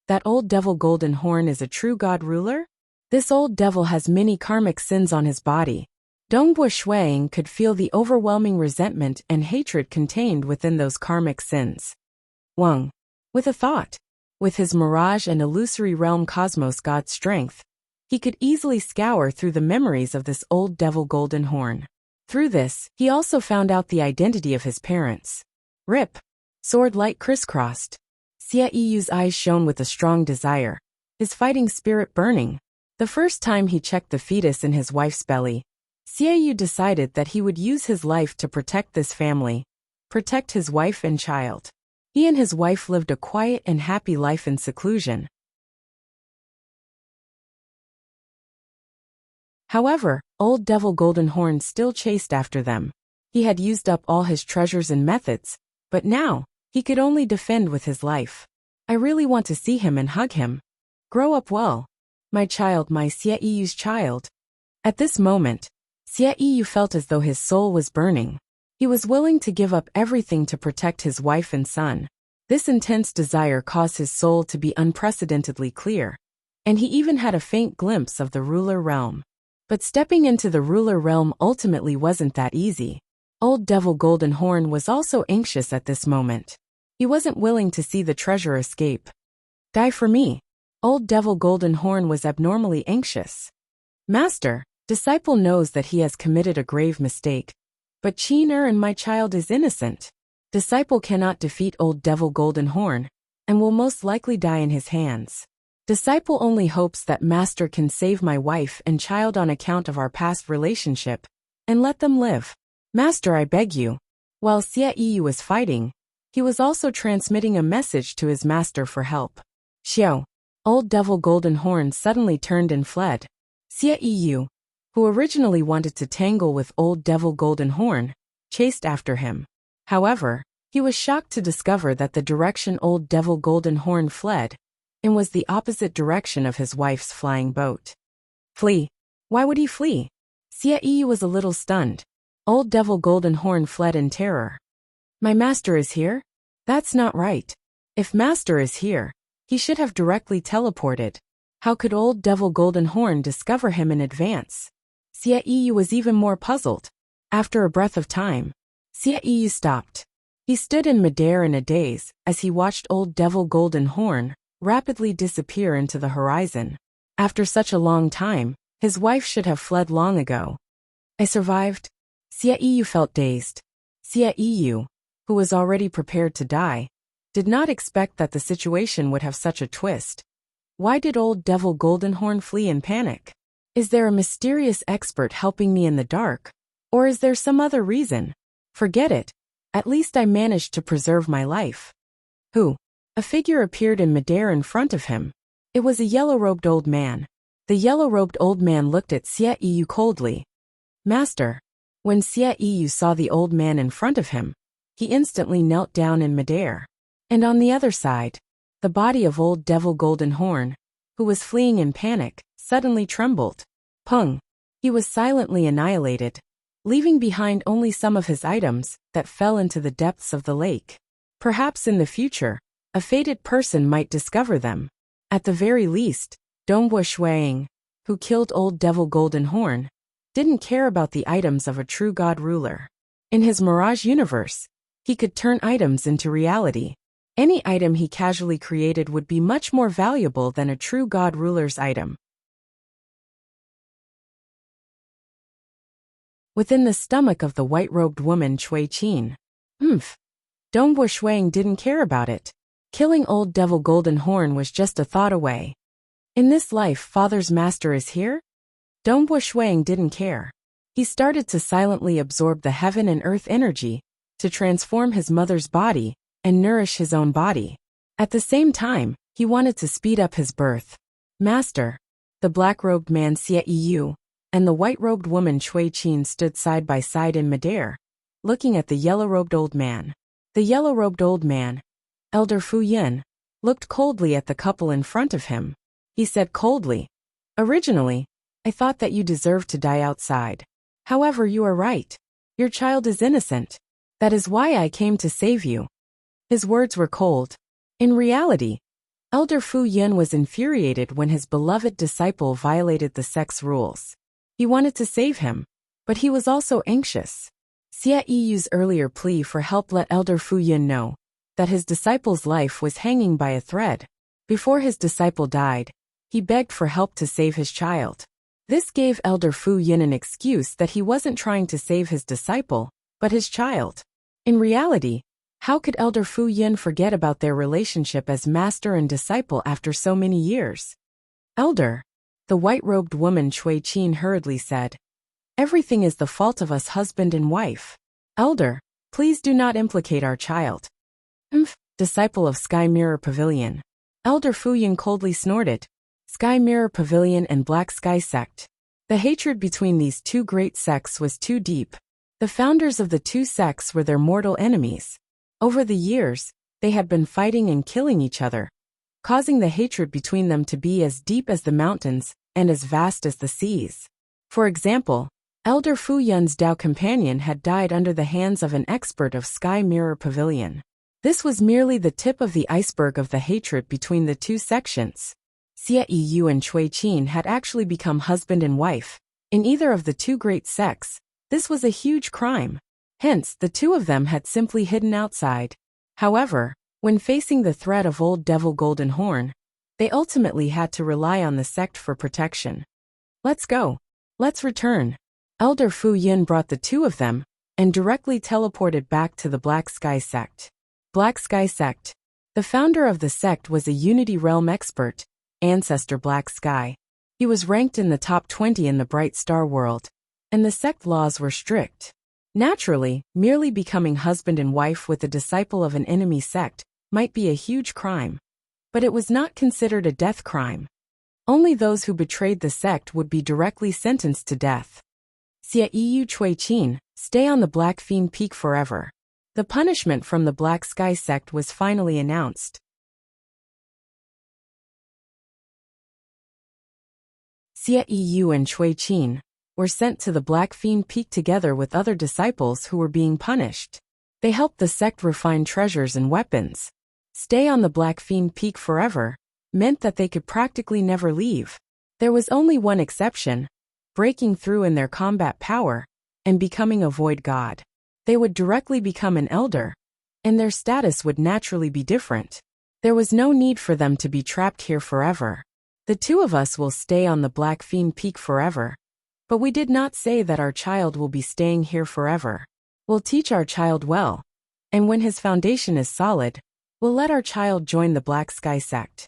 That old devil Golden Horn is a true god ruler? This old devil has many karmic sins on his body. Dongbo Shuang could feel the overwhelming resentment and hatred contained within those karmic sins. Wang. With a thought. With his mirage and illusory realm cosmos god strength, he could easily scour through the memories of this old devil Golden Horn. Through this, he also found out the identity of his parents. Rip. Sword light crisscrossed. Xie Yu's eyes shone with a strong desire, his fighting spirit burning. The first time he checked the fetus in his wife's belly, Xie Yu decided that he would use his life to protect this family, protect his wife and child. He and his wife lived a quiet and happy life in seclusion. However, old devil Golden Horn still chased after them. He had used up all his treasures and methods, but now, he could only defend with his life. I really want to see him and hug him. Grow up well. My child, my Xie Yu's child. At this moment, Xie Yu felt as though his soul was burning. He was willing to give up everything to protect his wife and son. This intense desire caused his soul to be unprecedentedly clear, and he even had a faint glimpse of the ruler realm. But stepping into the ruler realm ultimately wasn't that easy. Old devil Golden Horn was also anxious at this moment. He wasn't willing to see the treasure escape. Die for me. Old devil Golden Horn was abnormally anxious. Master, disciple knows that he has committed a grave mistake. But Qin and my child is innocent. Disciple cannot defeat old devil Golden Horn, and will most likely die in his hands. Disciple only hopes that Master can save my wife and child on account of our past relationship, and let them live. Master, I beg you. While Xie Yu was fighting, he was also transmitting a message to his master for help. Xiao. Old devil Golden Horn suddenly turned and fled. Xie Yu, who originally wanted to tangle with old devil Golden Horn, chased after him. However, he was shocked to discover that the direction old devil Golden Horn fled, and was the opposite direction of his wife's flying boat. Flee. Why would he flee? Xie Yu was a little stunned. Old devil Golden Horn fled in terror. My master is here? That's not right. If master is here, he should have directly teleported. How could old devil Golden Horn discover him in advance? Xie Yu was even more puzzled. After a breath of time, Xie Yu stopped. He stood in midair in a daze as he watched old devil Golden Horn rapidly disappear into the horizon. After such a long time, his wife should have fled long ago. I survived. Xie Yu felt dazed. Xie Yu, who was already prepared to die, did not expect that the situation would have such a twist. Why did old devil Golden Horn flee in panic? Is there a mysterious expert helping me in the dark? Or is there some other reason? Forget it. At least I managed to preserve my life. Who? A figure appeared in midair in front of him. It was a yellow-robed old man. The yellow-robed old man looked at Xie Yu coldly. Master. When Xie Yu saw the old man in front of him, he instantly knelt down in midair. And on the other side, the body of old devil Golden Horn, who was fleeing in panic, suddenly trembled. Pung. He was silently annihilated, leaving behind only some of his items that fell into the depths of the lake. Perhaps in the future, a fated person might discover them. At the very least, Dongbo Shuang, who killed old devil Golden Horn, didn't care about the items of a true god ruler. In his mirage universe, he could turn items into reality. Any item he casually created would be much more valuable than a true god ruler's item. Within the stomach of the white-robed woman Cui Qin. Dongbo Shuang didn't care about it. Killing old devil Golden Horn was just a thought away. In this life, father's master is here? Dongbo Shuang didn't care. He started to silently absorb the heaven and earth energy to transform his mother's body and nourish his own body. At the same time, he wanted to speed up his birth. Master, the black-robed man Xie Yu, and the white-robed woman Cui Qin stood side by side in midair, looking at the yellow-robed old man. The yellow-robed old man, Elder Fu Yin, looked coldly at the couple in front of him. He said coldly, "Originally, I thought that you deserved to die outside. However, you are right. Your child is innocent. That is why I came to save you." His words were cold. In reality, Elder Fu Yin was infuriated when his beloved disciple violated the sect's rules. He wanted to save him, but he was also anxious. Xie Yu's earlier plea for help let Elder Fu Yin know that his disciple's life was hanging by a thread. Before his disciple died, he begged for help to save his child. This gave Elder Fu Yin an excuse that he wasn't trying to save his disciple, but his child. In reality, how could Elder Fu Yin forget about their relationship as master and disciple after so many years? "Elder," the white-robed woman Cui Qin hurriedly said, "everything is the fault of us husband and wife. Elder, please do not implicate our child." Disciple of Sky Mirror Pavilion. Elder Fu Yin coldly snorted. Sky Mirror Pavilion and Black Sky Sect. The hatred between these two great sects was too deep. The founders of the two sects were their mortal enemies. Over the years, they had been fighting and killing each other, causing the hatred between them to be as deep as the mountains and as vast as the seas. For example, Elder Fu Yun's Dao companion had died under the hands of an expert of Sky Mirror Pavilion. This was merely the tip of the iceberg of the hatred between the two sections. Xie Yu and Cui Qin had actually become husband and wife. In either of the two great sects, this was a huge crime. Hence, the two of them had simply hidden outside. However, when facing the threat of Old Devil Golden Horn, they ultimately had to rely on the sect for protection. "Let's go. Let's return." Elder Fu Yin brought the two of them and directly teleported back to the Black Sky Sect. Black Sky Sect. The founder of the sect was a Unity Realm expert, Ancestor Black Sky. He was ranked in the top 20 in the Bright Star world, and the sect laws were strict. Naturally, merely becoming husband and wife with a disciple of an enemy sect might be a huge crime. But it was not considered a death crime. Only those who betrayed the sect would be directly sentenced to death. Xie Yu Cui Qin, stay on the Black Fiend Peak forever. The punishment from the Black Sky Sect was finally announced. Xie Yu and Cui Qin were sent to the Black Fiend Peak together with other disciples who were being punished. They helped the sect refine treasures and weapons. Stay on the Black Fiend Peak forever meant that they could practically never leave. There was only one exception: breaking through in their combat power and becoming a void god. They would directly become an elder, and their status would naturally be different. There was no need for them to be trapped here forever. The two of us will stay on the Black Fiend Peak forever, but we did not say that our child will be staying here forever. We'll teach our child well, and when his foundation is solid, we'll let our child join the Black Sky Sect.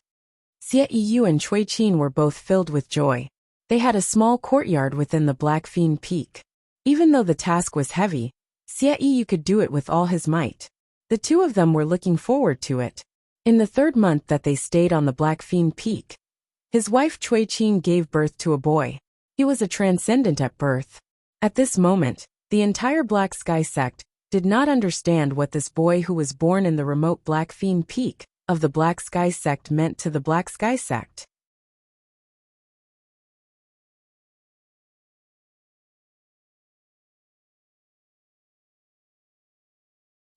Xie Yu and Cui Qin were both filled with joy. They had a small courtyard within the Black Fiend Peak. Even though the task was heavy, Xie Yu could do it with all his might. The two of them were looking forward to it. In the 3rd month that they stayed on the Black Fiend Peak, his wife Cui Qin gave birth to a boy. He was a transcendent at birth. At this moment, the entire Black Sky Sect did not understand what this boy who was born in the remote Black Fiend Peak of the Black Sky Sect meant to the Black Sky Sect.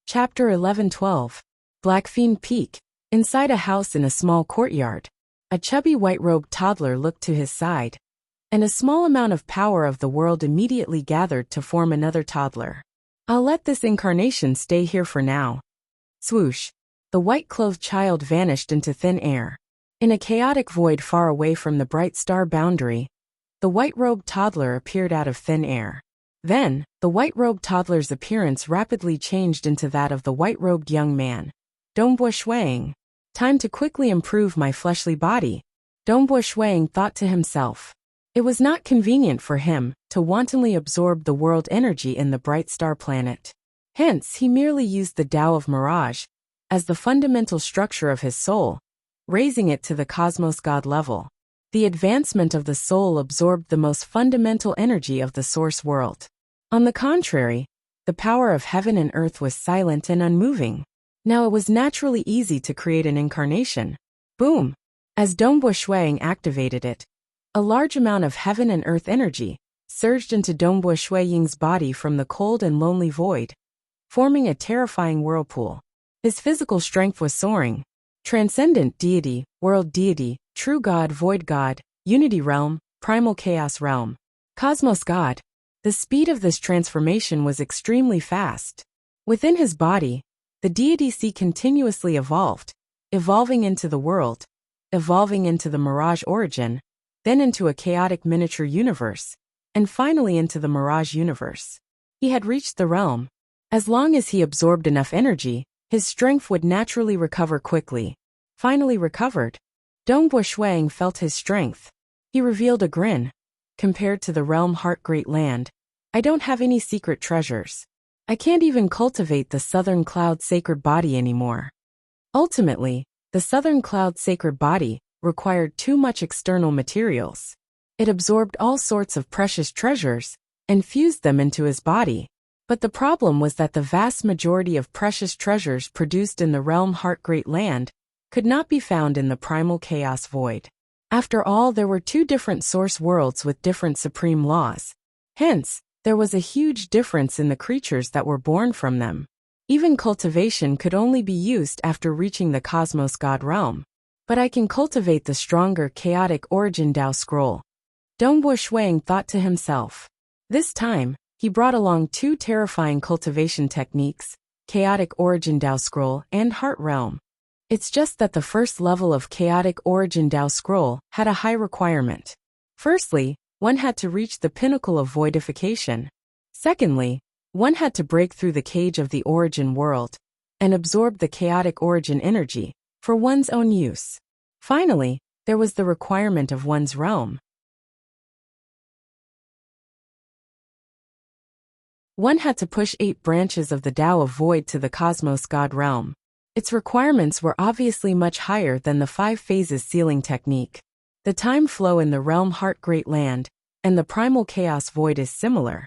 Chapter 11-12. Black Fiend Peak. Inside a house in a small courtyard, a chubby white-robed toddler looked to his side, and a small amount of power of the world immediately gathered to form another toddler. "I'll let this incarnation stay here for now." Swoosh. The white-clothed child vanished into thin air. In a chaotic void far away from the bright star boundary, the white-robed toddler appeared out of thin air. Then, the white-robed toddler's appearance rapidly changed into that of the white-robed young man. Dongbua Shuang. Time to quickly improve my fleshly body, Dongbua Shuang thought to himself. It was not convenient for him to wantonly absorb the world energy in the bright star planet. Hence, he merely used the Tao of Mirage as the fundamental structure of his soul, raising it to the cosmos god level. The advancement of the soul absorbed the most fundamental energy of the source world. On the contrary, the power of heaven and earth was silent and unmoving. Now it was naturally easy to create an incarnation. Boom! As Dongbo Shuang activated it, a large amount of heaven and earth energy surged into Dongbo Shuiying's body from the cold and lonely void, forming a terrifying whirlpool. His physical strength was soaring. Transcendent deity, world deity, true god, void god, unity realm, primal chaos realm, cosmos god. The speed of this transformation was extremely fast. Within his body, the deity continuously evolved, evolving into the world, evolving into the mirage origin, then into a chaotic miniature universe, and finally into the mirage universe. He had reached the realm. As long as he absorbed enough energy, his strength would naturally recover quickly. Finally recovered, Dongbo Shuang felt his strength. He revealed a grin. Compared to the realm heart great land, I don't have any secret treasures. I can't even cultivate the Southern Cloud sacred body anymore. Ultimately, the Southern Cloud sacred body required too much external materials. It absorbed all sorts of precious treasures and fused them into his body. But the problem was that the vast majority of precious treasures produced in the realm heart great land could not be found in the primal chaos void. After all, there were two different source worlds with different supreme laws. Hence, there was a huge difference in the creatures that were born from them. Even cultivation could only be used after reaching the cosmos god realm. But I can cultivate the stronger chaotic origin Tao scroll. Dongbo Shuang thought to himself. This time, he brought along two terrifying cultivation techniques, chaotic origin Tao scroll and heart realm. It's just that the first level of chaotic origin Tao scroll had a high requirement. Firstly, one had to reach the pinnacle of voidification. Secondly, one had to break through the cage of the origin world and absorb the chaotic origin energy for one's own use. Finally, there was the requirement of one's realm. One had to push 8 branches of the Tao of Void to the cosmos god realm. Its requirements were obviously much higher than the 5 phases sealing technique. The time flow in the realm heart great land and the primal chaos void is similar.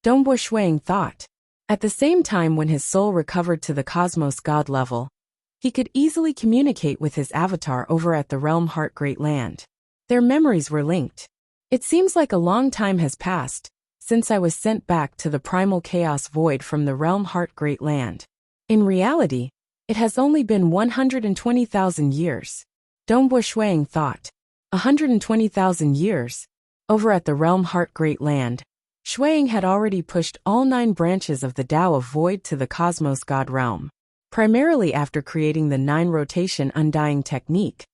Dongbo Shuang thought. At the same time, when his soul recovered to the cosmos god level, he could easily communicate with his avatar over at the realm heart great land. Their memories were linked. It seems like a long time has passed since I was sent back to the primal chaos void from the realm heart great land. In reality, it has only been 120,000 years. Dongbo Shuang thought. 120,000 years. Over at the realm heart great land, Shuang had already pushed all 9 branches of the Tao of Void to the cosmos god realm. Primarily after creating the 9 rotation undying technique,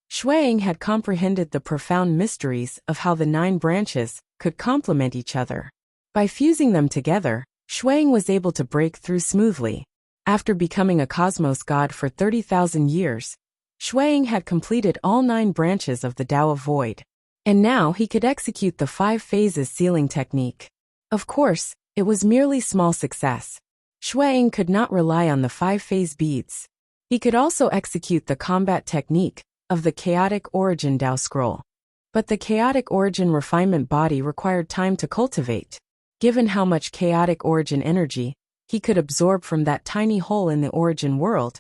Shuang had comprehended the profound mysteries of how the 9 branches could complement each other. By fusing them together, Shuang was able to break through smoothly. After becoming a cosmos god for 30,000 years, Shuang had completed all 9 branches of the Tao of Void. And now he could execute the 5 phases sealing technique. Of course, it was merely small success. Shuang could not rely on the 5 phase beads. He could also execute the combat technique of the chaotic origin Tao scroll. But the chaotic origin refinement body required time to cultivate. Given how much chaotic origin energy he could absorb from that tiny hole in the origin world,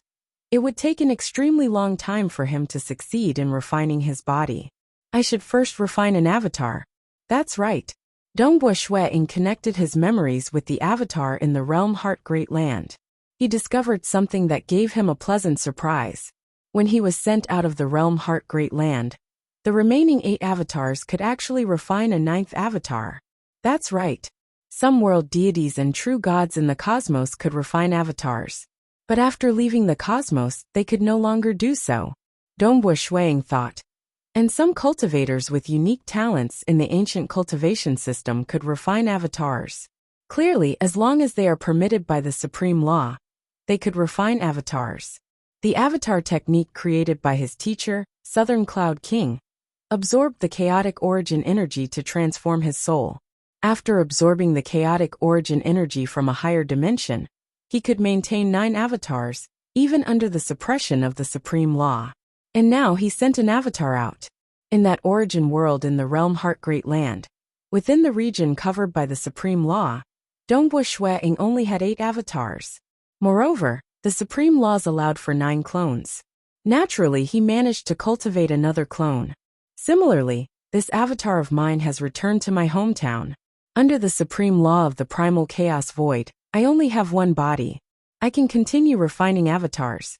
it would take an extremely long time for him to succeed in refining his body. I should first refine an avatar. That's right. Dongbo Shuang connected his memories with the avatar in the realm heart great land. He discovered something that gave him a pleasant surprise. When he was sent out of the realm heart great land, the remaining 8 avatars could actually refine a 9th avatar. That's right. Some world deities and true gods in the cosmos could refine avatars. But after leaving the cosmos, they could no longer do so. Dongbo Shuang thought. And some cultivators with unique talents in the ancient cultivation system could refine avatars. Clearly, as long as they are permitted by the supreme law, they could refine avatars. The avatar technique created by his teacher, Southern Cloud King, absorbed the chaotic origin energy to transform his soul. After absorbing the chaotic origin energy from a higher dimension, he could maintain 9 avatars, even under the suppression of the supreme law. And now he sent an avatar out. In that origin world in the realm Heart Great Land, within the region covered by the supreme law, Dongbo Shuang only had 8 avatars. Moreover, the supreme laws allowed for 9 clones. Naturally, he managed to cultivate another clone. Similarly, this avatar of mine has returned to my hometown. Under the supreme law of the primal chaos void, I only have one body. I can continue refining avatars.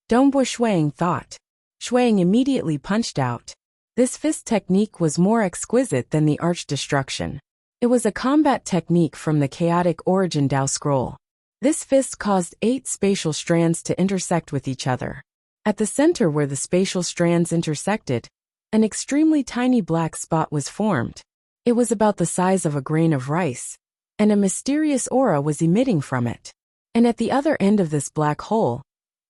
Dongbo Shuang thought. Shuang immediately punched out. This fist technique was more exquisite than the arch destruction. It was a combat technique from the chaotic origin Dao scroll. This fist caused 8 spatial strands to intersect with each other. At the center where the spatial strands intersected, an extremely tiny black spot was formed. It was about the size of a grain of rice, and a mysterious aura was emitting from it. And at the other end of this black hole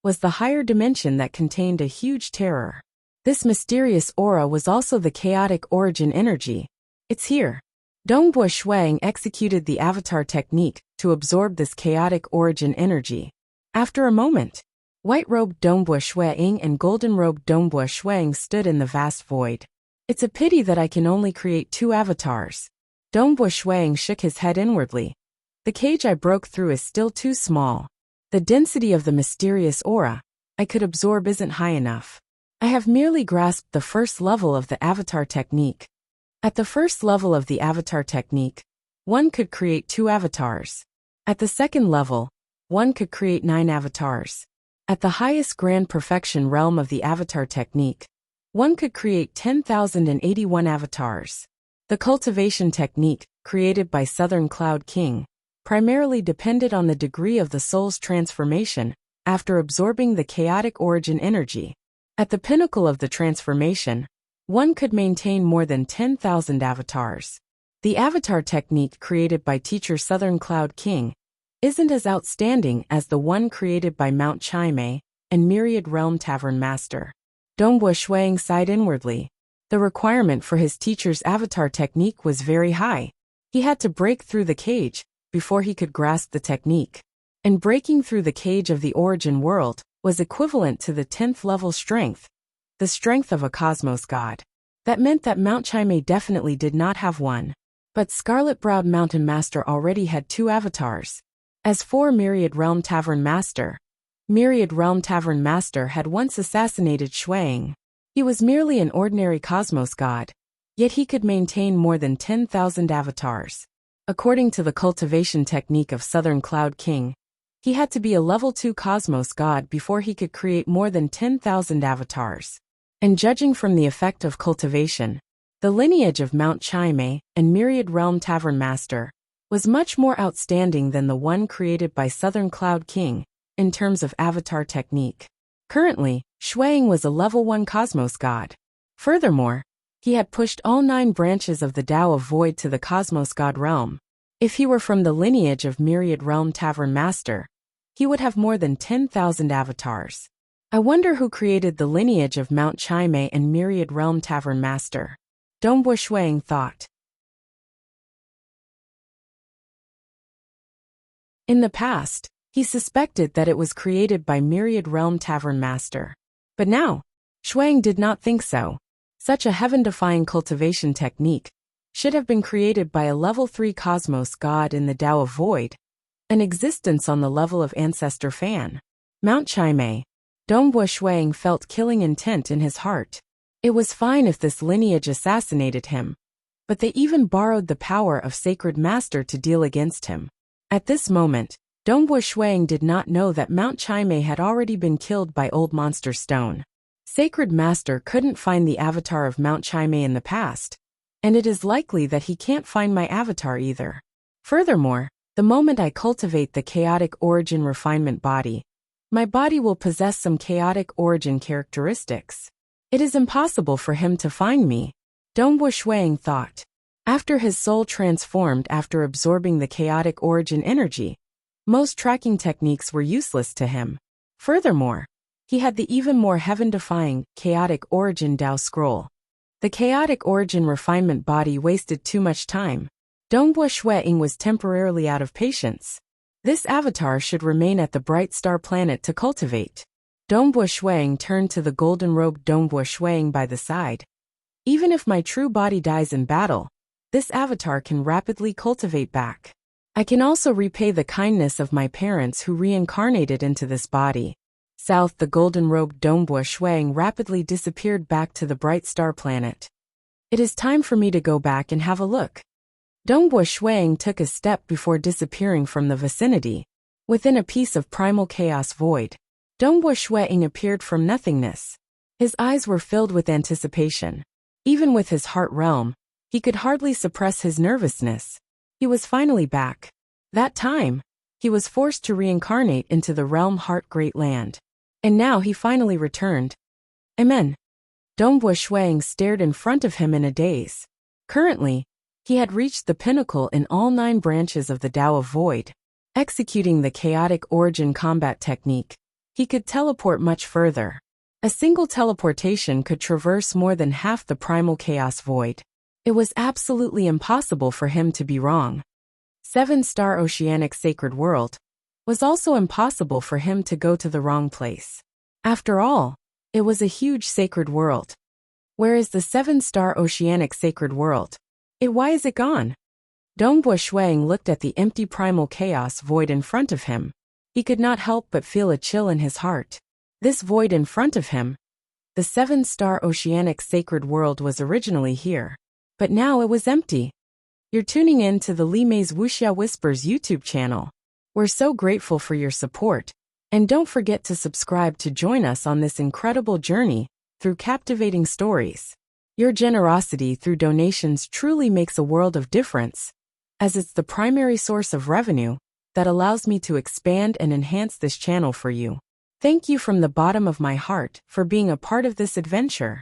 was the higher dimension that contained a huge terror. This mysterious aura was also the chaotic origin energy. It's here. Dongbo Shuang executed the avatar technique to absorb this chaotic origin energy. After a moment, white-robed Dongbo Shuang and golden-robed Dongbo Shuang stood in the vast void. It's a pity that I can only create 2 avatars. Dongbo Shuang shook his head inwardly. The cage I broke through is still too small. The density of the mysterious aura I could absorb isn't high enough. I have merely grasped the first level of the avatar technique. At the first level of the avatar technique, one could create 2 avatars. At the second level, one could create 9 avatars. At the highest grand perfection realm of the avatar technique, one could create 10,081 avatars. The cultivation technique, created by Southern Cloud King, primarily depended on the degree of the soul's transformation after absorbing the chaotic origin energy. At the pinnacle of the transformation, one could maintain more than 10,000 avatars. The avatar technique created by teacher Southern Cloud King isn't as outstanding as the one created by Mount Chime and Myriad Realm Tavern Master. Dongbo Shuang sighed inwardly. The requirement for his teacher's avatar technique was very high. He had to break through the cage before he could grasp the technique. And breaking through the cage of the origin world was equivalent to the 10th level strength, the strength of a cosmos god. That meant that Mount Chime definitely did not have one. But Scarlet-Browed Mountain Master already had 2 avatars. As for Myriad Realm Tavern Master had once assassinated Shuang. He was merely an ordinary cosmos god, yet he could maintain more than 10,000 avatars. According to the cultivation technique of Southern Cloud King, he had to be a level 2 cosmos god before he could create more than 10,000 avatars. And judging from the effect of cultivation, the lineage of Mount Chime and Myriad Realm Tavern Master was much more outstanding than the one created by Southern Cloud King in terms of avatar technique. Currently, Shuang was a level 1 cosmos god. Furthermore, he had pushed all 9 branches of the Tao of Void to the cosmos god realm. If he were from the lineage of Myriad Realm Tavern Master, he would have more than 10,000 avatars. I wonder who created the lineage of Mount Chime and Myriad Realm Tavern Master. Dongbo Shuang thought. In the past, he suspected that it was created by Myriad Realm Tavern Master. But now, Shuang did not think so. Such a heaven-defying cultivation technique should have been created by a level 3 cosmos god in the Tao of Void, an existence on the level of Ancestor Fan. Mount Chime. Dongbo Shuang felt killing intent in his heart. It was fine if this lineage assassinated him, but they even borrowed the power of Sacred Master to deal against him. At this moment, Dongbo Shuang did not know that Mount Chime had already been killed by Old Monster Stone. Sacred Master couldn't find the avatar of Mount Chime in the past, and it is likely that he can't find my avatar either. Furthermore, the moment I cultivate the chaotic origin refinement body, my body will possess some chaotic origin characteristics. It is impossible for him to find me, Dongbo Shuang thought. After his soul transformed after absorbing the chaotic origin energy, most tracking techniques were useless to him. Furthermore, He had the even more heaven-defying, chaotic origin Dao scroll. The chaotic origin refinement body wasted too much time. Dongbo Shueying was temporarily out of patience. This avatar should remain at the bright star planet to cultivate. Dongbo Shueying turned to the golden-robed Dongbo Shueying by the side. Even if my true body dies in battle, this avatar can rapidly cultivate back. I can also repay the kindness of my parents who reincarnated into this body. South, the golden-robed Dongbo Shueying rapidly disappeared back to the bright star planet. It is time for me to go back and have a look. Dongbo Shueying took a step before disappearing from the vicinity. Within a piece of primal chaos void, Dongbo Shueying appeared from nothingness. His eyes were filled with anticipation. Even with his heart realm, he could hardly suppress his nervousness. He was finally back. That time, he was forced to reincarnate into the realm Heart Great Land. And now he finally returned. Amen. Dongbo Shueying stared in front of him in a daze. Currently, he had reached the pinnacle in all 9 branches of the Tao of Void. Executing the chaotic origin combat technique, he could teleport much further. A single teleportation could traverse more than half the primal chaos void. It was absolutely impossible for him to be wrong. 7-star Oceanic Sacred World was also impossible for him to go to the wrong place. After all, it was a huge sacred world. Where is the 7-star Oceanic Sacred World? Why is it gone? Dongbo Shueying looked at the empty primal chaos void in front of him. He could not help but feel a chill in his heart. This void in front of him, the 7-star Oceanic Sacred World, was originally here. But now it was empty. You're tuning in to the Li Mei's Wuxia Whispers YouTube channel. We're so grateful for your support, and don't forget to subscribe to join us on this incredible journey through captivating stories. Your generosity through donations truly makes a world of difference, as it's the primary source of revenue that allows me to expand and enhance this channel for you. Thank you from the bottom of my heart for being a part of this adventure.